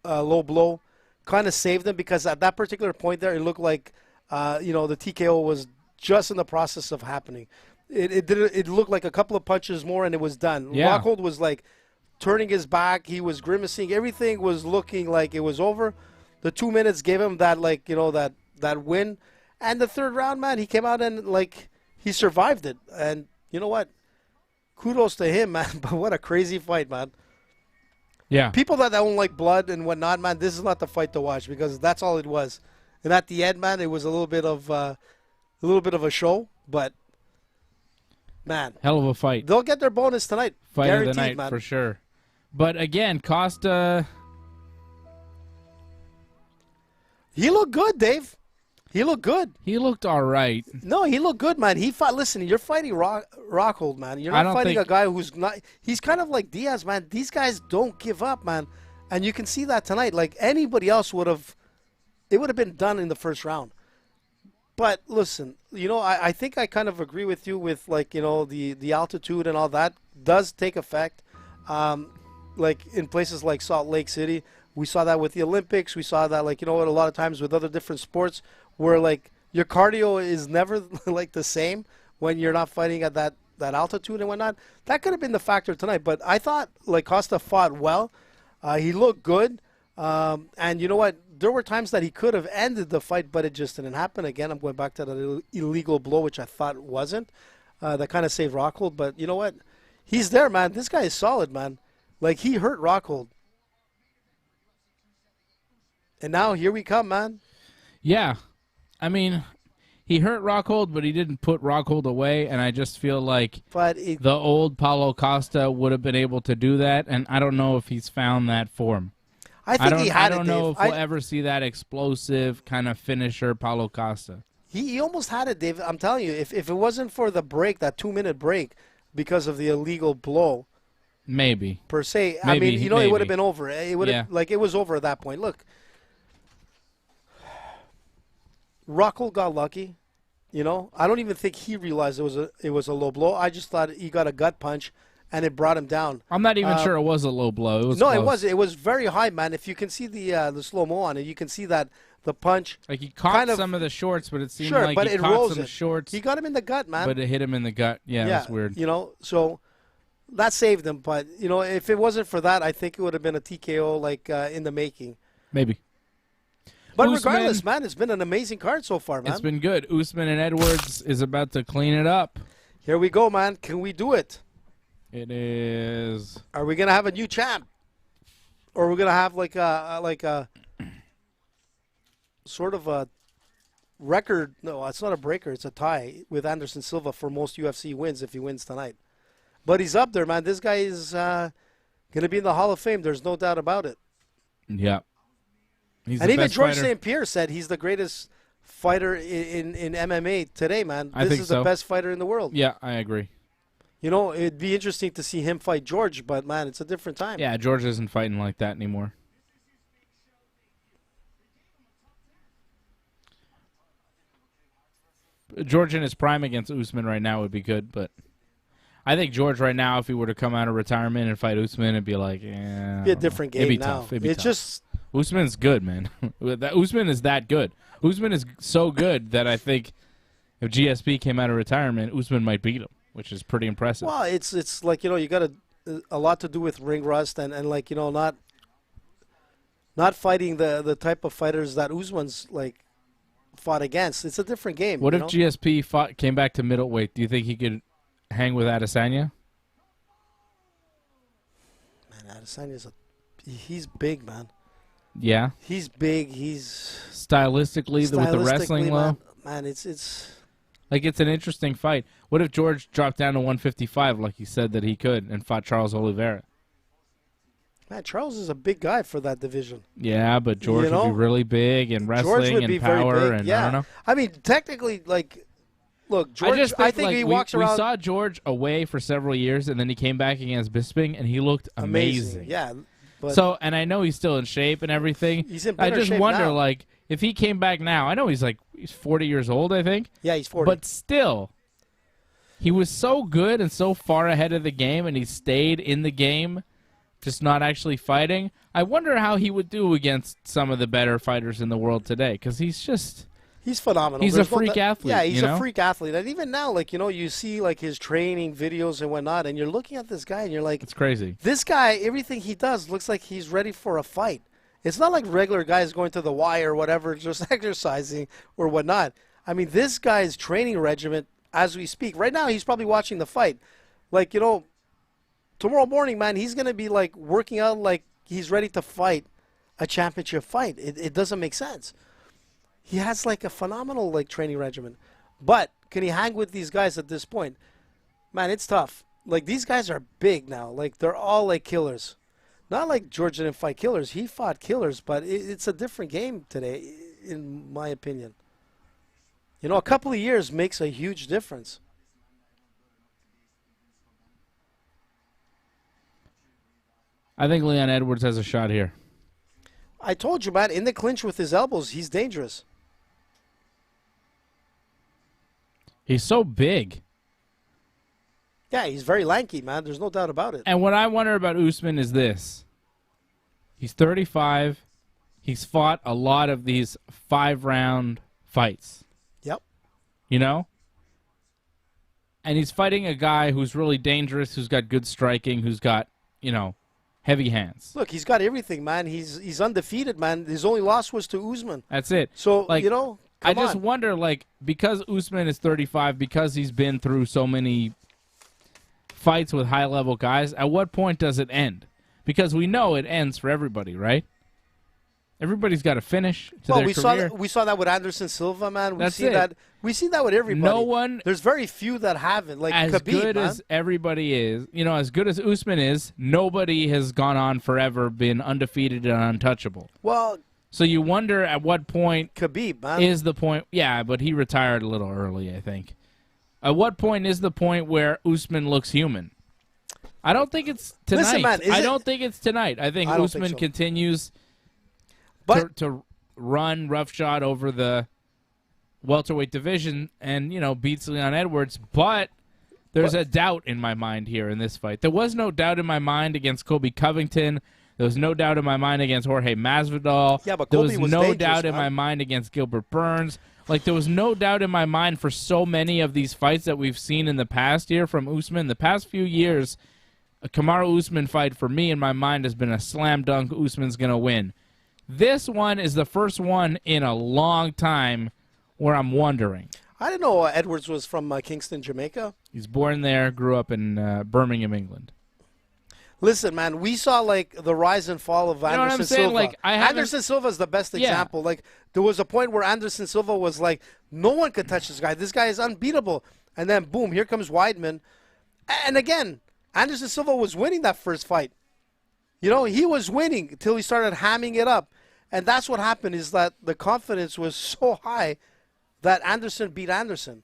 low blow kind of saved him, because at that particular point there, it looked like the TKO was just in the process of happening. It looked like a couple of punches more and it was done. Yeah. Rockhold was like turning his back. He was grimacing. Everything was looking like it was over. The 2 minutes gave him that, like, you know, that win. And the third round, man, he came out and, like, he survived it. And, you know what? Kudos to him, man. But what a crazy fight, man. Yeah. People that don't like blood and whatnot, man, this is not the fight to watch because that's all it was. And at the end, man, it was a little bit of a show, but man, hell of a fight. They'll get their bonus tonight. Fight Guaranteed, of the night man. for sure. But again, Costa, he looked good, Dave. He looked good. he looked all right. No, he looked good, man. He fought. Listen, you're fighting Rockhold, man. You're I not don't fighting think- a guy who's not. He's kind of like Diaz, man. These guys don't give up, man, and you can see that tonight. Like anybody else would have, it would have been done in the first round. But listen, you know, I think I kind of agree with you with like, you know, the altitude and all that does take effect. Like in places like Salt Lake City, we saw that with the Olympics. We saw that, like, you know what, a lot of times with other different sports where like your cardio is never like the same when you're not fighting at that altitude and whatnot. That could have been the factor tonight. But I thought like Costa fought well. He looked good. And you know what? There were times that he could have ended the fight, but it just didn't happen. Again, I'm going back to that illegal blow, which I thought wasn't. That kind of saved Rockhold. But you know what? He's there, man. This guy is solid, man. Like, he hurt Rockhold. And now here we come, man. Yeah. I mean, he hurt Rockhold, but he didn't put Rockhold away, and I just feel like But the old Paulo Costa would have been able to do that, and I don't know if he's found that form. I think he had I don't it, know Dave. if we'll ever see that explosive kind of finisher Paulo Costa. He almost had it, Dave. I'm telling you, if it wasn't for the break, that 2-minute break, because of the illegal blow, Maybe. per se, I Maybe, mean, you know, it would have maybe. been over. It would have, Yeah. like, it was over at that point. Look, Rockhold got lucky. You know, I don't even think he realized it was a low blow. I just thought he got a gut punch, and it brought him down. I'm not even sure it was a low blow. It was No, close. it was very high, man. If you can see the slow-mo on it, you can see that the punch. Like he caught kind of- some of the shorts, but it seemed Sure, like but he it caught rolls some it. shorts, He got him in the gut, man. but it hit him in the gut. Yeah, yeah, that's weird. You know, so that saved him. But you know, if it wasn't for that, I think it would have been a TKO like in the making. Maybe. But Usman- regardless, man, it's been an amazing card so far, man. It's been good. Usman and Edwards is about to clean it up. Here we go, man. Can we do it? It is. Are we gonna have a new champ, or we're gonna have like a sort of a record? No, it's not a breaker. It's a tie with Anderson Silva for most UFC wins if he wins tonight. But he's up there, man. This guy is gonna be in the Hall of Fame. There's no doubt about it. Yeah. He's And the even best George fighter. St. Pierre said he's the greatest fighter in MMA today, man. I This think is so. the best fighter in the world. Yeah, I agree. You know, it'd be interesting to see him fight George, but man, it's a different time. Yeah, George isn't fighting like that anymore. George in his prime against Usman right now would be good, but I think George right now, if he were to come out of retirement and fight Usman, it'd be like, yeah, It'd be a different game It'd be now. tough. It'd be It's tough. just Usman's good, man. Usman is that good. Usman is so good that I think if GSP came out of retirement, Usman might beat him, which is pretty impressive. well, it's like, you know, you got a lot to do with ring rust and like, you know, not fighting the type of fighters that Usman's like fought against. It's a different game. What you if know? GSP came back to middleweight? Do you think he could hang with Adesanya? Man, Adesanya's he's big, man. Yeah. He's big. He's Stylistically, with the wrestling low. Man, it's Like, it's an interesting fight. What if George dropped down to 155 like he said that he could and fought Charles Oliveira? man. Charles is a big guy for that division. Yeah, but George You know, would be really big and George wrestling would be and power very big. and yeah. I don't know. I mean, technically, like, look, George. I just think like, he we, walks around we saw George away for several years, and then he came back against Bisping, and he looked amazing. Yeah, but So, and I know he's still in shape and everything. he's in I better just shape wonder, now. like, if he came back now, I know he's 40 years old, I think, Yeah, he's 40. but still, he was so good and so far ahead of the game, and he stayed in the game, just not actually fighting. I wonder how he would do against some of the better fighters in the world today, because he's just... He's phenomenal. He's There's a freak athlete, Yeah, he's you a know? freak athlete. And even now, like, you know, you see, like, his training videos and whatnot, and you're looking at this guy, and you're like, It's crazy. this guy, everything he does looks like he's ready for a fight. It's not like regular guys going to the Y or whatever, just exercising or whatnot. I mean, this guy's training regimen, as we speak. Right now, he's probably watching the fight. Like, tomorrow morning, man, he's going to be, like, working out like he's ready to fight a championship fight. It doesn't make sense. He has, like, a phenomenal, like, training regimen. But can he hang with these guys at this point? Man, it's tough. Like, these guys are big now. Like, they're all, like, killers. Not like George didn't fight killers. He fought killers, but it's a different game today, in my opinion. A couple of years makes a huge difference. I think Leon Edwards has a shot here. I told you, man, in the clinch with his elbows, he's dangerous. He's so big. Yeah, he's very lanky, man. There's no doubt about it. And what I wonder about Usman is this. He's 35. He's fought a lot of these 5-round fights. Yep. And he's fighting a guy who's really dangerous, who's got good striking, who's got, heavy hands. Look, he's got everything, man. He's undefeated, man. His only loss was to Usman. That's it. So, I just wonder, because Usman is 35, because he's been through so many fights with high-level guys, at what point does it end? Because we know it ends for everybody, right? Everybody's got to finish to their career. We saw that with Anderson Silva, man. That's it. We see that with everybody. No one. There's very few that haven't. Like as Khabib, good man. as everybody is, as good as Usman is, nobody has gone on forever, been undefeated and untouchable. Well, so you wonder at what point Khabib, man. is the point. Yeah, but he retired a little early, I think. At what point is the point where Usman looks human? I don't think it's tonight. Listen, man, I don't think it's tonight. I think Usman continues to run roughshod over the welterweight division and, beats Leon Edwards. But there's a doubt in my mind here in this fight. There was no doubt in my mind against Colby Covington. There was no doubt in my mind against Jorge Masvidal. Yeah, but there Colby was no doubt in my mind against Gilbert Burns. Like, there was no doubt in my mind for so many of these fights that we've seen in the past year from Usman. The past few years, a Kamaru Usman fight for me in my mind has been a slam dunk. Usman's going to win. This one is the first one in a long time where I'm wondering. I didn't know Edwards was from Kingston, Jamaica. He's born there, grew up in Birmingham, England. Listen, man, we saw the rise and fall of Anderson Silva. Anderson Silva is the best example. Like, there was a point where Anderson Silva was like, no one could touch this guy. This guy is unbeatable. And then, boom, here comes Weidman. And again, Anderson Silva was winning that first fight. He was winning until he started hamming it up. And that's what happened, is that the confidence was so high that Anderson beat Anderson.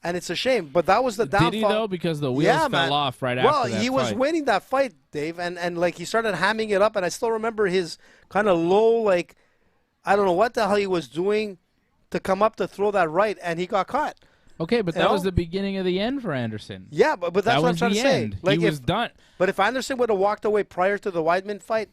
And it's a shame. But that was the downfall. Did he, though? Because the wheels fell off right after that fight. Well, he was winning that fight, Dave. And he started hamming it up. And I still remember his kind of low, I don't know what the hell he was doing to come up to throw that right. And he got caught. Okay, but that was the beginning of the end for Anderson. Yeah, but that's what I'm trying to say. He was done. But if Anderson would have walked away prior to the Weidman fight,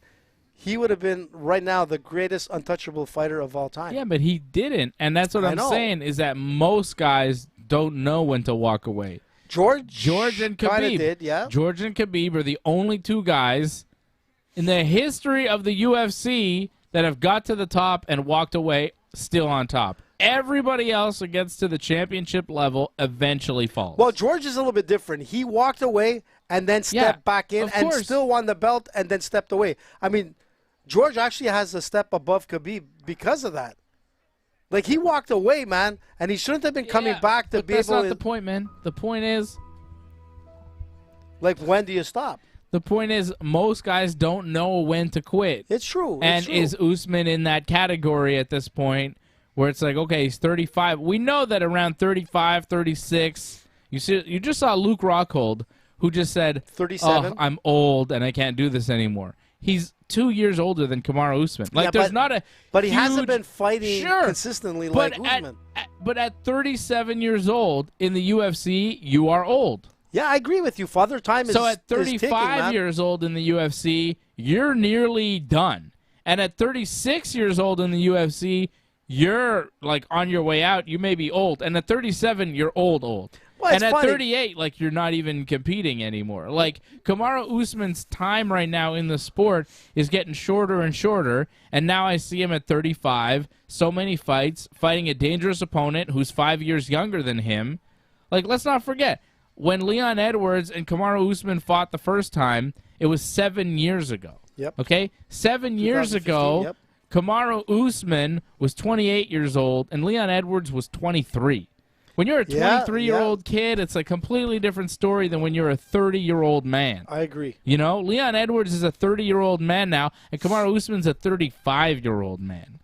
he would have been, right now, the greatest untouchable fighter of all time. Yeah, but he didn't. And that's what I'm saying, is that most guys don't know when to walk away. George and Khabib did, yeah. George and Khabib are the only two guys in the history of the UFC that have got to the top and walked away still on top. Everybody else that gets to the championship level eventually falls. Well, George is a little bit different. He walked away and then stepped back in and still won the belt and then stepped away. I mean, George actually has a step above Khabib because of that. Like, he walked away, man, and he shouldn't have been coming back to be able to... That's not the point, man. The point is... Like, when do you stop? The point is, most guys don't know when to quit. It's true. And is Usman in that category at this point where it's like, okay, he's 35. We know that around 35, 36, you just saw Luke Rockhold, who just said, 37. Oh, I'm old and I can't do this anymore. He's 2 years older than Kamaru Usman. Like, there's not a But he hasn't been fighting consistently like Usman. But at 37 years old in the UFC, you are old. Yeah, I agree with you. Father Time is So at 35 is ticking, man. years old in the UFC, you're nearly done. And at 36 years old in the UFC, you're, on your way out. You may be old. And at 37, you're old. Well, and at funny. 38, you're not even competing anymore. Kamaru Usman's time right now in the sport is getting shorter and shorter, and now I see him at 35, so many fights, fighting a dangerous opponent who's 5 years younger than him. Like, let's not forget, when Leon Edwards and Kamaru Usman fought the first time, it was 7 years ago. Yep. Okay? 7 years ago, yep. Kamaru Usman was 28 years old, and Leon Edwards was 23. When you're a 23-year-old kid, it's a completely different story than when you're a 30-year-old man. I agree. You know, Leon Edwards is a 30-year-old man now, and Kamaru Usman's a 35-year-old man,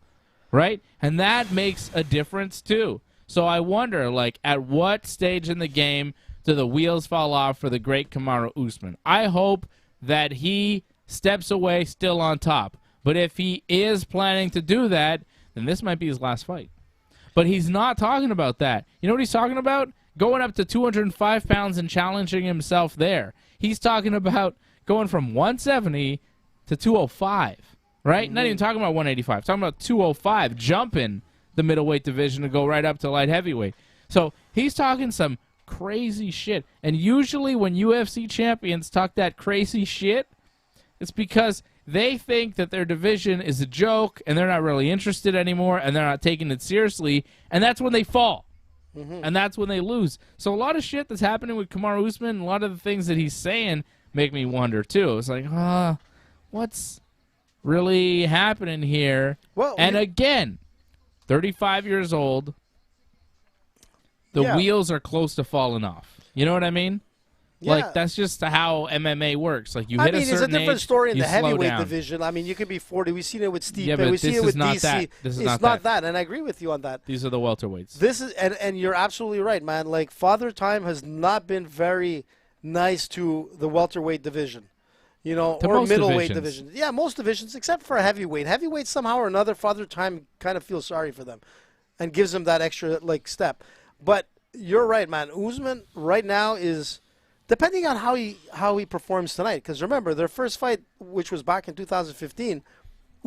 right? And that makes a difference, too. So I wonder, like, at what stage in the game do the wheels fall off for the great Kamaru Usman? I hope that he steps away still on top. But if he is planning to do that, then this might be his last fight. But he's not talking about that. You know what he's talking about? Going up to 205 pounds and challenging himself there. He's talking about going from 170 to 205, right? Not even talking about 185. Talking about 205, jumping the middleweight division to go right up to light heavyweight. So he's talking some crazy shit. And usually when UFC champions talk that crazy shit, it's because they think that their division is a joke and they're not really interested anymore and they're not taking it seriously, and that's when they fall. And that's when they lose. So a lot of shit that's happening with Kamaru Usman, a lot of the things that he's saying make me wonder too. It's like, what's really happening here? Well, and again, 35 years old, the wheels are close to falling off. You know what I mean? Yeah. Like, that's just how MMA works. Like, you hit a certain age, it's a different story in you the slow heavyweight down. division. I mean, you could be 40. We've seen it with Steve. Yeah, but We've seen this it with is not DC. that. This is it's not that, and I agree with you on that. These are the welterweights. This is, and you're absolutely right, man. Like, Father Time has not been very nice to the welterweight division, you know, To or most middleweight divisions. division. Yeah, most divisions except for heavyweight. Heavyweight somehow or another, Father Time kind of feels sorry for them, and gives them that extra step. But you're right, man. Usman right now is. Depending on how he performs tonight, because remember their first fight, which was back in 2015,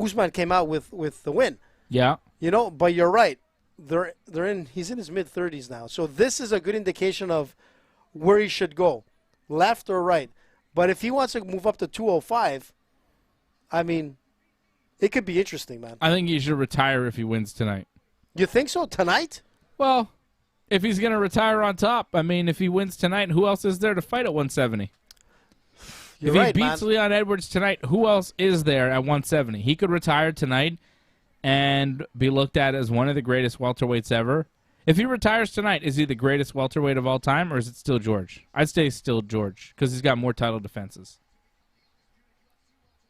Usman came out with the win. Yeah. You know, but you're right. He's in his mid-30s now, so this is a good indication of where he should go, left or right. But if he wants to move up to 205, I mean, it could be interesting, man. I think he should retire if he wins tonight. You think so tonight? Well, if he's going to retire on top, I mean, if he wins tonight, who else is there to fight at 170? You're if he right, beats man. Leon Edwards tonight, who else is there at 170? He could retire tonight and be looked at as one of the greatest welterweights ever. If he retires tonight, is he the greatest welterweight of all time, or is it still George? I'd say still George, because he's got more title defenses.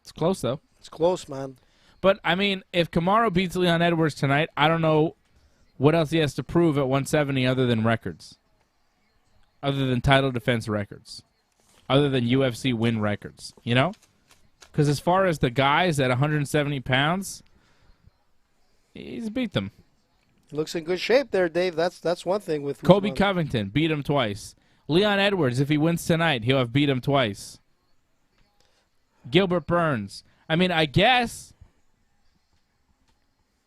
It's close, though. It's close, man. But, I mean, if Kamaru beats Leon Edwards tonight, I don't know what else he has to prove at 170 other than records, other than title defense records, other than UFC win records, you know? Because as far as the guys at 170 pounds, he's beat them. Looks in good shape there, Dave. That's one thing with Kobe Usman. Covington beat him twice. Leon Edwards, if he wins tonight, he'll have beat him twice. Gilbert Burns. I mean, I guess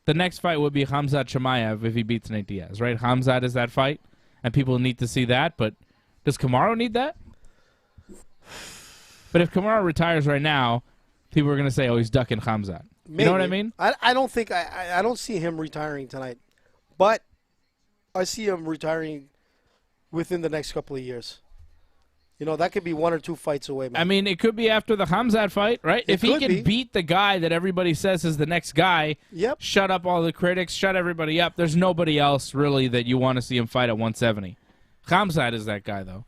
the next fight would be Khamzat Chimaev if he beats Nate Diaz, right? Khamzat is that fight, and people need to see that. But does Kamaru need that? But if Kamaru retires right now, people are going to say, oh, he's ducking Khamzat. You know what I mean? I don't think I don't see him retiring tonight, but I see him retiring within the next couple of years. You know, that could be 1 or 2 fights away, man. I mean, it could be after the Khamzat fight, right? If he can beat the guy that everybody says is the next guy, shut up all the critics, shut everybody up. There's nobody else, really, that you want to see him fight at 170. Khamzat is that guy, though.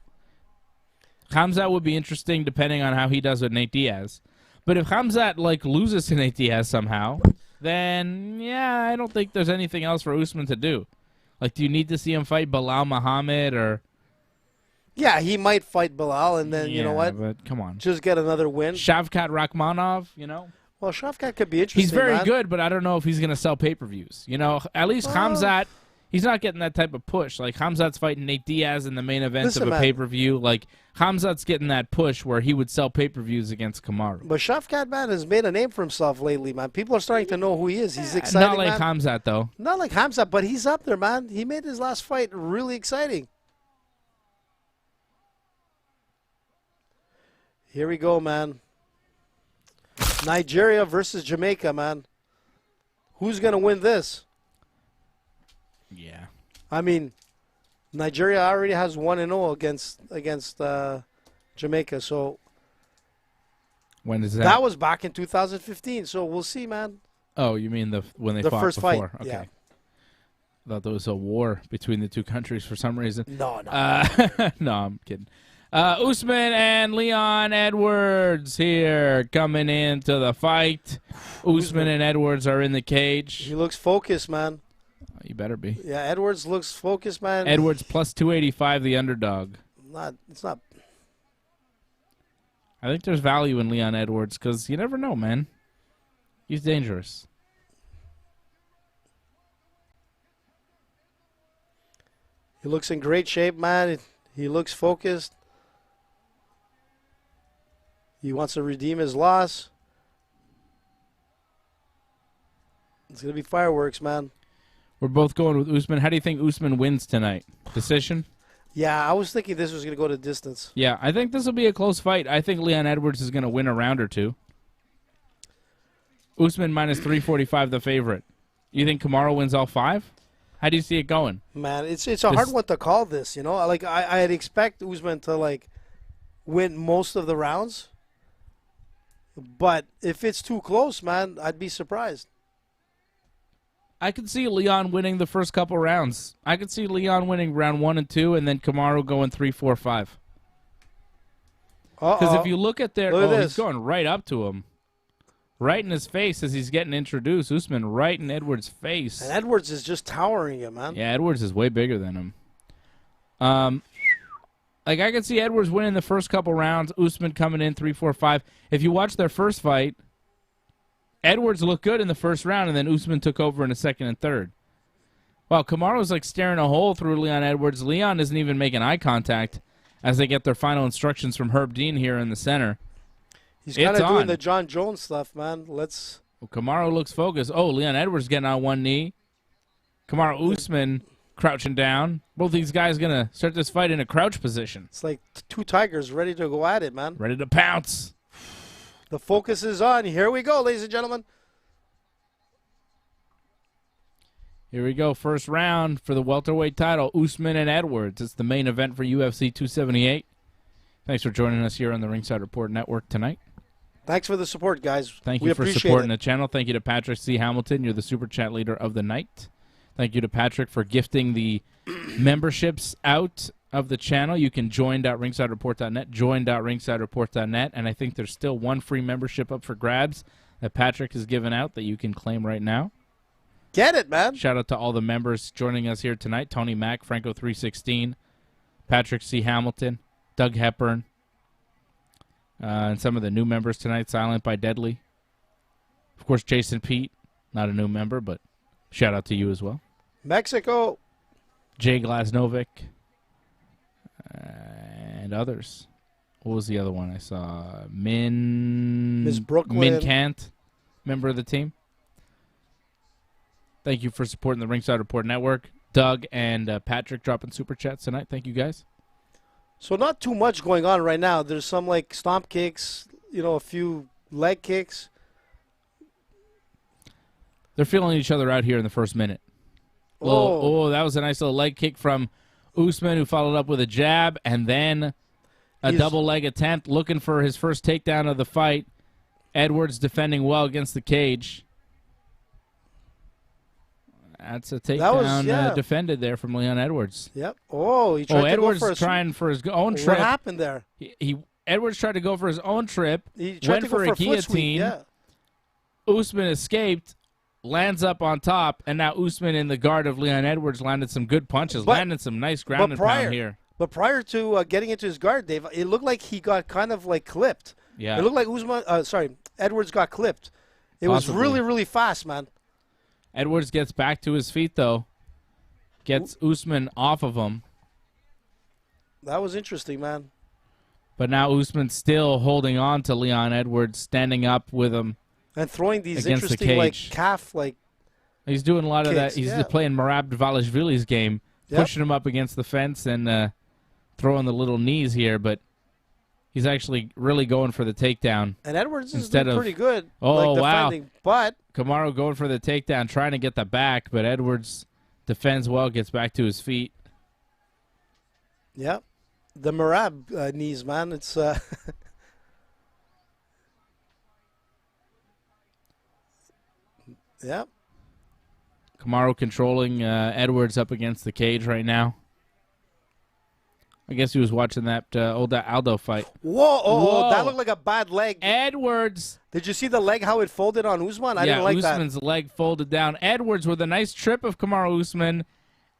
Khamzat would be interesting depending on how he does with Nate Diaz. But if Khamzat, loses to Nate Diaz somehow, then, yeah, I don't think there's anything else for Usman to do. Like, do you need to see him fight Bilal Muhammad or... Yeah, he might fight Bilal, and then, you know what? But come on. Just get another win. Shavkat Rakhmonov, you know? Well, Shavkat could be interesting, He's very man. good, but I don't know if he's going to sell pay-per-views. You know, at least Khamzat, he's not getting that type of push. Like, Khamzat's fighting Nate Diaz in the main event of a pay-per-view. Like, Khamzat's getting that push where he would sell pay-per-views against Kamaru. But Shavkat, man, has made a name for himself lately, man. People are starting to know who he is. He's exciting, Not like man. Khamzat, though. Not like Khamzat, but he's up there, man. He made his last fight really exciting. Here we go, man. Nigeria versus Jamaica, man. Who's going to win this? Yeah. I mean, Nigeria already has 1-0 against Jamaica. So When is that? that was back in 2015. So we'll see, man. Oh, you mean when they The fought first before? fight, Okay. yeah. I thought there was a war between the two countries for some reason. No. No, I'm kidding. Usman and Leon Edwards here coming into the fight. Usman and Edwards are in the cage. He looks focused, man. You better be. Yeah, Edwards looks focused, man. Edwards plus 285, the underdog. It's not. I think there's value in Leon Edwards because you never know, man. He's dangerous. He looks in great shape, man. He looks focused. He wants to redeem his loss. It's going to be fireworks, man. We're both going with Usman. How do you think Usman wins tonight? Decision? Yeah, I was thinking this was going to go to distance. Yeah, I think this will be a close fight. I think Leon Edwards is going to win a round or two. Usman minus 345, the favorite. You think Kamaru wins all five? How do you see it going? Man, it's a hard one to call this, you know? Like, I'd expect Usman to, like, win most of the rounds. But if it's too close, man, I'd be surprised. I could see Leon winning the first couple rounds. I could see Leon winning round 1 and 2, and then Kamaru going 3, 4, 5. Because if you look at their... he's going right up to him. Right in his face as he's getting introduced. Usman right in Edwards' face. And Edwards is just towering him, man. Yeah, Edwards is way bigger than him. Like, I could see Edwards winning the first couple rounds, Usman coming in 3, 4, 5. If you watch their first fight, Edwards looked good in the first round, and then Usman took over in the second and third. Well, Kamaru's like staring a hole through Leon Edwards. Leon isn't even making eye contact as they get their final instructions from Herb Dean here in the center. He's kind of doing the John Jones stuff, man. Well, Kamaru looks focused. Oh, Leon Edwards getting on one knee. Kamaru Usman crouching down. Both these guys going to start this fight in a crouch position. It's like two tigers ready to go at it, man. Ready to pounce. The focus is on. Here we go, ladies and gentlemen. Here we go. First round for the welterweight title, Usman and Edwards. It's the main event for UFC 278. Thanks for joining us here on the Ringside Report Network tonight. Thanks for the support, guys. Thank you for supporting the channel. Thank you to Patrick C. Hamilton. You're the Super Chat leader of the night. Thank you to Patrick for gifting the memberships out of the channel. You can join.ringsidereport.net, join.ringsidereport.net, and I think there's still one free membership up for grabs that Patrick has given out that you can claim right now. Get it, man. Shout out to all the members joining us here tonight. Tony Mack, Franco316, Patrick C. Hamilton, Doug Hepburn, and some of the new members tonight, Silent by Deadly. Of course, Jason Pete, not a new member, but shout out to you as well. Mexico. Jay Glasnovic, and others. What was the other one I saw? Miss Brooklyn. Min Kant, member of the team. Thank you for supporting the Ringside Report Network. Doug and Patrick dropping super chats tonight. Thank you, guys. So not too much going on right now. There's some like stomp kicks, a few leg kicks. They're feeling each other out here in the first minute. That was a nice little leg kick from Usman, who followed up with a jab and then a double leg attempt, looking for his first takedown of the fight. Edwards defending well against the cage. That's a takedown defended there from Leon Edwards. Yep. He tried to Edwards go for trying for his own trip. What happened there? Edwards tried to go for his own trip. He tried to go for a guillotine. Yeah. Usman escaped, lands up on top, and now Usman in the guard of Leon Edwards landed some good punches, landed some nice ground and pound here. But prior to getting into his guard, Dave, it looked like he got kind of like clipped. Yeah. It looked like Edwards got clipped. It was really, really fast, man. Edwards gets back to his feet, though. Gets Usman off of him. That was interesting, man. But now Usman's still holding on to Leon Edwards, standing up with him. And throwing these interesting, like, calf, like, he's doing a lot of that. He's playing Merab Dvalishvili's game, pushing him up against the fence and throwing the little knees here, but he's actually really going for the takedown. And Edwards is doing pretty good. Defending, but Kamaru going for the takedown, trying to get the back, but Edwards defends well, gets back to his feet. Yeah. The Merab knees, man. It's yeah. Kamaru controlling Edwards up against the cage right now. I guess he was watching that old Aldo fight. Whoa, Whoa. That looked like a bad leg. Edwards. Did you see the leg, how it folded on Usman? I didn't like Usman's leg folded down. Edwards with a nice trip of Kamaru Usman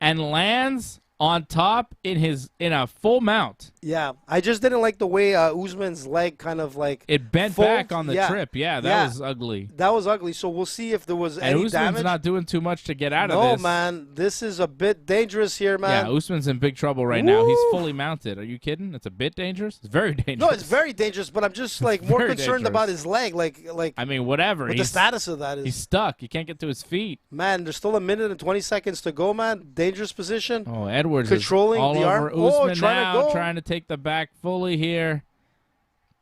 and lands on top in a full mount. Yeah, I just didn't like the way Usman's leg kind of like it bent back on the trip. Yeah, that was ugly. That was ugly. So we'll see if there was any Usman's damage. not doing too much to get out of No, this. man, this is a bit dangerous here, man. Yeah, Usman's in big trouble right now. He's fully mounted. Are you kidding? It's a bit dangerous. It's very dangerous. No, it's very dangerous. But I'm just like more concerned about his leg. Like I mean, whatever. What the status of that is. He's stuck. He can't get to his feet. Man, there's still a minute and 20 seconds to go, man. Dangerous position. Oh, Edwards controlling is all the over arm. Usman now, trying to take the back fully here.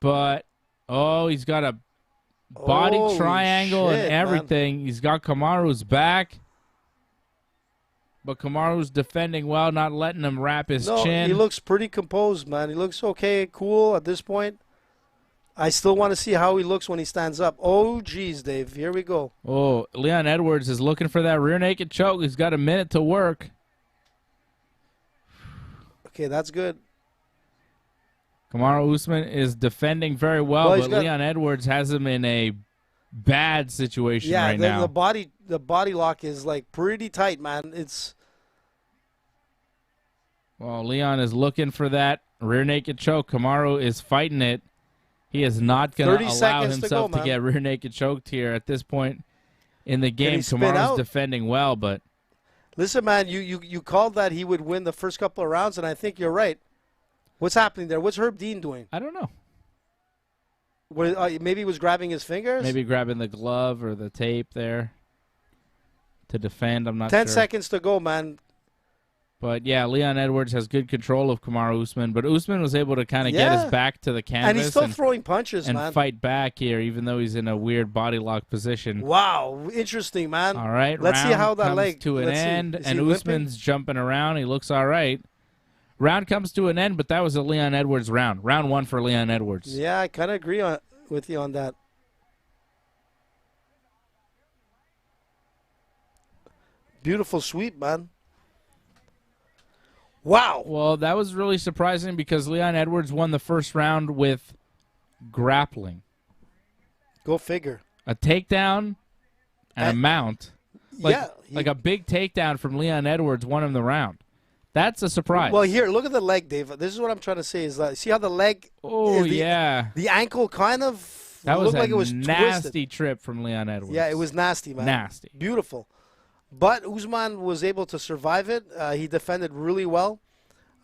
But, he's got a body triangle and everything. Man. He's got Kamaru's back. But Kamaru's defending well, not letting him wrap his chin. He looks pretty composed, man. He looks okay, cool at this point. I still want to see how he looks when he stands up. Oh, geez, Dave. Here we go. Oh, Leon Edwards is looking for that rear naked choke. He's got a minute to work. Okay, that's good. Kamaru Usman is defending very well, but Leon Edwards has him in a bad situation right now. The body lock is like pretty tight, man. Well, Leon is looking for that rear naked choke. Kamaru is fighting it. He is not going to allow himself to get rear naked choked here at this point in the game. Kamaru's defending well, but listen, man, you called that he would win the first couple of rounds, and I think you're right. What's happening there? What's Herb Dean doing? I don't know. Maybe he was grabbing his fingers? Maybe grabbing the glove or the tape there to defend. I'm not sure. 10 seconds to go, man. But, yeah, Leon Edwards has good control of Kamaru Usman. But Usman was able to kind of get his back to the canvas. And he's still throwing punches, man. And fight back here, even though he's in a weird body lock position. Wow, interesting, man. All right, let's see how that leg comes to an end. And Usman's jumping around. He looks all right. Round comes to an end, but that was a Leon Edwards round. Round one for Leon Edwards. Yeah, I kind of agree with you on that. Beautiful sweep, man. Wow. Well, that was really surprising because Leon Edwards won the first round with grappling. Go figure. A takedown and a mount. Like a big takedown from Leon Edwards won him the round. That's a surprise. Well, here, look at the leg, Dave. This is what I'm trying to say. Is see how the leg? Oh, yeah. The ankle kind of looked like it was nasty twisted. Trip from Leon Edwards. Yeah, it was nasty, man. Nasty. Beautiful. But Usman was able to survive it. He defended really well.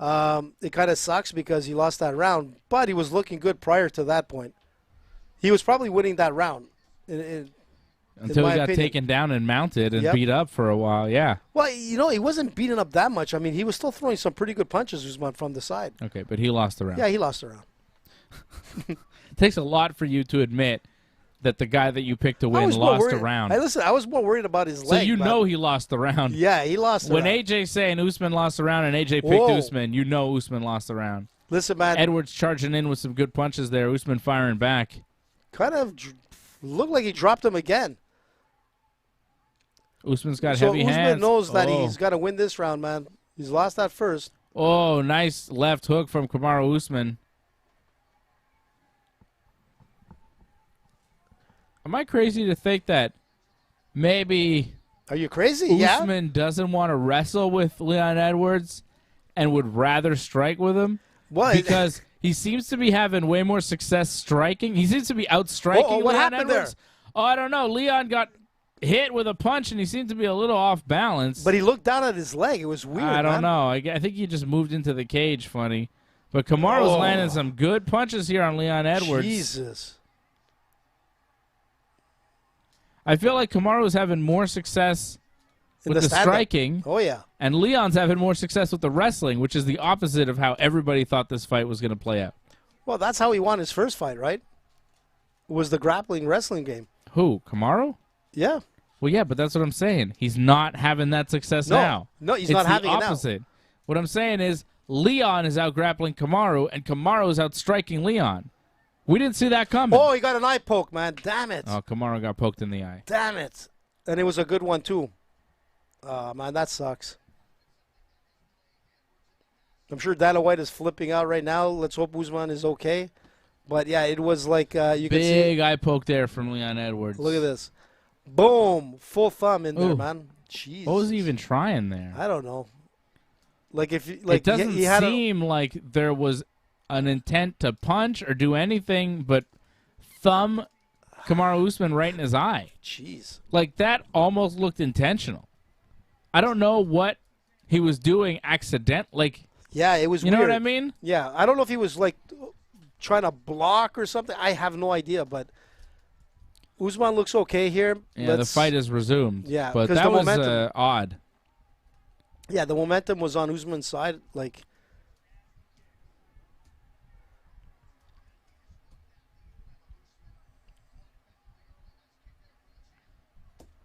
It kind of sucks because he lost that round, but he was looking good prior to that point. He was probably winning that round. Until he got taken down and mounted and beat up for a while, yeah. Well, he wasn't beaten up that much. I mean, he was still throwing some pretty good punches, Usman, from the side. Okay, but he lost the round. Yeah, he lost the round. It takes a lot for you to admit that the guy that you picked to win lost a round. Hey, listen, I was more worried about his leg. So you know he lost the round. Yeah, he lost the round. When AJ's saying Usman lost the round and AJ picked Usman, you know Usman lost the round. Listen, man. Edwards charging in with some good punches there. Usman firing back. Kind of looked like he dropped him again. Usman's got heavy hands. Usman knows that he's got to win this round, man. He's lost that first. Oh, nice left hook from Kamaru Usman. Am I crazy to think that maybe Are you crazy? Usman doesn't want to wrestle with Leon Edwards and would rather strike with him? What? Because he seems to be having way more success striking. He seems to be outstriking what Leon happened Edwards. there? Oh, I don't know. Leon got hit with a punch, and he seemed to be a little off balance. But he looked down at his leg. It was weird, I don't know. I think he just moved into the cage funny. But Kamaru's landing some good punches here on Leon Edwards. Jesus. I feel like Kamaru's having more success with the striking. Oh, yeah. And Leon's having more success with the wrestling, which is the opposite of how everybody thought this fight was going to play out. Well, that's how he won his first fight, right? Was the grappling wrestling game. Who, Kamaru? Yeah. Well, yeah, but that's what I'm saying. He's not having that success now. No, he's not having it now. It's the opposite. What I'm saying is Leon is out grappling Kamaru, and Kamaru is out striking Leon. We didn't see that coming. Oh, he got an eye poke, man. Damn it. Oh, Kamaru got poked in the eye. Damn it. And it was a good one, too. Man, that sucks. I'm sure Dana White is flipping out right now. Let's hope Usman is okay. But, yeah, it was like you could see. Big eye poke there from Leon Edwards. Look at this. Boom. Full thumb in there, Ooh. man. Jeez. What was he even trying there? I don't know. Like, if you, like, it doesn't he had seem like there was an intent to punch or do anything but thumb Kamaru Usman right in his eye. Jeez. Like, that almost looked intentional. I don't know what he was doing Like, Yeah, it was you weird. know what I mean? Yeah, I don't know if he was, like, trying to block or something. I have no idea, but Usman looks okay here. Yeah, the fight is resumed. Yeah, but 'cause that the was momentum- odd. Yeah, the momentum was on Usman's side. Like,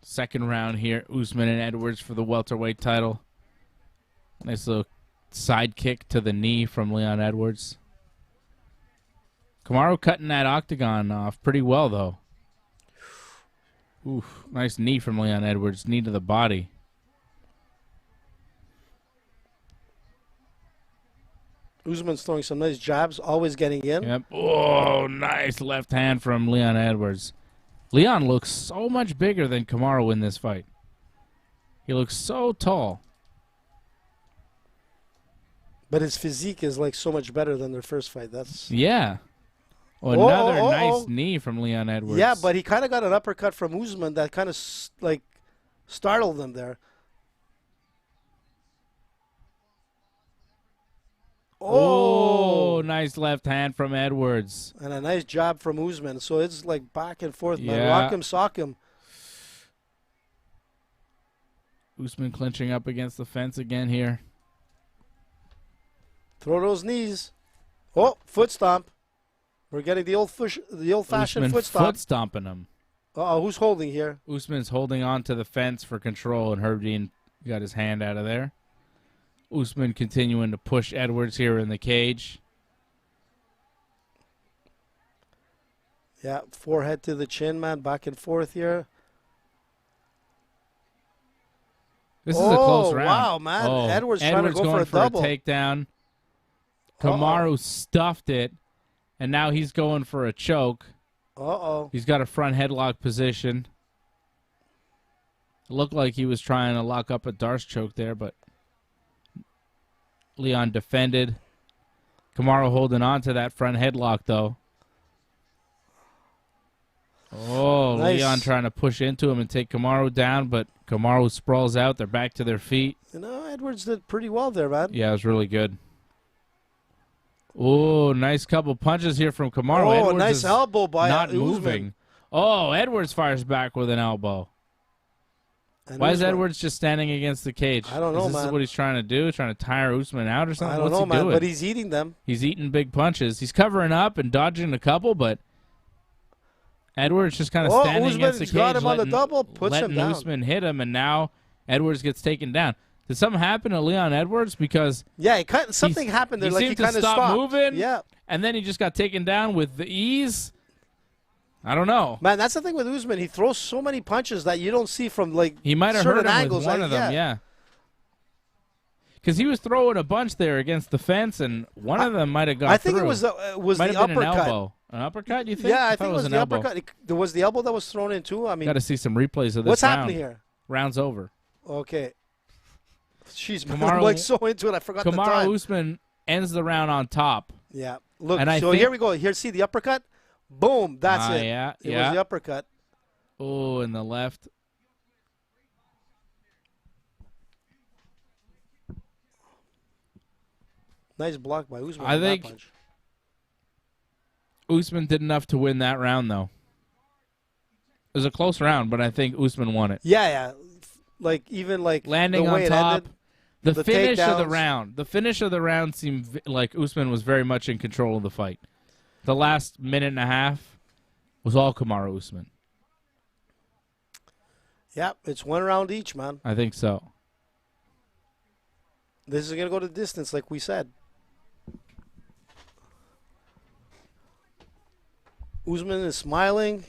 Second round here, Usman and Edwards for the welterweight title. Nice little side kick to the knee from Leon Edwards. Kamaru cutting that octagon off pretty well, though. Oof, nice knee from Leon Edwards, knee to the body. Usman's throwing some nice jabs, always getting in. Yep. Oh, nice left hand from Leon Edwards. Leon looks so much bigger than Kamaru in this fight. He looks so tall. But his physique is, like, so much better than their first fight. That's Yeah. Oh, Oh, another oh, nice oh. knee from Leon Edwards. Yeah, but he kind of got an uppercut from Usman that kind of, like, startled him there. Oh, nice left hand from Edwards. And a nice jab from Usman. So it's like back and forth, man. Yeah. Rock him, sock him. Usman clinching up against the fence again here. Throw those knees. Oh, foot stomp. We're getting the old-fashioned Usman foot stomp. foot stomping him. Uh-oh, who's holding here? Usman's holding on to the fence for control, and Herb Dean got his hand out of there. Usman continuing to push Edwards here in the cage. Yeah, forehead to the chin, man. Back and forth here. This is a close round. Wow, man. Oh, Edwards trying to go going for a double. takedown. Kamaru stuffed it, and now he's going for a choke. Uh-oh. He's got a front headlock position. It looked like he was trying to lock up a Darce choke there, but Leon defended. Kamaru holding on to that front headlock, though. Oh, Nice. Leon trying to push into him and take Kamaru down, but Kamaru sprawls out. They're back to their feet. You know, Edwards did pretty well there, man. Yeah, it was really good. Oh, nice couple punches here from Kamaru. Oh, Edwards nice is elbow by not Usman. moving. Oh, Edwards fires back with an elbow. And Why is Usman- Edwards just standing against the cage? I don't know, Is this man. what he's trying to do? Trying to tire Usman out or something? I don't What's know, he man, doing? but he's eating them. He's eating big punches. He's covering up and dodging a couple, but Edwards just kind of standing against the Usman's cage, got him on the letting, double, puts him letting down. Usman hit him, and now Edwards gets taken down. Did something happen to Leon Edwards? Because Yeah, something happened there. he Like he seemed to kind of stop stopped. moving. Yeah. And then he just got taken down with the ease. I don't know. Man, that's the thing with Usman. He throws so many punches that you don't see from, like, He might have certain hurt him angles. with one of them, yeah. Because he was throwing a bunch there against the fence, and one of them might have got I think through. it was Might the have been uppercut. an elbow. An uppercut, you think? Yeah, I thought think it was an the elbow. uppercut. There was the elbow that was thrown in, too. I mean, Got to see some replays of this what's round. happening here? Round's over. Okay. Jeez, man, Kamaru- I'm like so into it. I forgot the Kamaru time. Usman ends the round on top. Yeah. Look, And I so think- here we go. Here, see the uppercut? Boom. That's it. Yeah, It yeah. was the uppercut. Oh, in the left. Nice block by Usman. I on that think- punch. Usman did enough to win that round, though. It was a close round, but I think Usman won it. Yeah. Like, even like Landing the on way it top. ended. The The finish of the takedowns. round. The finish of the round seemed like Usman was very much in control of the fight. The last minute and a half was all Kamaru Usman. Yeah, it's one round each, man. I think so. This is going to go the distance, like we said. Usman is smiling.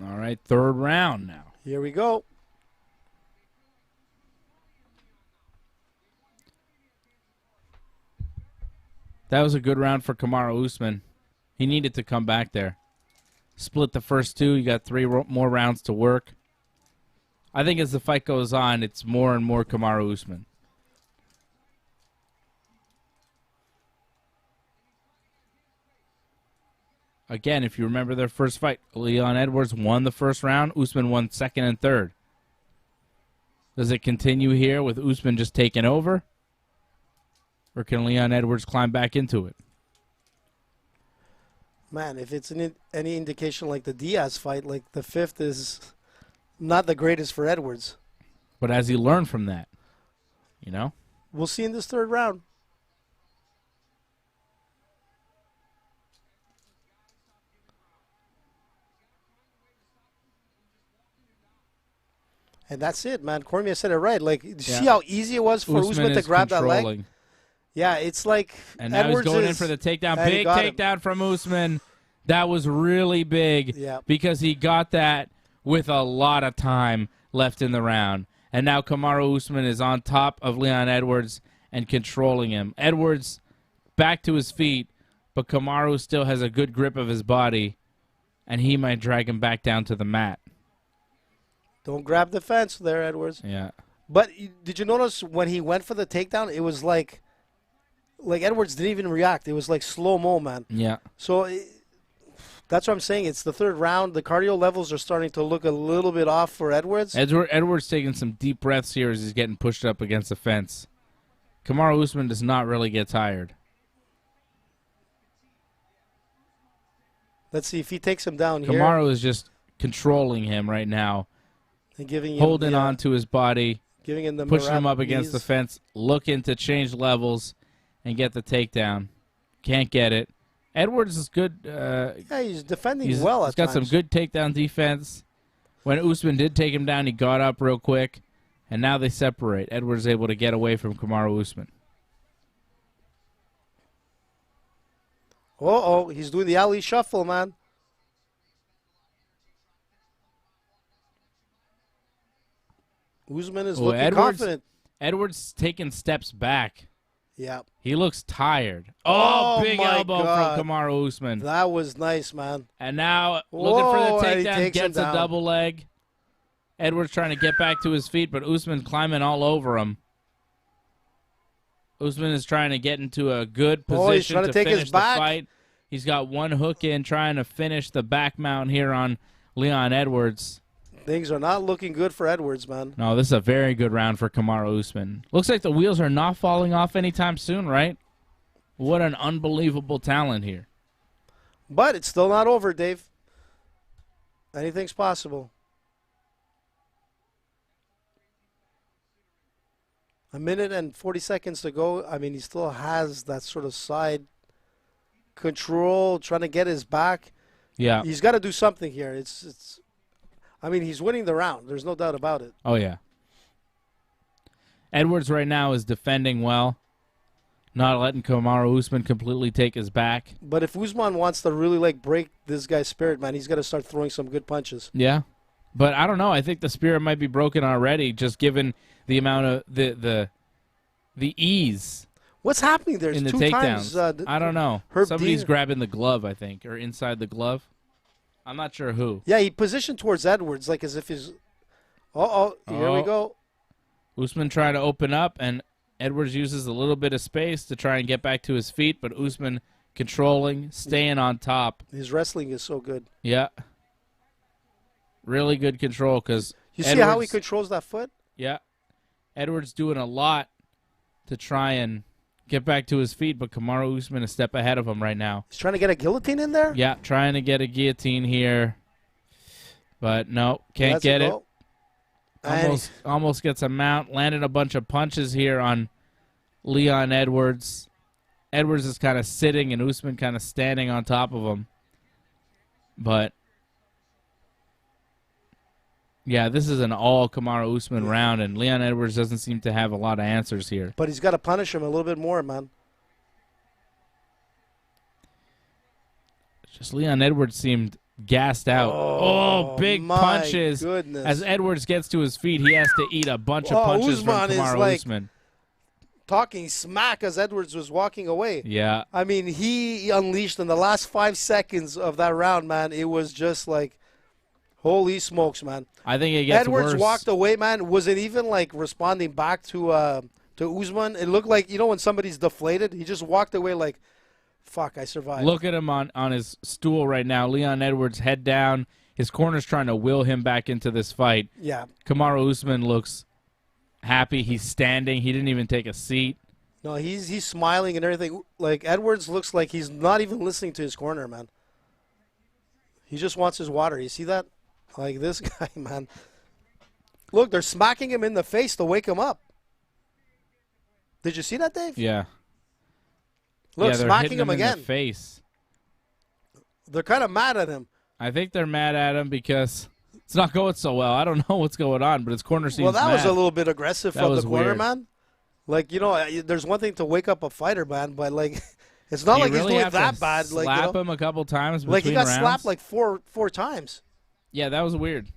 All right, third round now. Here we go. That was a good round for Kamaru Usman. He needed to come back there. Split the first two. You got 3 more rounds to work. I think as the fight goes on, it's more and more Kamaru Usman. Again, if you remember their first fight, Leon Edwards won the first round. Usman won second and third. Does it continue here with Usman just taking over? Or can Leon Edwards climb back into it? Man, if it's any indication like the Diaz fight, like the 5th is not the greatest for Edwards. But has he learned from that? You know? We'll see in this 3rd round. And that's it, man. Cormier said it right. Like, see how easy it was for Usman to grab that leg? Yeah, it's like and now Edwards he's going in for the takedown. Big takedown from Usman. That was really big because he got that with a lot of time left in the round. And now Kamaru Usman is on top of Leon Edwards and controlling him. Edwards back to his feet, but Kamaru still has a good grip of his body, and he might drag him back down to the mat. Don't grab the fence there, Edwards. Yeah. But did you notice when he went for the takedown, it was like Edwards didn't even react. It was like slow-mo, man. Yeah. So that's what I'm saying. It's the 3rd round. The cardio levels are starting to look a little bit off for Edwards. Edwards taking some deep breaths here as he's getting pushed up against the fence. Kamaru Usman does not really get tired. Let's see if he takes him down here. Kamaru is just controlling him right now. And giving him holding on to his body, giving him the pushing Merab him up against the fence, looking to change levels and get the takedown. Can't get it. Edwards is good. Yeah, he's defending well at times. He's got some good takedown defense. When Usman did take him down, he got up real quick, and now they separate. Edwards is able to get away from Kamaru Usman. Uh-oh, he's doing the alley shuffle, man. Usman is looking confident. Edwards taking steps back. Yeah. He looks tired. Oh, big elbow God. from Kamaru Usman. That was nice, man. And now looking for the takedown, gets a down. double leg. Edwards trying to get back to his feet, but Usman climbing all over him. Usman is trying to get into a good position he's trying to take finish his back. the fight. He's got one hook in, trying to finish the back mount here on Leon Edwards. Things are not looking good for Edwards, man. No, this is a very good round for Kamaru Usman. Looks like the wheels are not falling off anytime soon, right? What an unbelievable talent here. But it's still not over, Dave. Anything's possible. A minute and 40 seconds to go. I mean, he still has that sort of side control, trying to get his back. Yeah. He's got to do something here. It's. I mean, he's winning the round. There's no doubt about it. Oh, yeah. Edwards right now is defending well, not letting Kamaru Usman completely take his back. But if Usman wants to really, break this guy's spirit, man, he's got to start throwing some good punches. Yeah. But I don't know. I think the spirit might be broken already, just given the amount of the ease. What's happening there? In the two takedowns. times, I don't know. Herb Somebody's Dean. grabbing the glove, I think, or inside the glove. I'm not sure who. Yeah, he positioned towards Edwards, like as if he's. Here we go. Usman trying to open up, and Edwards uses a little bit of space to try and get back to his feet, but Usman controlling, staying on top. His wrestling is so good. Yeah. Really good control because you see how he controls that foot? Yeah. Edwards doing a lot to try and get back to his feet, but Kamaru Usman a step ahead of him right now. He's trying to get a guillotine in there? Yeah, trying to get a guillotine here. But no, can't get it. Almost gets a mount. Landed a bunch of punches here on Leon Edwards. Edwards is kind of sitting and Usman kind of standing on top of him. But, yeah, this is an all Kamaru Usman round, and Leon Edwards doesn't seem to have a lot of answers here. But he's got to punish him a little bit more, man. Just Leon Edwards seemed gassed out. Oh, big punches. Goodness. As Edwards gets to his feet, he has to eat a bunch of punches Usman from Kamaru Usman. Talking smack as Edwards was walking away. Yeah. I mean, he unleashed in the last 5 seconds of that round, man. It was just like, holy smokes, man. I think it gets Edwards worse. walked away, man. Wasn't even like responding back to Usman. It looked like, you know, when somebody's deflated, he just walked away like, fuck, I survived. Look at him on his stool right now. Leon Edwards head down. His corner's trying to will him back into this fight. Yeah. Kamaru Usman looks happy. He's standing. He didn't even take a seat. No, he's smiling and everything. Like, Edwards looks like he's not even listening to his corner, man. He just wants his water. You see that? Like, this guy, man. Look, they're smacking him in the face to wake him up. Did you see that, Dave? Yeah. Look, they're smacking hitting him in again. the face. They're kind of mad at him. I think they're mad at him because it's not going so well. I don't know what's going on, but his corner seems Well, that was mad. a little bit aggressive That from was the corner, weird. man. Like, you know, there's one thing to wake up a fighter, man, but, like, it's not You like really he's have doing to that bad. Like, slap you know? him a couple times between Like, he got rounds. slapped like four times. Yeah, that was weird.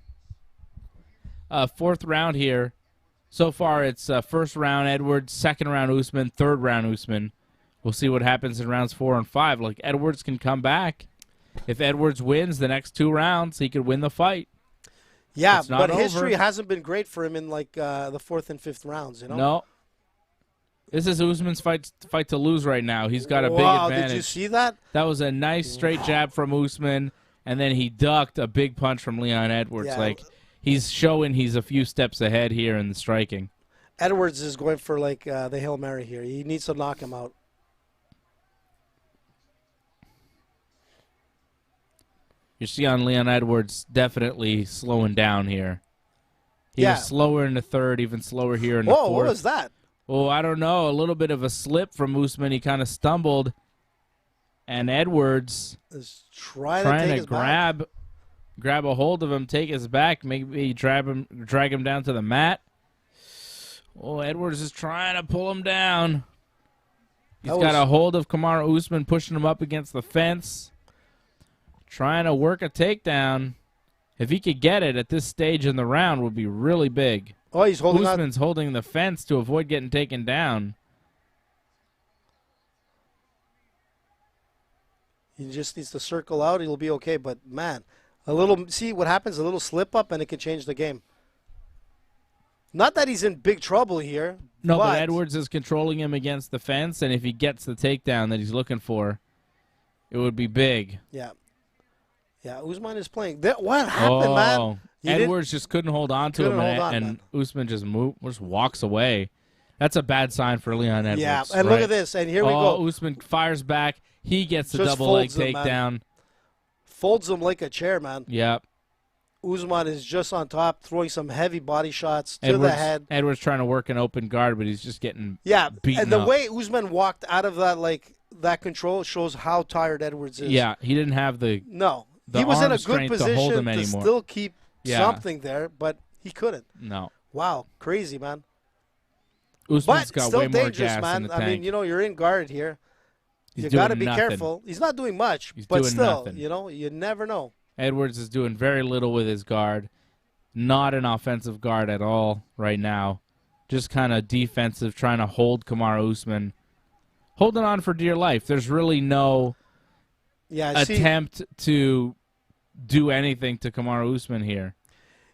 Fourth round here. So far, it's first round Edwards, second round Usman, third round Usman. We'll see what happens in rounds 4 and 5. Like, Edwards can come back. If Edwards wins the next 2 rounds, he could win the fight. Yeah, It's not but history over. hasn't been great for him in, like, the 4th and 5th rounds, you know? No. This is Usman's fight to lose right now. He's got a big Wow, advantage. did you see that? That was a nice straight jab from Usman, and then he ducked a big punch from Leon Edwards. Yeah. Like, he's showing he's a few steps ahead here in the striking. Edwards is going for, like, the Hail Mary here. He needs to knock him out. You see on Leon Edwards definitely slowing down here. He Yeah. was slower in the third, even slower here in the Whoa, fourth. what was that? Oh, I don't know. A little bit of a slip from Usman. He kind of stumbled. And Edwards Is trying trying to take to his back. grab a hold of him, take his back, maybe drag him down to the mat. Oh, Edwards is trying to pull him down. He's got a hold of Kamaru Usman, pushing him up against the fence. Trying to work a takedown. If he could get it at this stage in the round, would be really big. Oh, he's holding on. Usman's holding the fence to avoid getting taken down. He just needs to circle out. He'll be okay. But, man, see what happens? A little slip up and it could change the game. Not that he's in big trouble here. No, but Edwards is controlling him against the fence, and if he gets the takedown that he's looking for, it would be big. Yeah. Yeah, Usman is playing. What happened, man? Edwards just couldn't hold on to him, and Usman just walks away. That's a bad sign for Leon Edwards. Yeah, and look at this, and here we go. Usman fires back. He gets the Just double leg folds him, man. takedown. Folds him like a chair, man. Yep. Usman is just on top, throwing some heavy body shots to the head. Edwards trying to work an open guard, but he's just getting beaten and the up. way Usman walked out of that control shows how tired Edwards is. Yeah, he didn't have the he was in arm a good strength to hold him position to anymore. still keep something there, but he couldn't. No. Wow, crazy, man. Usman's But got still way more dangerous, gas man. in the I tank. mean, you're in guard here. He's You doing got to be nothing. careful. He's not doing much, He's but doing still, nothing. you never know. Edwards is doing very little with his guard. Not an offensive guard at all right now. Just kind of defensive, trying to hold Kamaru Usman. Holding on for dear life. There's really no attempt to do anything to Kamaru Usman here.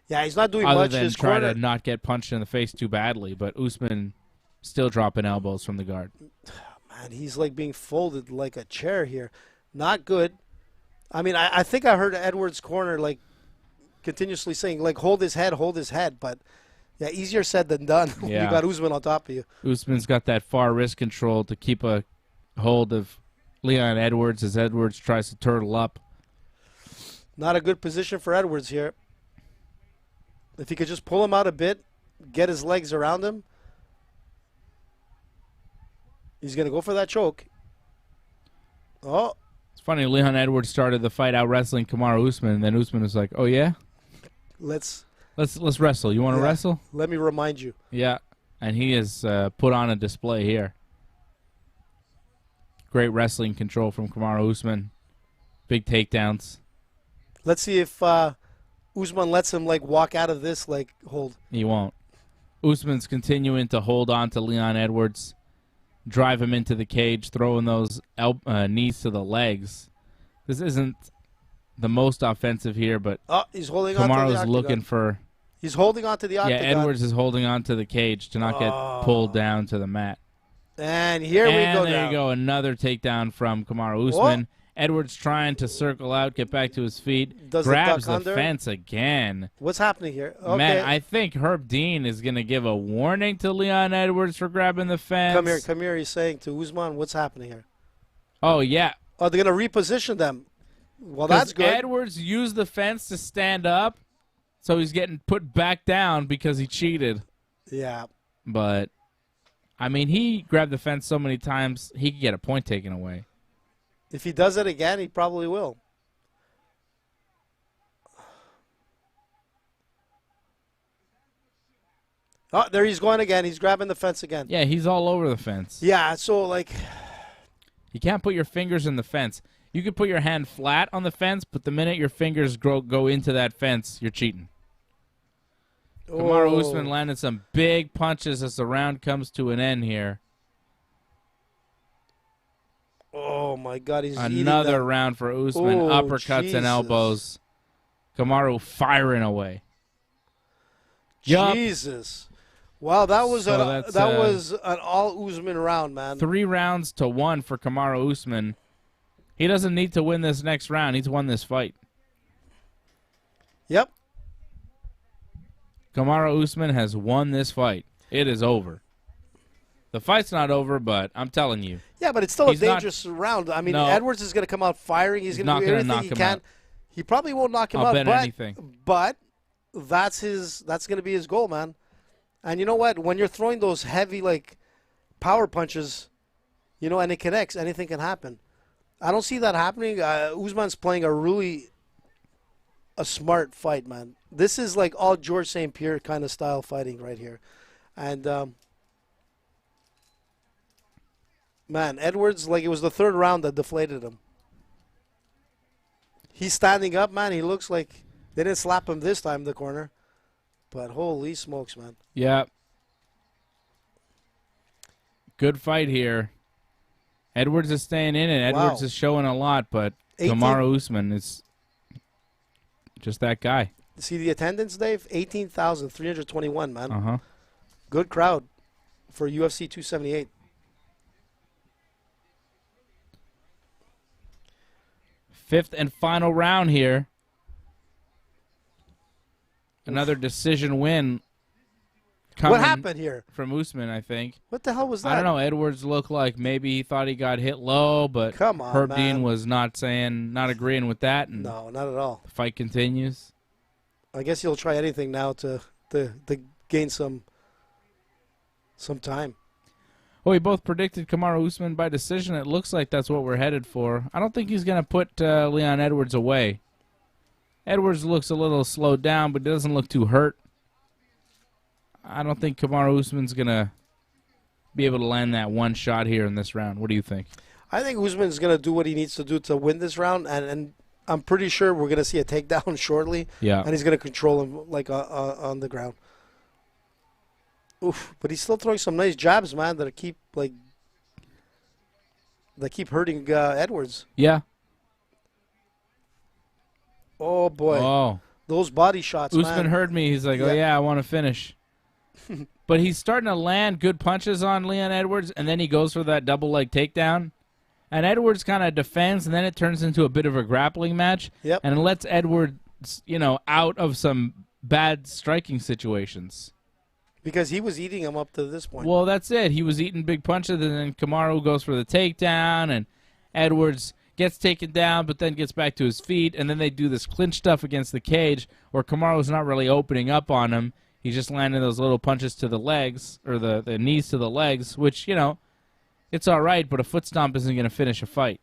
Yeah, he's not doing other much. than His try corner, to not get punched in the face too badly. But Usman still dropping elbows from the guard. man, he's like being folded like a chair here. Not good. I mean, I think I heard Edwards' corner like continuously saying like hold his head, but yeah, easier said than done when you got Usman on top of you. Usman's got that far wrist control to keep a hold of Leon Edwards as Edwards tries to turtle up. Not a good position for Edwards here. If he could just pull him out a bit, get his legs around him. He's going to go for that choke. Oh, It's funny, Leon Edwards started the fight out wrestling Kamaru Usman, and then Usman was like, "Oh yeah, let's let's wrestle. You want to Yeah. wrestle?" let me remind you. Yeah, and he is put on a display here. Great wrestling control from Kamaru Usman. Big takedowns. Let's see if Usman lets him like walk out of this like hold. He won't. Usman's continuing to hold on to Leon Edwards, drive him into the cage, throwing those knees to the legs. This isn't the most offensive here, but Oh, he's holding on to the Kamaru's octagon. looking for... He's holding on to the Yeah, octagon. Edwards is holding on to the cage to not get pulled down to the mat. And here we go And there now. you go, another takedown from Kamaru Usman. Edwards trying to circle out, get back to his feet, Does the grabs duck the under? fence again. What's happening here? Okay. Man, I think Herb Dean is going to give a warning to Leon Edwards for grabbing the fence. Come here. He's saying to Usman, what's happening here? Oh, yeah. Oh, they're going to reposition them. Well, 'Cause that's good. Edwards used the fence to stand up, so he's getting put back down because he cheated. Yeah. But, I mean, he grabbed the fence so many times, he could get a point taken away. If he does it again, he probably will. Oh, there he's going again. He's grabbing the fence again. Yeah, he's all over the fence. Yeah, so like, You can't put your fingers in the fence. You could put your hand flat on the fence, but the minute your fingers go into that fence, you're cheating. Kamaru oh, Usman landed some big punches as the round comes to an end here. oh my God, he's eating Another them. round for Usman. Oh, Uppercuts Jesus. and elbows. Kamaru firing away. Yup. Jesus. Wow, that was So an that's, that was an all Usman round, man. 3 rounds to 1 for Kamaru Usman. He doesn't need to win this next round. He's won this fight. Yep. Kamaru Usman has won this fight. It is over. The fight's not over, but I'm telling you. Yeah, but it's still a He's not- dangerous round. I mean, No. Edwards is going to come out firing. He's going to not do gonna everything knock he him can. out. He probably won't knock him I'll out, bet anything. but that's going to be his goal, man. And you know what? When you're throwing those heavy like power punches, you know, and it connects, anything can happen. I don't see that happening. Usman's playing a smart fight, man. This is like all George St. Pierre kind of style fighting right here. And man, Edwards, like it was the third round that deflated him. He's standing up, man. He looks like they didn't slap him this time in the corner. But holy smokes, man. Yeah. Good fight here. Edwards is staying in it. Edwards Wow. is showing a lot, but 18 Kamaru Usman is just that guy. See the attendance, Dave? 18,321, man. Uh-huh. Good crowd for UFC 278. Fifth and final round here. Another decision win. What coming happened here? from Usman, I think. What the hell was that? I don't know. Edwards looked like maybe he thought he got hit low, but Come on, Herb man. Dean was not agreeing with that, and No, not at all. the fight continues. I guess he'll try anything now to gain some time. Well, we both predicted Kamaru Usman by decision. It looks like that's what we're headed for. I don't think he's going to put Leon Edwards away. Edwards looks a little slowed down, but doesn't look too hurt. I don't think Kamaru Usman's going to be able to land that one shot here in this round. What do you think? I think Usman's going to do what he needs to do to win this round, and I'm pretty sure we're going to see a takedown shortly. Yeah. And he's going to control him like on the ground. Oof! But he's still throwing some nice jabs, man. That keep hurting Edwards. Yeah. Oh boy, Oh. those body shots, Usman man. heard me. He's like, oh, Yeah. yeah, I want to finish. But he's starting to land good punches on Leon Edwards, and then he goes for that double leg takedown. And Edwards kind of defends, and then it turns into a bit of a grappling match. Yep. And it lets Edwards, out of some bad striking situations. Because he was eating him up to this point. Well, that's it. He was eating big punches, and then Kamaru goes for the takedown, and Edwards gets taken down, but then gets back to his feet, and then they do this clinch stuff against the cage where Kamaru's not really opening up on him. He's just landing those little punches to the legs, or the knees to the legs, which, it's all right, but a foot stomp isn't going to finish a fight.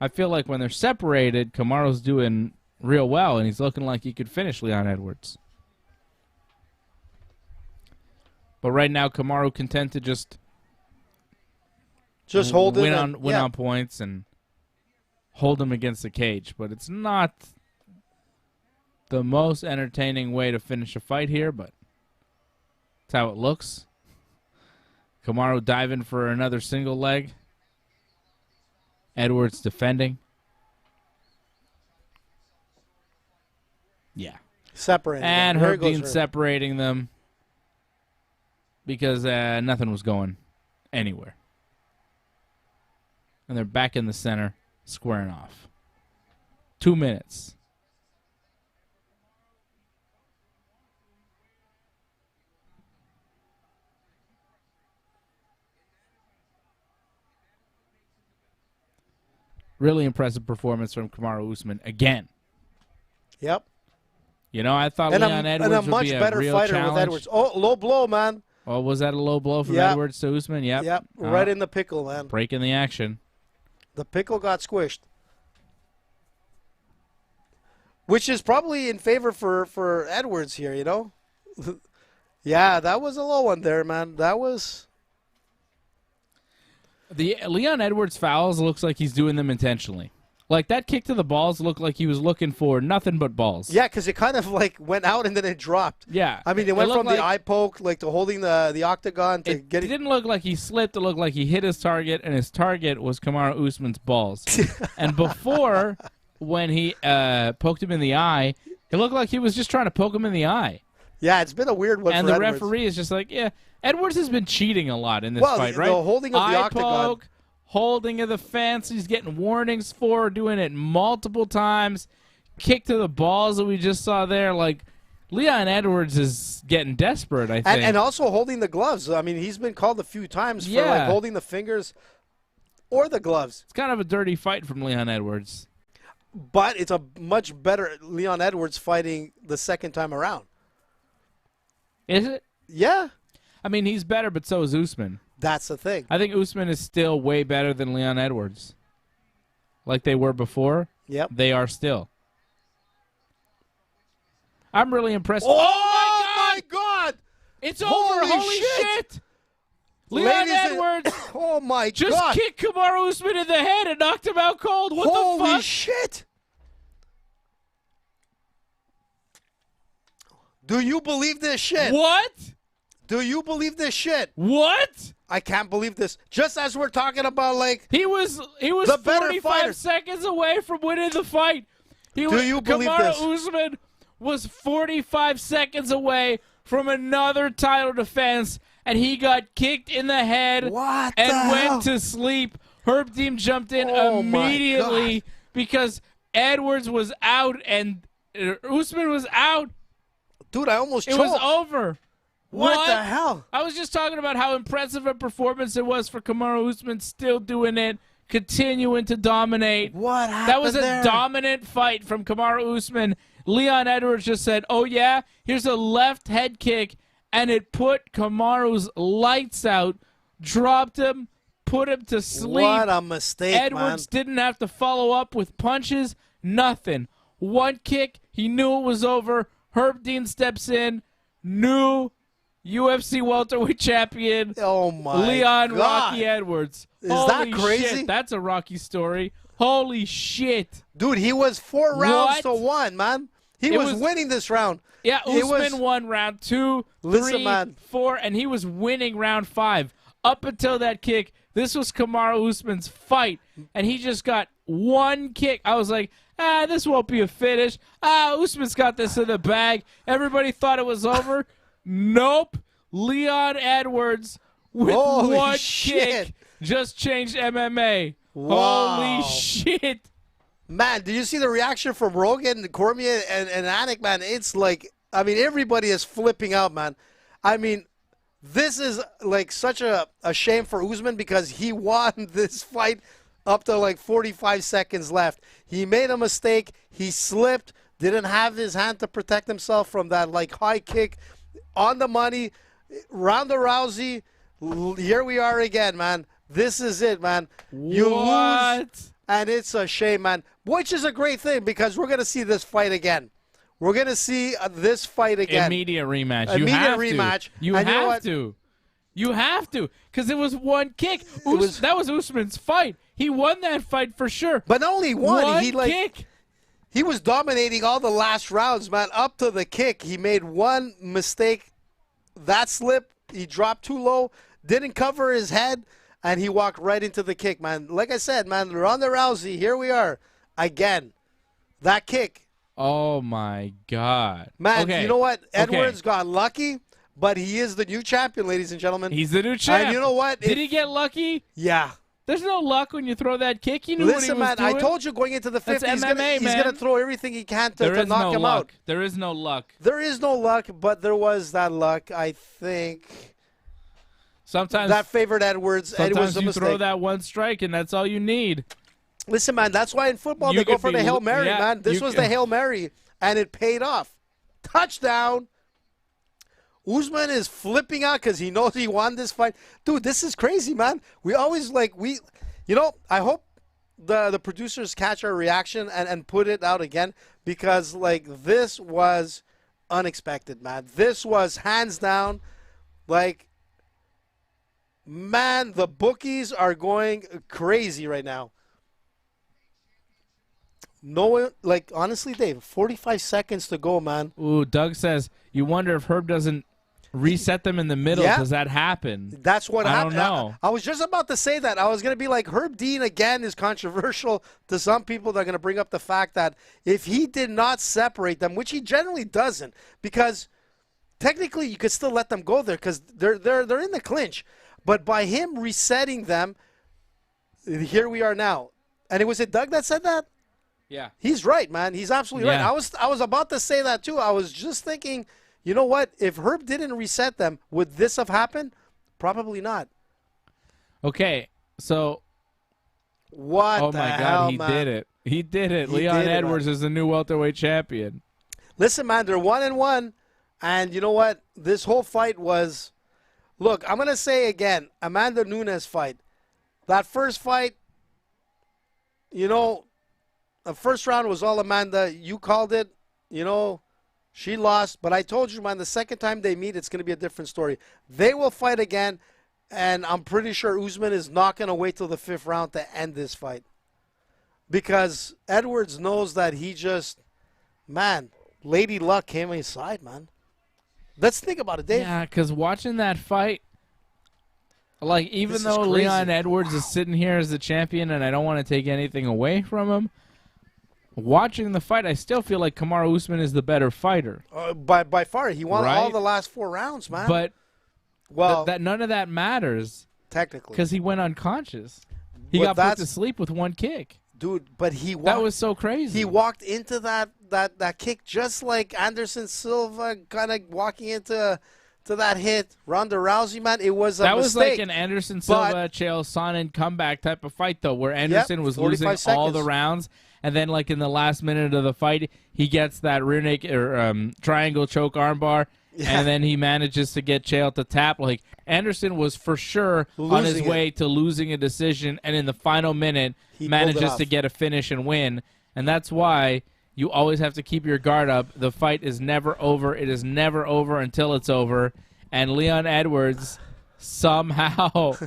I feel like when they're separated, Kamaru's doing real well, and he's looking like he could finish Leon Edwards. But right now, Kamaru content to just hold it win on points and hold him against the cage. But it's not the most entertaining way to finish a fight here, but that's how it looks. Kamaru diving for another single leg. Edwards defending. Yeah. Separating. And Herb Dean separating them because nothing was going anywhere. And they're back in the center, squaring off. 2 minutes. Really impressive performance from Kamaru Usman again. Yep. You know, I thought Leon Edwards would be a real fighter challenge. with Edwards. Oh, low blow, man. Oh, was that a low blow from Edwards to Usman? Yep. Yep. Right in the pickle, man. Breaking the action. The pickle got squished. Which is probably in favor for Edwards here, you know? Yeah, that was a low one there, man. That was... The Leon Edwards fouls looks like he's doing them intentionally. Like, that kick to the balls looked like he was looking for nothing but balls. Yeah, because it kind of, like, went out and then it dropped. Yeah. I mean, it went from the eye poke, like, to holding the octagon to getting... It didn't look like he slipped. It looked like he hit his target, and his target was Kamaru Usman's balls. And before, when he poked him in the eye, it looked like he was just trying to poke him in the eye. Yeah, it's been a weird one and for the Edwards. referee is just like, yeah, Edwards has been cheating a lot in this fight, right? The holding of the octagon. Poke, holding of the fence, he's getting warnings for, doing it multiple times. Kick to the balls that we just saw there. Like, Leon Edwards is getting desperate, I think. And also holding the gloves. I mean, he's been called a few times for like holding the fingers or the gloves. It's kind of a dirty fight from Leon Edwards. But it's a much better Leon Edwards fighting the second time around. Is it? Yeah. I mean, he's better, but so is Usman. That's the thing. I think Usman is still way better than Leon Edwards. Like they were before. Yep. They are still. I'm really impressed. Oh my God! It's over. Holy shit! Leon Edwards. Oh my God! Just kicked Kamaru Usman in the head and knocked him out cold. What the fuck? Holy shit! Do you believe this shit? What? Do you believe this shit? What? I can't believe this. Just as we're talking about, like, he was the 45 seconds away from winning the fight. Do you believe this? Kamaru Usman was 45 seconds away from another title defense, and he got kicked in the head went to sleep. Herb Dean jumped in immediately because Edwards was out and Usman was out. Dude, I almost choked. It was over. What the hell? I was just talking about how impressive a performance it was for Kamaru Usman, still doing it, continuing to dominate. What happened That was a there? dominant fight from Kamaru Usman. Leon Edwards just said, oh, yeah, here's a left head kick, and it put Kamaru's lights out, dropped him, put him to sleep. What a mistake, Edwards didn't have to follow up with punches, nothing. One kick, he knew it was over. Herb Dean steps in, new UFC welterweight champion. Oh my Leon God. Rocky Edwards. Is that crazy? Shit, that's a Rocky story. Holy shit. Dude, he was 4 rounds to 1, man. He was winning this round. Yeah, Usman won round 2, 3, 4, and he was winning round 5. Up until that kick, this was Kamaru Usman's fight, and he just got one kick. I was like, this won't be a finish. Usman's got this in the bag. Everybody thought it was over. Nope. Leon Edwards with one kick just changed MMA. Wow. Holy shit. Man, did you see the reaction from Rogan, Cormier, and Anik, man? It's like, I mean, everybody is flipping out, man. I mean, this is like such a shame for Usman because he won this fight up to like 45 seconds left. He made a mistake. He slipped, didn't have his hand to protect himself from that like high kick on the money. Ronda Rousey, here we are again, man. This is it, man. You lose. And it's a shame, man, which is a great thing because we're going to see this fight again. We're going to see this fight again. Immediate rematch. Immediate rematch. You have to. You have to. Because it was one kick. That was Usman's fight. He won that fight for sure. But not only one. One kick. He was dominating all the last rounds, man, up to the kick. He made one mistake. That slip, he dropped too low, didn't cover his head, and he walked right into the kick, man. Like I said, man, Ronda Rousey, here we are again. That kick. Oh, my God. Man, okay. You know what? Edwards got lucky, but he is the new champion, ladies and gentlemen. He's the new champ. And you know what? Did he get lucky? Yeah. There's no luck when you throw that kick. You knew what he was man, doing. I told you going into the fifth, he's going to throw everything he can to knock him out. There is no luck. There is no luck, but there was that luck, I think. Sometimes that favored Edwards. Sometimes it was a you mistake. throw that one strike, and that's all you need. Listen, man, that's why in football they go for the Hail Mary, man. This was the Hail Mary, and it paid off. Touchdown. Usman is flipping out because he knows he won this fight. Dude, this is crazy, man. We always I hope the producers catch our reaction and put it out again because, this was unexpected, man. This was hands down, man, the bookies are going crazy right now. No, honestly, Dave, 45 seconds to go, man. Ooh, Doug says, you wonder if Herb doesn't reset them in the middle. Yeah. Does that happen? That's what happened. I don't know. I was just about to say that. I was going to be like, Herb Dean, again, is controversial to some people. They're going to bring up the fact that if he did not separate them, which he generally doesn't, because technically you could still let them go there because they're in the clinch. But by him resetting them, here we are now. And was it Doug that said that? Yeah. He's right, man. He's absolutely right. I was about to say that too. I was just thinking, you know what? If Herb didn't reset them, would this have happened? Probably not. Okay, so what? Oh my God, he did it. He did it. Leon Edwards is the new welterweight champion. Listen, man, they're 1-1, and you know what? This whole fight was. Look, I'm gonna say again, Amanda Nunes fight. That first fight, the first round was all Amanda. You called it. She lost. But I told you, man, the second time they meet, it's going to be a different story. They will fight again, and I'm pretty sure Usman is not going to wait till the fifth round to end this fight. Because Edwards knows that Lady Luck came on his side, man. Let's think about it, Dave. Yeah, because watching that fight, even though Leon Edwards is sitting here as the champion and I don't want to take anything away from him, watching the fight, I still feel like Kamaru Usman is the better fighter. By far. He won all the last 4 rounds, man. But none of that matters. Technically. Because he went unconscious. He got put to sleep with one kick. Dude, but that was so crazy. He walked into that kick just like Anderson Silva kind of walking into that hit. Ronda Rousey, man, it was a mistake. That was like an Anderson Silva, Chael Sonnen comeback type of fight, though, where Anderson was losing all the rounds. And then, in the last minute of the fight, he gets that rear naked or triangle choke armbar, and then he manages to get Chael to tap. Anderson was for sure on his way to losing a decision, and in the final minute, he manages to get a finish and win. And that's why you always have to keep your guard up. The fight is never over. It is never over until it's over. And Leon Edwards somehow,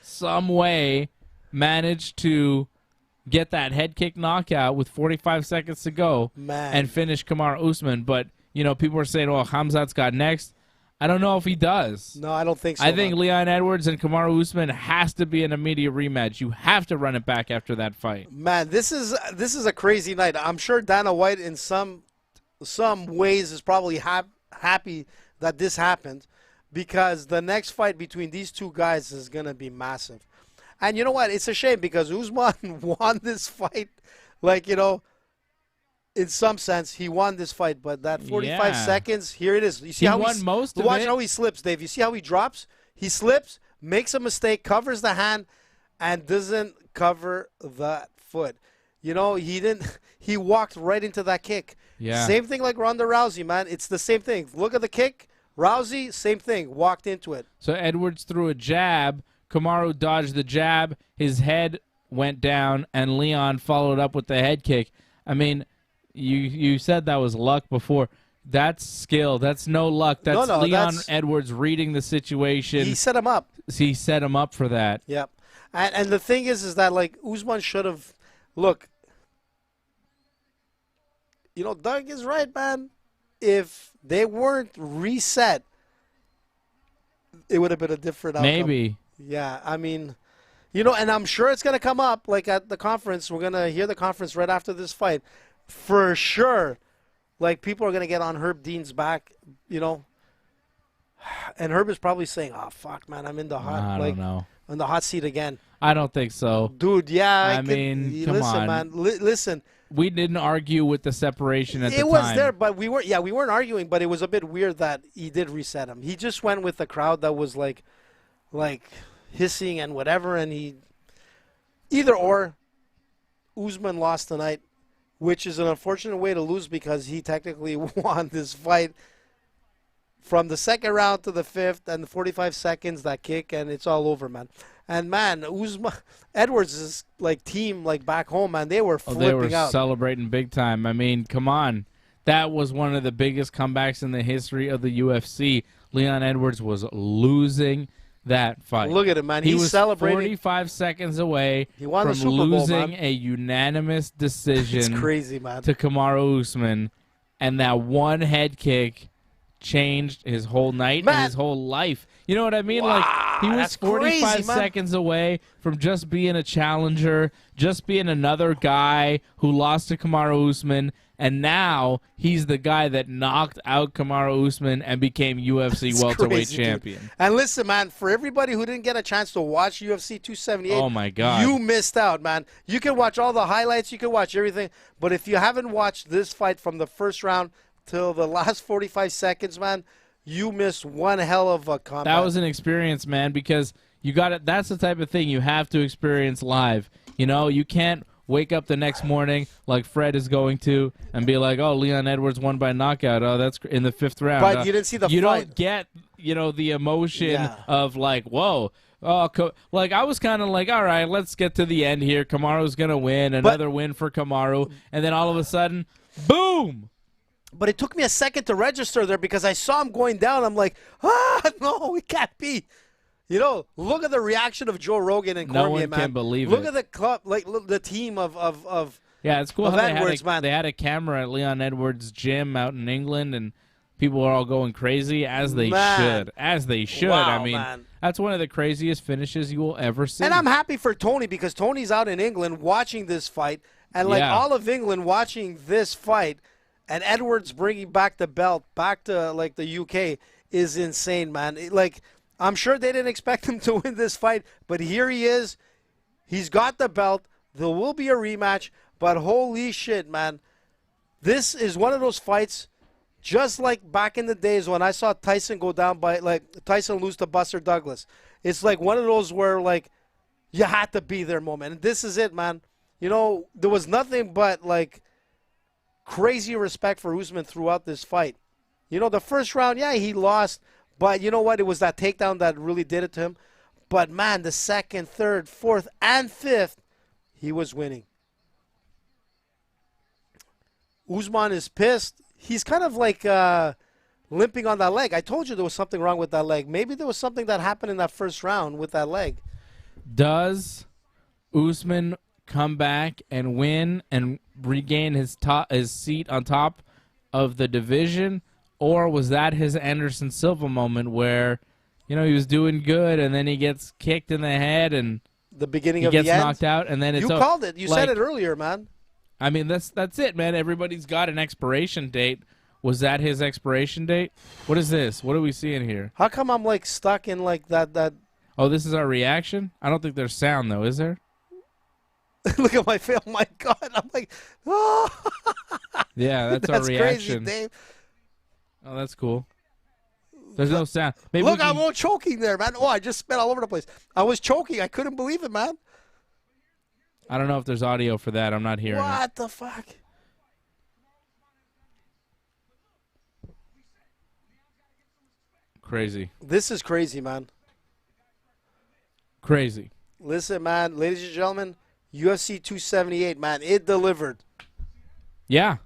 some way, managed to get that head kick knockout with 45 seconds to go and finish Kamaru Usman. But, people were saying, well, Khamzat's got next. I don't know if he does. No, I don't think so. I think Leon Edwards and Kamaru Usman has to be an immediate rematch. You have to run it back after that fight. Man, this is a crazy night. I'm sure Dana White in some ways is probably happy that this happened because the next fight between these two guys is going to be massive. And you know what? It's a shame because Usman won this fight. In some sense, he won this fight. But that 45 seconds, here it is. You see he won most of it. Watch how he slips, Dave. You see how he drops? He slips, makes a mistake, covers the hand, and doesn't cover the foot. He didn't. He walked right into that kick. Yeah. Same thing like Ronda Rousey, man. It's the same thing. Look at the kick. Rousey, same thing. Walked into it. So Edwards threw a jab. Kamaru dodged the jab. His head went down, and Leon followed up with the head kick. I mean, you said that was luck before. That's skill. That's no luck. That's Leon Edwards reading the situation. He set him up. He set him up for that. Yep. And the thing is that, like, Usman should have... Look, Doug is right, man. If they weren't reset, it would have been a different outcome. Maybe. Yeah, I mean, and I'm sure it's going to come up, like, at the conference. We're going to hear the conference right after this fight. For sure. Like, people are going to get on Herb Dean's back, And Herb is probably saying, oh, fuck, man, I'm in the hot, I don't know. In the hot seat again. I don't think so. Dude, yeah. I mean, come listen, on. man. Listen. We didn't argue with the separation at the time. It was there, but we weren't arguing, but it was a bit weird that he did reset him. He just went with the crowd that was like hissing and whatever, and either or, Usman lost tonight, which is an unfortunate way to lose because he technically won this fight from the second round to the fifth and the 45 seconds, that kick, and it's all over, man. And, man, Edwards' team, back home, man, they were flipping out. They were celebrating big time. I mean, come on. That was one of the biggest comebacks in the history of the UFC. Leon Edwards was losing that fight. Look at him, man. He was celebrating. 45 seconds away from the Super Bowl, losing a unanimous decision it's crazy, man. to Kamaru Usman. And that one head kick changed his whole night and his whole life. You know what I mean? Wow, he was 45 seconds away from just being a challenger, just being another guy who lost to Kamaru Usman, and now he's the guy that knocked out Kamaru Usman and became UFC welterweight champion. Dude. And listen, man, for everybody who didn't get a chance to watch UFC 278, oh my God, you missed out, man. You can watch all the highlights, you can watch everything, but if you haven't watched this fight from the first round till the last 45 seconds, man, you missed one hell of a combat. That was an experience, man, because you got it. That's the type of thing you have to experience live. You can't wake up the next morning like Fred is going to and be like, "Oh, Leon Edwards won by knockout. Oh, that's in the fifth round." But you didn't see the fight. You don't get, the emotion of like, "Whoa." Oh, I was kind of like, all right, let's get to the end here. Kamaru's gonna win, another win for Kamaru, and then all of a sudden, boom. But it took me a second to register there because I saw him going down. I'm like, no, it can't be. Look at the reaction of Joe Rogan and Cormier, man. No one can believe look it. Look at the club, look, the team of yeah, it's cool how Edwards, man. They had a camera at Leon Edwards' gym out in England, and people are all going crazy, as they should. As they should. Wow, I mean, man. That's one of the craziest finishes you will ever see. And I'm happy for Tony because Tony's out in England watching this fight, and all of England watching this fight. And Edwards bringing back the belt back to the UK is insane, man. I'm sure they didn't expect him to win this fight, but here he is. He's got the belt. There will be a rematch, but holy shit, man. This is one of those fights just like back in the days when I saw Tyson go down Tyson lose to Buster Douglas. It's like one of those where you had to be there moment. And this is it, man. There was nothing but crazy respect for Usman throughout this fight. The first round, he lost, but you know what? It was that takedown that really did it to him. But, man, the second, third, fourth, and fifth, he was winning. Usman is pissed. He's kind of limping on that leg. I told you there was something wrong with that leg. Maybe there was something that happened in that first round with that leg. Does Usman come back and win and regain his seat on top of the division, or was that his Anderson Silva moment where he was doing good and then he gets kicked in the head and the beginning he of gets the end? knocked out and then it's you called it. You said it earlier, man. I mean, that's it, man. Everybody's got an expiration date. Was that his expiration date? What is this? What are we seeing here? How come I'm stuck in that? Oh, this is our reaction? I don't think there's sound though, is there? Look at my face. Oh, my God. I'm like, oh. Yeah, that's our reaction. Crazy, Dave. Oh, that's cool. There's no sound. Maybe look, I'm all choking there, man. Oh, I just spit all over the place. I was choking. I couldn't believe it, man. I don't know if there's audio for that. I'm not hearing it. What the fuck? Crazy. This is crazy, man. Crazy. Listen, man, ladies and gentlemen, UFC 278, man, it delivered. Yeah.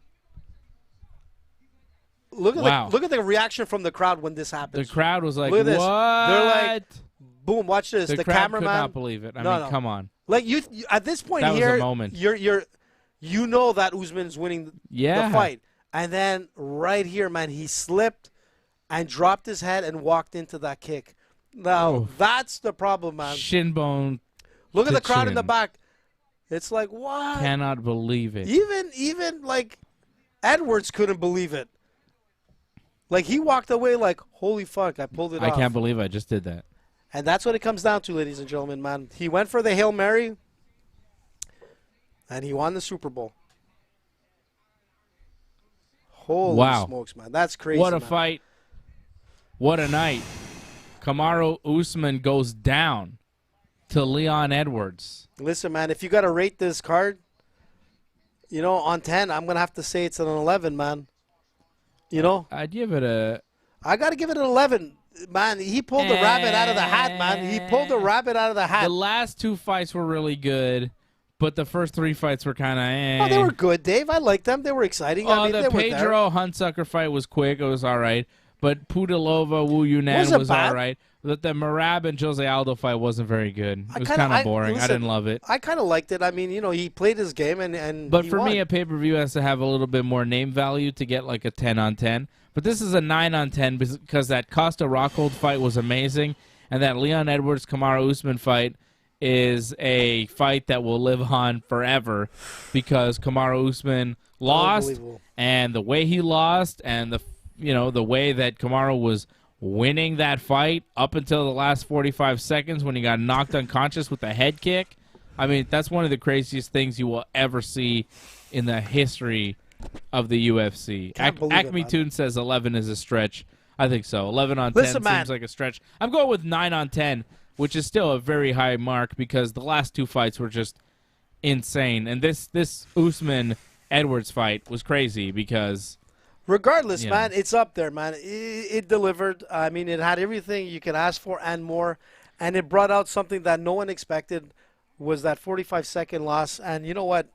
Look at the reaction from the crowd when this happens. The crowd was like, Look at this. what? They're like, boom, watch this. The The crowd cameraman could not believe it. I mean, come on. Like you at this point That here, was a moment. you know that Usman's winning the fight. And then right here, man, he slipped and dropped his head and walked into that kick. Now, that's the problem, man. Shin bone. Look at the crowd in the back. It's like, what? Cannot believe it. Even like Edwards couldn't believe it. Like he walked away like, holy fuck, I pulled it off. I can't believe I just did that. And that's what it comes down to, ladies and gentlemen, man. He went for the Hail Mary, and he won the Super Bowl. Holy smokes, man. That's crazy, What a man. fight. What a night. Kamaru Usman goes down to Leon Edwards. Listen, man, if you got to rate this card, you know, on 10, I'm going to have to say it's an 11, man. You know? I'd give it a... I got to give it an 11. Man, he pulled the rabbit out of the hat, man. He pulled the rabbit out of the hat. The last two fights were really good, but the first three fights were kind of Oh, they were good, Dave. I liked them. They were exciting. I mean, the they were there. Pedro Hunsucker fight was quick. It was all right. But Pudilova, Wu Yanan was all right. The Merab and José Aldo fight wasn't very good. It was kind of boring. I didn't love it. I kind of liked it. I mean, you know, he played his game and But he for won. me, a pay-per-view has to have a little bit more name value to get like a 10 on 10. But this is a 9 on 10 because that Costa Rockhold fight was amazing, and that Leon Edwards Kamaru Usman fight is a fight that will live on forever because Kamaru Usman lost, and the way he lost, and the way that Kamaru was winning that fight up until the last 45 seconds when he got knocked unconscious with a head kick. I mean, that's one of the craziest things you will ever see in the history of the UFC. Acme Toon says 11 is a stretch. I think so. 11 on 10 seems like a stretch. I'm going with 9 on 10, which is still a very high mark because the last two fights were just insane. And this Usman-Edwards fight was crazy because... Regardless, man, it's up there, man. It delivered. I mean, it had everything you could ask for and more. And it brought out something that no one expected was that 45-second loss. And you know what?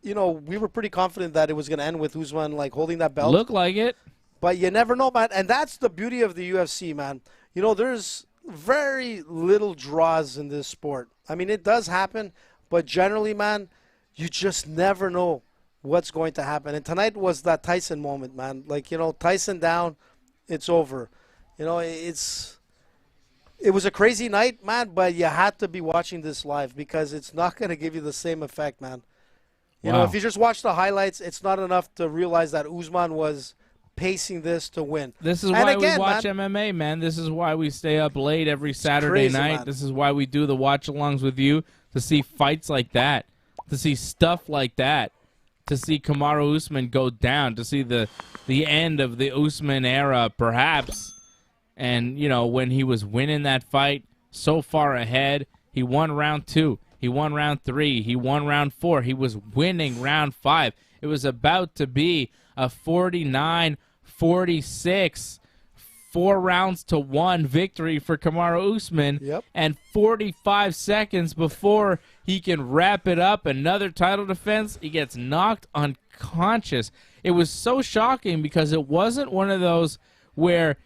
You know, we were pretty confident that it was going to end with Usman, like, holding that belt. Look like it. But you never know, man. And that's the beauty of the UFC, man. You know, there's very little draws in this sport. I mean, it does happen. But generally, man, you just never know what's going to happen. And tonight was that Tyson moment, man. Like, you know, Tyson down, it's over. You know, it was a crazy night, man, but you had to be watching this live because it's not going to give you the same effect, man. You know, if you just watch the highlights, it's not enough to realize that Usman was pacing this to win. This is why we watch MMA, man. This is why we stay up late every Saturday night. Man. This is why we do the watch-alongs with you, to see fights like that, to see stuff like that, to see Kamaru Usman go down, to see the end of the Usman era, perhaps. And, you know, when he was winning that fight so far ahead, he won round 2. He won round 3. He won round 4. He was winning round 5. It was about to be a 49-46, 4-1 victory for Kamaru Usman. Yep. And 45 seconds before he can wrap it up, another title defense, he gets knocked unconscious. It was so shocking because it wasn't one of those where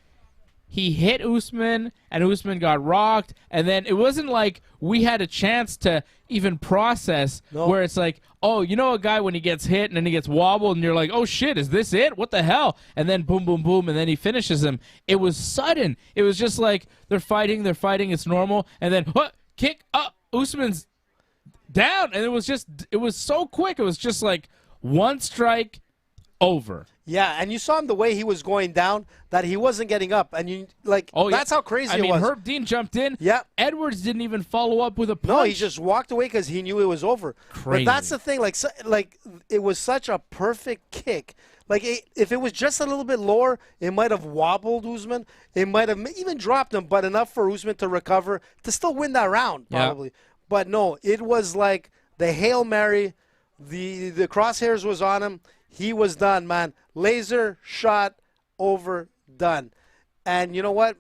he hit Usman, and Usman got rocked, and then it wasn't like we had a chance to even process where it's like, oh, you know a guy when he gets hit and then he gets wobbled, and you're like, oh, shit, is this it? What the hell? And then boom, boom, boom, and then he finishes him. It was sudden. It was just like they're fighting, it's normal, and then, kick up, Usman's down, and it was so quick. It was just like one strike, over. Yeah, and you saw him the way he was going down, that he wasn't getting up. And you that's how crazy it was. Herb Dean jumped in. Yeah. Edwards didn't even follow up with a punch. No, he just walked away because he knew it was over. Crazy. But that's the thing. Like it was such a perfect kick. Like, if it was just a little bit lower, it might have wobbled Usman. It might have even dropped him, but enough for Usman to recover, to still win that round, probably. Yeah. But no, it was like the Hail Mary. The crosshairs was on him. He was done, man. Laser shot, over, done. And you know what?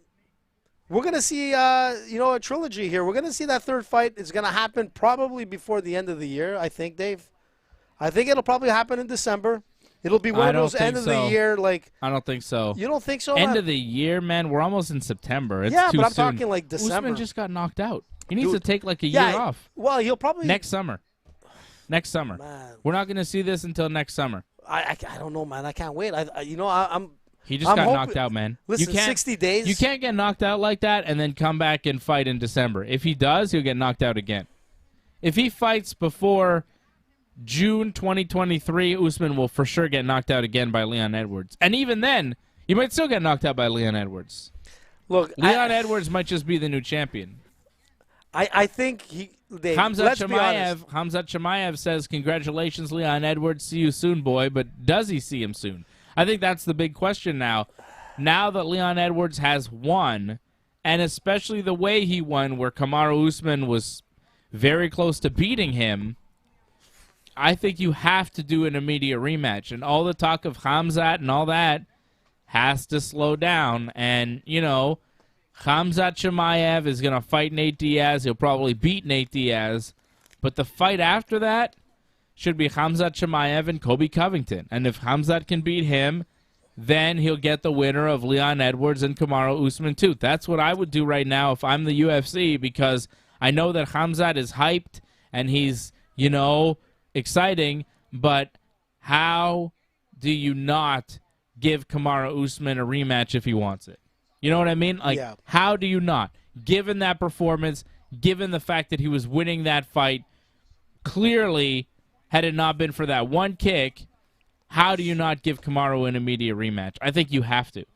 we're going to see, a trilogy here. We're going to see that third fight. It's going to happen probably before the end of the year, I think, Dave. I think it'll probably happen in December. It'll be one of those end of the year, like. I don't think so. You don't think so, End man? of the year, man. We're almost in September. It's yeah, too but I'm soon. talking like December. Usman just got knocked out. He needs Dude, to take like a year off. Well, he'll probably Next summer. Next summer. Man. We're not going to see this until next summer. I don't know, man. I can't wait. I'm. He just got knocked out, man. Listen, 60 days. You can't get knocked out like that and then come back and fight in December. If he does, he'll get knocked out again. If he fights before June 2023, Usman will for sure get knocked out again by Leon Edwards. And even then, he might still get knocked out by Leon Edwards. Look, Leon Edwards might just be the new champion. I think Hamzat Chimaev says, "Congratulations, Leon Edwards. See you soon, boy." But does he see him soon? I think that's the big question now. Now that Leon Edwards has won, and especially the way he won, where Kamaru Usman was very close to beating him, I think you have to do an immediate rematch. And all the talk of Hamzat and all that has to slow down. And, Hamzat Chimaev is going to fight Nate Diaz. He'll probably beat Nate Diaz. But the fight after that should be Hamzat Chimaev and Kobe Covington. And if Hamzat can beat him, then he'll get the winner of Leon Edwards and Kamaru Usman too. That's what I would do right now if I'm the UFC, because I know that Hamzat is hyped and he's, exciting, but how do you not give Kamaru Usman a rematch if he wants it? You know what I mean? Like, How do you not? Given that performance, given the fact that he was winning that fight, clearly, had it not been for that one kick, how do you not give Kamaru an immediate rematch? I think you have to.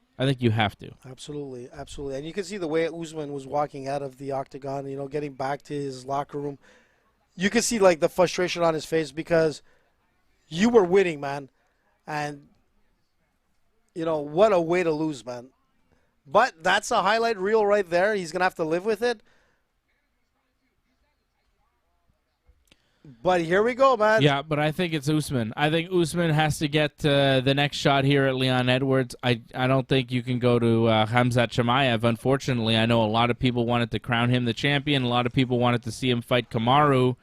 Absolutely, absolutely. And you can see the way Usman was walking out of the octagon, getting back to his locker room. You can see, like, the frustration on his face because you were winning, man. And, what a way to lose, man. But that's a highlight reel right there. He's going to have to live with it. But here we go, man. Yeah, but I think it's Usman. I think Usman has to get the next shot here at Leon Edwards. I don't think you can go to Hamzat Chimaev, unfortunately. I know a lot of people wanted to crown him the champion. A lot of people wanted to see him fight Kamaru.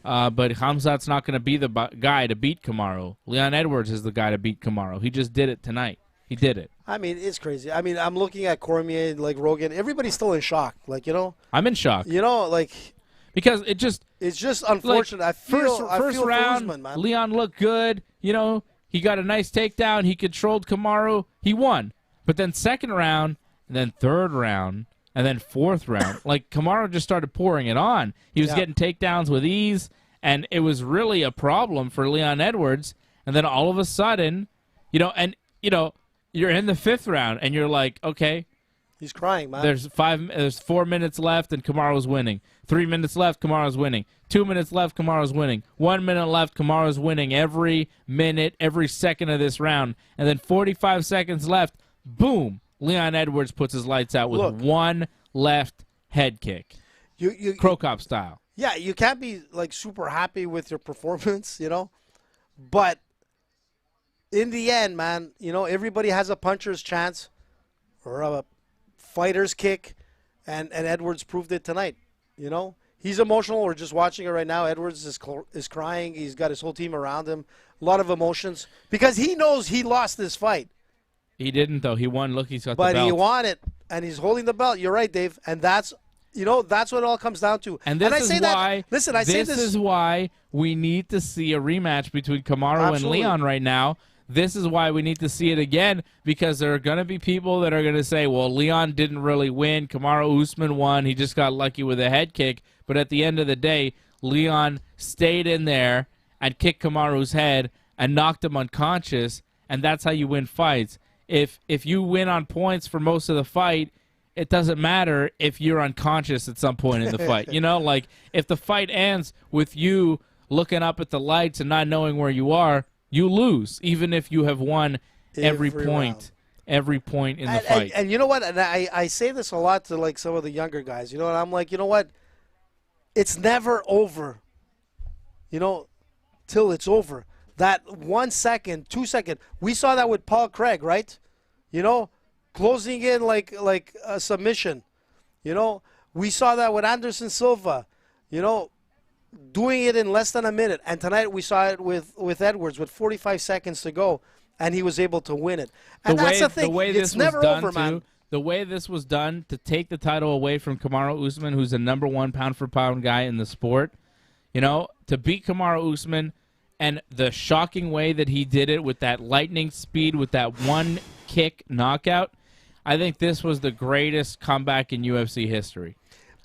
But Hamzat's not going to be the guy to beat Kamaru. Leon Edwards is the guy to beat Kamaru. He just did it tonight. He did it. I mean, it's crazy. I mean, I'm looking at Cormier, like Rogan. Everybody's still in shock. Like, I'm in shock. Because it's just unfortunate. Like, I feel round, Usman, man. Leon looked good. He got a nice takedown. He controlled Kamaru. He won. But then second round, and then third round, and then fourth round, like, Kamaru just started pouring it on. He was getting takedowns with ease, and it was really a problem for Leon Edwards. And then all of a sudden, you're in the fifth round, and you're like, okay. He's crying, man. There's 4 minutes left, and Kamaru's winning. 3 minutes left, Kamaru's winning. 2 minutes left, Kamaru's winning. 1 minute left, Kamaru's winning every minute, every second of this round. And then 45 seconds left, boom, Leon Edwards puts his lights out with one left head kick. Crow Cop style. Yeah, you can't be, like, super happy with your performance, But in the end, man, everybody has a puncher's chance or a fighter's kick, and Edwards proved it tonight. He's emotional. We're just watching it right now. Edwards is crying. He's got his whole team around him. A lot of emotions because he knows he lost this fight. He didn't, though. He won. Look, he's got the belt. But he won it, and he's holding the belt. You're right, Dave. And that's what it all comes down to. And this is why we need to see a rematch between Kamaru and Leon right now. This is why we need to see it again, because there are going to be people that are going to say, well, Leon didn't really win. Kamaru Usman won. He just got lucky with a head kick. But at the end of the day, Leon stayed in there and kicked Kamaru's head and knocked him unconscious, and that's how you win fights. If you win on points for most of the fight, it doesn't matter if you're unconscious at some point in the fight. Like, if the fight ends with you looking up at the lights and not knowing where you are, you lose, even if you have won every point in the fight. And you know what? And I say this a lot to, like, some of the younger guys. And I'm like, you know what? It's never over, till it's over. That 1 second, 2 second. We saw that with Paul Craig, right? Closing in like a submission. You know, we saw that with Anderson Silva, you know, doing it in less than a minute. And tonight we saw it with Edwards with 45 seconds to go, and he was able to win it. And that's the thing. It's never over, man. The way this was done to take the title away from Kamaru Usman, who's the #1 pound-for-pound guy in the sport, you know, to beat Kamaru Usman and the shocking way that he did it with that lightning speed, with that one kick knockout, I think this was the greatest comeback in UFC history.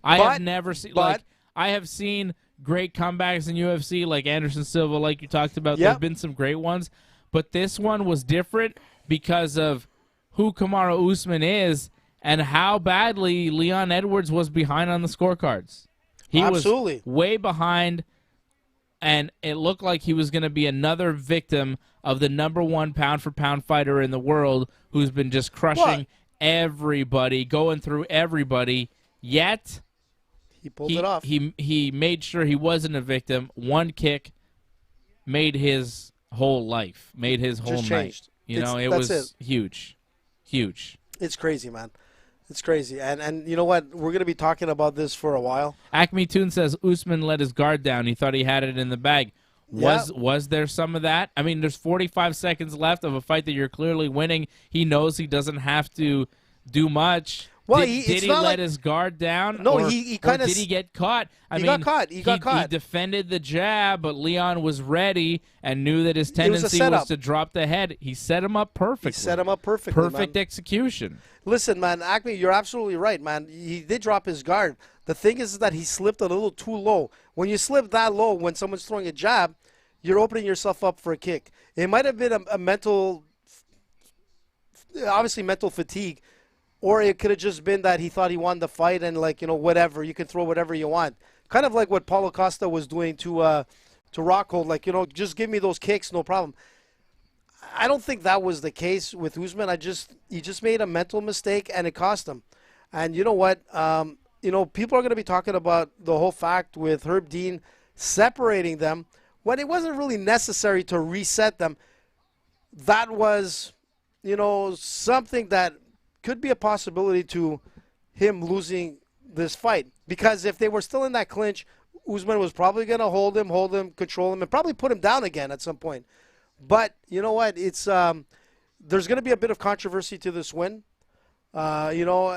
I have seen great comebacks in UFC, like Anderson Silva, like you talked about. Yep. There's been some great ones, but this one was different because of who Kamaru Usman is and how badly Leon Edwards was behind on the scorecards. He Absolutely. was way behind, and it looked like he was going to be another victim of the #1 pound-for-pound fighter in the world who's been just crushing everybody, going through everybody, yet he pulled it off. He made sure he wasn't a victim. One kick made his whole life, made his whole Just night. changed. You know, it was huge. Huge. It's crazy, man. It's crazy. And you know what? We're going to be talking about this for a while. Acme Toon says Usman let his guard down. He thought he had it in the bag. Was there some of that? I mean, there's 45 seconds left of a fight that you're clearly winning. He knows he doesn't have to do much. Well, did he let his guard down? No, or, he kind of. Did he get caught? He got caught. He got caught. He defended the jab, but Leon was ready and knew that his tendency was to drop the head. He set him up perfectly. Perfect execution. Listen, man, Acme, you're absolutely right, man. He did drop his guard. The thing is that he slipped a little too low. When you slip that low, when someone's throwing a jab, you're opening yourself up for a kick. It might have been a mental, obviously mental fatigue, or it could have just been that he thought he won the fight and, like, you know, whatever, you can throw whatever you want. Kind of like what Paulo Costa was doing to Rockhold, like, you know, just give me those kicks, no problem. I don't think that was the case with Usman. He just made a mental mistake and it cost him. And you know what? You know, people are going to be talking about the whole fact with Herb Dean separating them when it wasn't really necessary to reset them. That was, you know, something that could be a possibility to him losing this fight. Because if they were still in that clinch, Usman was probably going to hold him, control him, and probably put him down again at some point. But you know what? It's there's going to be a bit of controversy to this win. You know,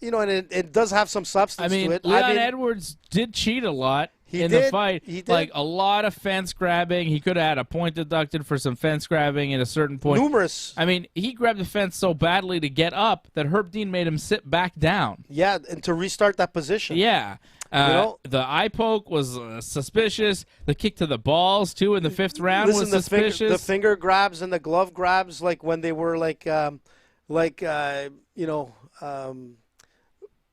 and it does have some substance to it. Leon Edwards did cheat a lot in the fight. He did. Like a lot of fence grabbing. He could have had a point deducted for some fence grabbing at a certain point. Numerous. I mean, he grabbed the fence so badly to get up that Herb Dean made him sit back down. Yeah, and to restart that position. Yeah. The eye poke was suspicious. The kick to the balls, too, in the 5th round was suspicious. The finger grabs and the glove grabs, like when they were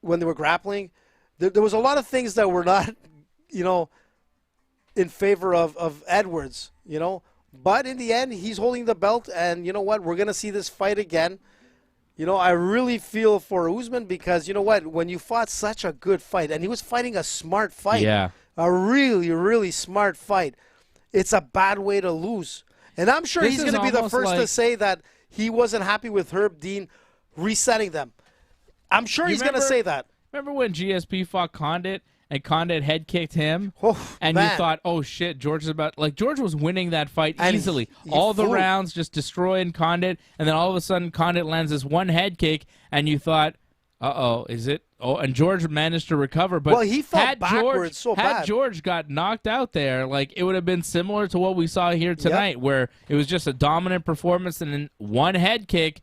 when they were grappling. There was a lot of things that were not, you know, in favor of Edwards, you know. But in the end, he's holding the belt, and you know what? We're going to see this fight again. You know, I really feel for Usman because, you know what, when you fought such a good fight, and he was fighting a smart fight, a really, really smart fight, it's a bad way to lose. And I'm sure he's going to be the first to say that he wasn't happy with Herb Dean resetting them. I'm sure he's going to say that. Remember when GSP fought Condit? And Condit head kicked him, and you thought, "Oh shit, George is about." Like George was winning that fight easily, he all flew. the rounds, just destroying Condit, and then all of a sudden, Condit lands this one head kick, and you thought, is it?" Oh, and George managed to recover, but he fell backwards so bad. Had George got knocked out there, like it would have been similar to what we saw here tonight, where it was just a dominant performance, and then one head kick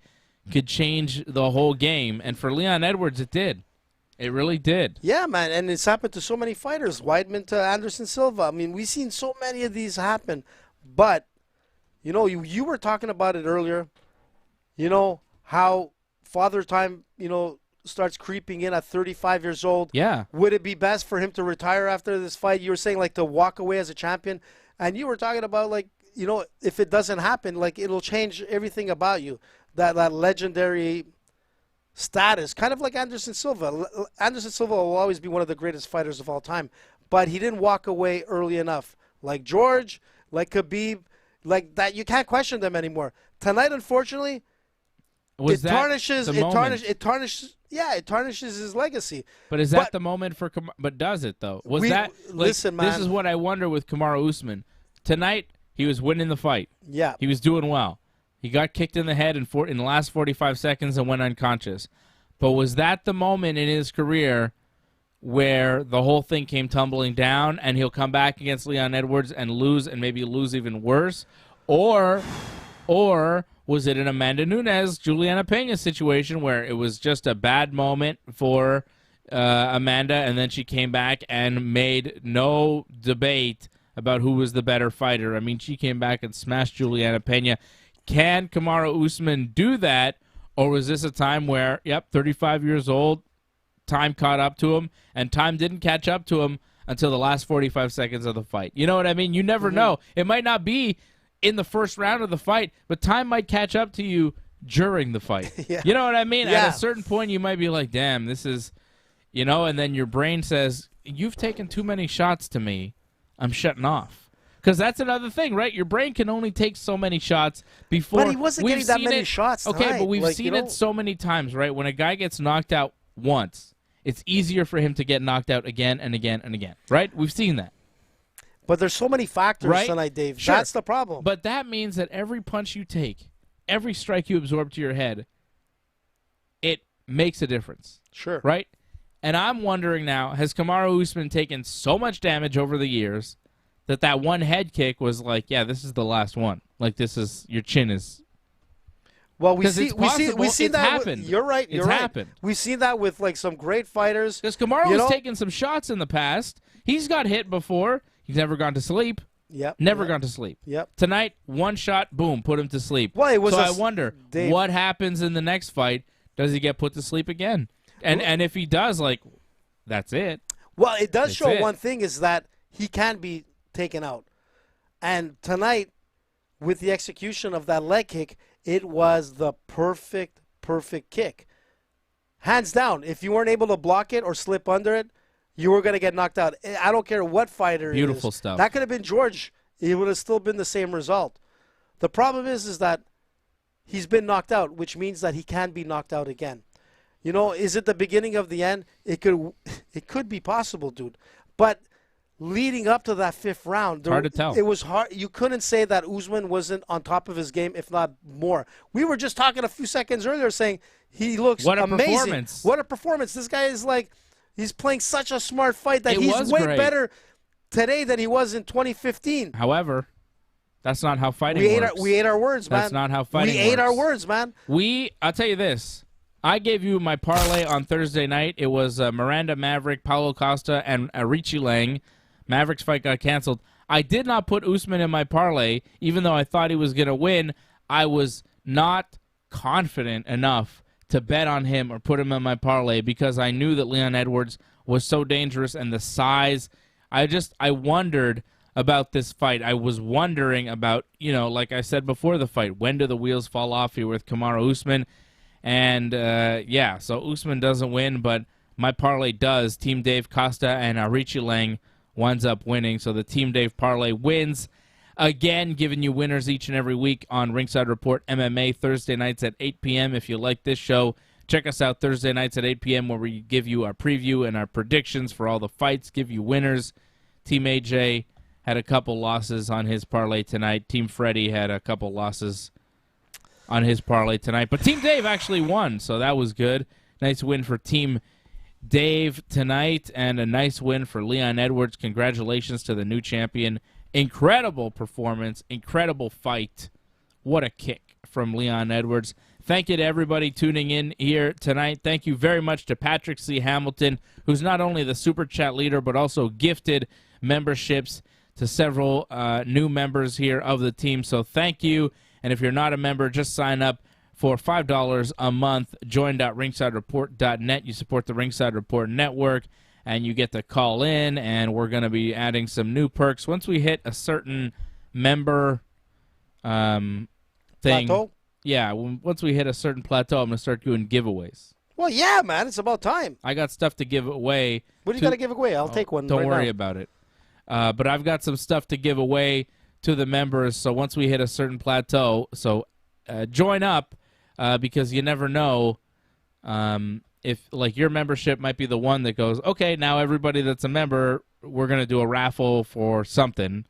could change the whole game. And for Leon Edwards, it did. It really did. Yeah, man, and it's happened to so many fighters. Weidman to Anderson Silva. I mean, we've seen so many of these happen. But, you know, you were talking about it earlier, you know, how father time, you know, starts creeping in at 35 years old. Yeah. Would it be best for him to retire after this fight? You were saying, like, to walk away as a champion. And you were talking about, like, you know, if it doesn't happen, like, it'll change everything about you. That legendary status, kind of like Anderson Silva. Anderson Silva will always be one of the greatest fighters of all time, but he didn't walk away early enough. Like George, like Khabib, like that, you can't question them anymore. Tonight, unfortunately, Was it that tarnishes. the It moment? tarnishes. It tarnishes. Yeah, it tarnishes his legacy. But is that the moment for but does it, though? Listen, man. This is what I wonder with Kamaru Usman. Tonight, he was winning the fight. Yeah. He was doing well. He got kicked in the head in the last 45 seconds and went unconscious. But was that the moment in his career where the whole thing came tumbling down and he'll come back against Leon Edwards and lose, and maybe lose even worse? Or was it an Amanda Nunes, Juliana Pena situation where it was just a bad moment for Amanda, and then she came back and made no debate about who was the better fighter? I mean, she came back and smashed Juliana Pena. Can Kamaru Usman do that, or was this a time where, 35 years old, time caught up to him, and time didn't catch up to him until the last 45 seconds of the fight? You know what I mean? You never know. It might not be in the first round of the fight, but time might catch up to you during the fight. Yeah. You know what I mean? Yeah. At a certain point, you might be like, damn, this is, and then your brain says, you've taken too many shots to me. I'm shutting off. Because that's another thing, right? Your brain can only take so many shots before. But he wasn't getting that many shots tonight. Okay, but we've seen it so many times, right? When a guy gets knocked out once, it's easier for him to get knocked out again and again and again, right? We've seen that. But there's so many factors tonight, Dave. Sure. That's the problem. But that means that every punch you take, every strike you absorb to your head, it makes a difference. Sure. Right? And I'm wondering now, has Kamaru Usman taken so much damage over the years that one head kick was like, yeah, this is the last one. Like, this is, your chin is. Well, we see it's that. Happened. You're right. You're it's right. happened. We've seen that with like some great fighters. Because Kamaru has taken some shots in the past. He's got hit before. He's never gone to sleep. Yep. Never gone to sleep. Yep. Tonight, one shot, boom, put him to sleep. Well, it was so I wonder, Dave, what happens in the next fight? Does he get put to sleep again? And if he does, like, that's it. Well, it does show it. one thing is that he can be taken out. And tonight, with the execution of that leg kick, it was the perfect kick. Hands down. If you weren't able to block it or slip under it, you were going to get knocked out. I don't care what fighter it is. Beautiful stuff. That could have been George. It would have still been the same result. The problem is that he's been knocked out, which means that he can be knocked out again. Is it the beginning of the end? It could be possible, dude. But leading up to that fifth round, hard to tell. It was hard. You couldn't say that Usman wasn't on top of his game, if not more. We were just talking a few seconds earlier saying he looks amazing. Performance. What a performance. This guy is like, he's playing such a smart fight that he's way better today than he was in 2015. However, that's not how fighting works. We ate our words, man. That's not how fighting works. We ate our words, man. I'll tell you this. I gave you my parlay on Thursday night. It was Miranda Maverick, Paulo Costa, and Richie Lang. Maverick's fight got canceled. I did not put Usman in my parlay, even though I thought he was going to win. I was not confident enough to bet on him or put him in my parlay because I knew that Leon Edwards was so dangerous and the size. I wondered about this fight. I was wondering about, like I said before the fight, when do the wheels fall off here with Kamaru Usman? And, so Usman doesn't win, but my parlay does. Team Dave Costa and Richie Lang winds up winning. So the Team Dave parlay wins. Again, giving you winners each and every week on Ringside Report MMA Thursday nights at 8 p.m. If you like this show, check us out Thursday nights at 8 p.m. where we give you our preview and our predictions for all the fights, give you winners. Team AJ had a couple losses on his parlay tonight. Team Freddy had a couple losses on his parlay tonight. But Team Dave actually won, so that was good. Nice win for Team Dave tonight, and a nice win for Leon Edwards. Congratulations to the new champion. Incredible performance, incredible fight. What a kick from Leon Edwards. Thank you to everybody tuning in here tonight. Thank you very much to Patrick C. Hamilton, who's not only the Super Chat leader, but also gifted memberships to several new members here of the team. So thank you. And if you're not a member, just sign up for $5 a month. Join.ringsidereport.net. You support the Ringside Report Network, and you get to call in, and we're going to be adding some new perks. Once we hit a certain member thing. Plateau? Yeah, once we hit a certain plateau, I'm going to start doing giveaways. Well, yeah, man. It's about time. I got stuff to give away. What do you got to give away? I'll take one. Don't right worry now. about it. But I've got some stuff to give away to the members. So once we hit a certain plateau, so join up. because you never know if, like, your membership might be the one that goes, okay, now everybody that's a member, we're going to do a raffle for something.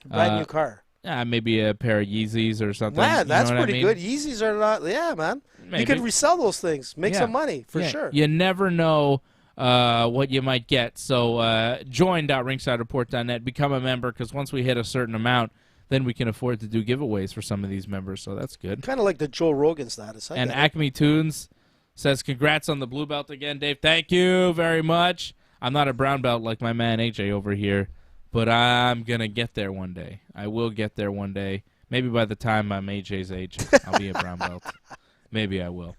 Brand new car. Maybe a pair of Yeezys or something. Man, that's you know pretty good. Yeezys are not, man. Maybe. You could resell those things, make some money, for sure. You never know what you might get. So join.ringsidereport.net, become a member, because once we hit a certain amount, then we can afford to do giveaways for some of these members, so that's good. Kind of like the Joe Rogan status. And Acme Tunes says, congrats on the blue belt again, Dave. Thank you very much. I'm not a brown belt like my man AJ over here, but I'm going to get there one day. I will get there one day. Maybe by the time I'm AJ's age, I'll be a brown belt. Maybe I will.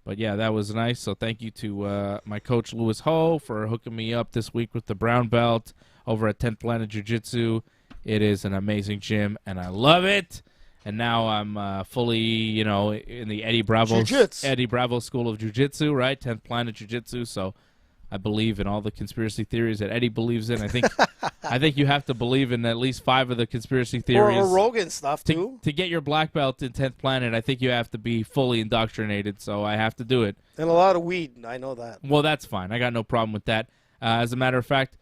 But, yeah, that was nice. So thank you to my coach, Louis Ho, for hooking me up this week with the brown belt over at 10th Planet Jiu-Jitsu. It is an amazing gym, and I love it. And now I'm fully, in the Eddie Bravo School of Jiu-Jitsu, right? 10th Planet Jiu-Jitsu. So I believe in all the conspiracy theories that Eddie believes in. I think you have to believe in at least 5 of the conspiracy theories. Or Rogan stuff, too. To get your black belt in 10th Planet, I think you have to be fully indoctrinated, so I have to do it. And a lot of weed, I know that. Well, that's fine. I got no problem with that. As a matter of fact,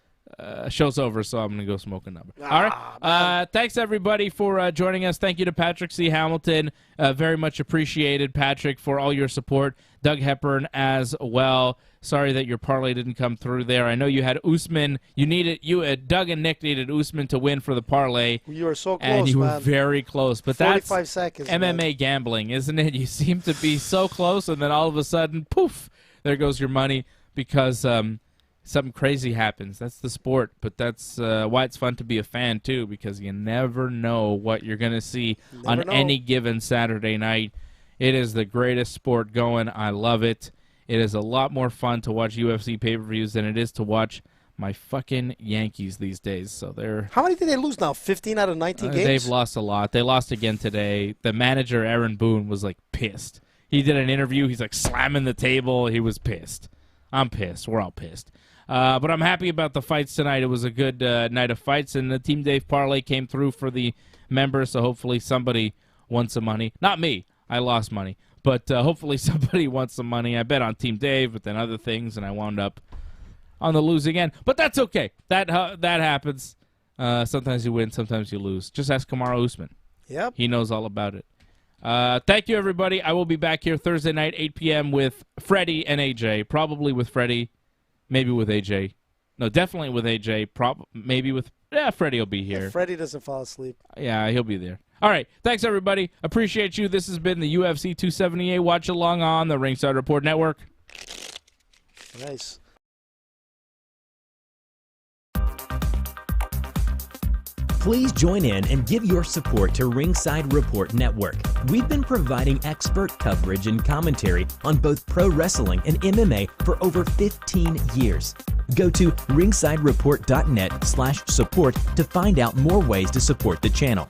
show's over, so I'm going to go smoke a number. All right. Thanks, everybody, for joining us. Thank you to Patrick C. Hamilton. Very much appreciated, Patrick, for all your support. Doug Hepburn as well. Sorry that your parlay didn't come through there. I know you had Usman. Doug and Nick needed Usman to win for the parlay. You were so close, and you were very close. But 45 that's seconds, MMA gambling, isn't it? You seem to be so close, and then all of a sudden, poof, there goes your money because something crazy happens. That's the sport, but that's why it's fun to be a fan, too, because you never know what you're going to see on any given Saturday night. It is the greatest sport going. I love it. It is a lot more fun to watch UFC pay-per-views than it is to watch my fucking Yankees these days. So they're... How many did they lose now? 15 out of 19 games? They've lost a lot. They lost again today. The manager, Aaron Boone, was, pissed. He did an interview. He's, slamming the table. He was pissed. I'm pissed. We're all pissed. But I'm happy about the fights tonight. It was a good night of fights, and the Team Dave parlay came through for the members, so hopefully somebody won some money. Not me. I lost money. But hopefully somebody wants some money. I bet on Team Dave, but then other things, and I wound up on the losing end. But that's okay. That happens. Sometimes you win, sometimes you lose. Just ask Kamaru Usman. Yep. He knows all about it. Thank you, everybody. I will be back here Thursday night, 8 p.m. with Freddie and AJ. Probably with Freddie. Maybe with AJ. No, definitely with AJ. Maybe with... Yeah, Freddie will be here. If Freddie doesn't fall asleep. Yeah, he'll be there. All right. Thanks, everybody. Appreciate you. This has been the UFC 278 Watch Along on the Ringside Report Network. Nice. Please join in and give your support to Ringside Report Network. We've been providing expert coverage and commentary on both pro wrestling and MMA for over 15 years. Go to ringsidereport.net/support to find out more ways to support the channel.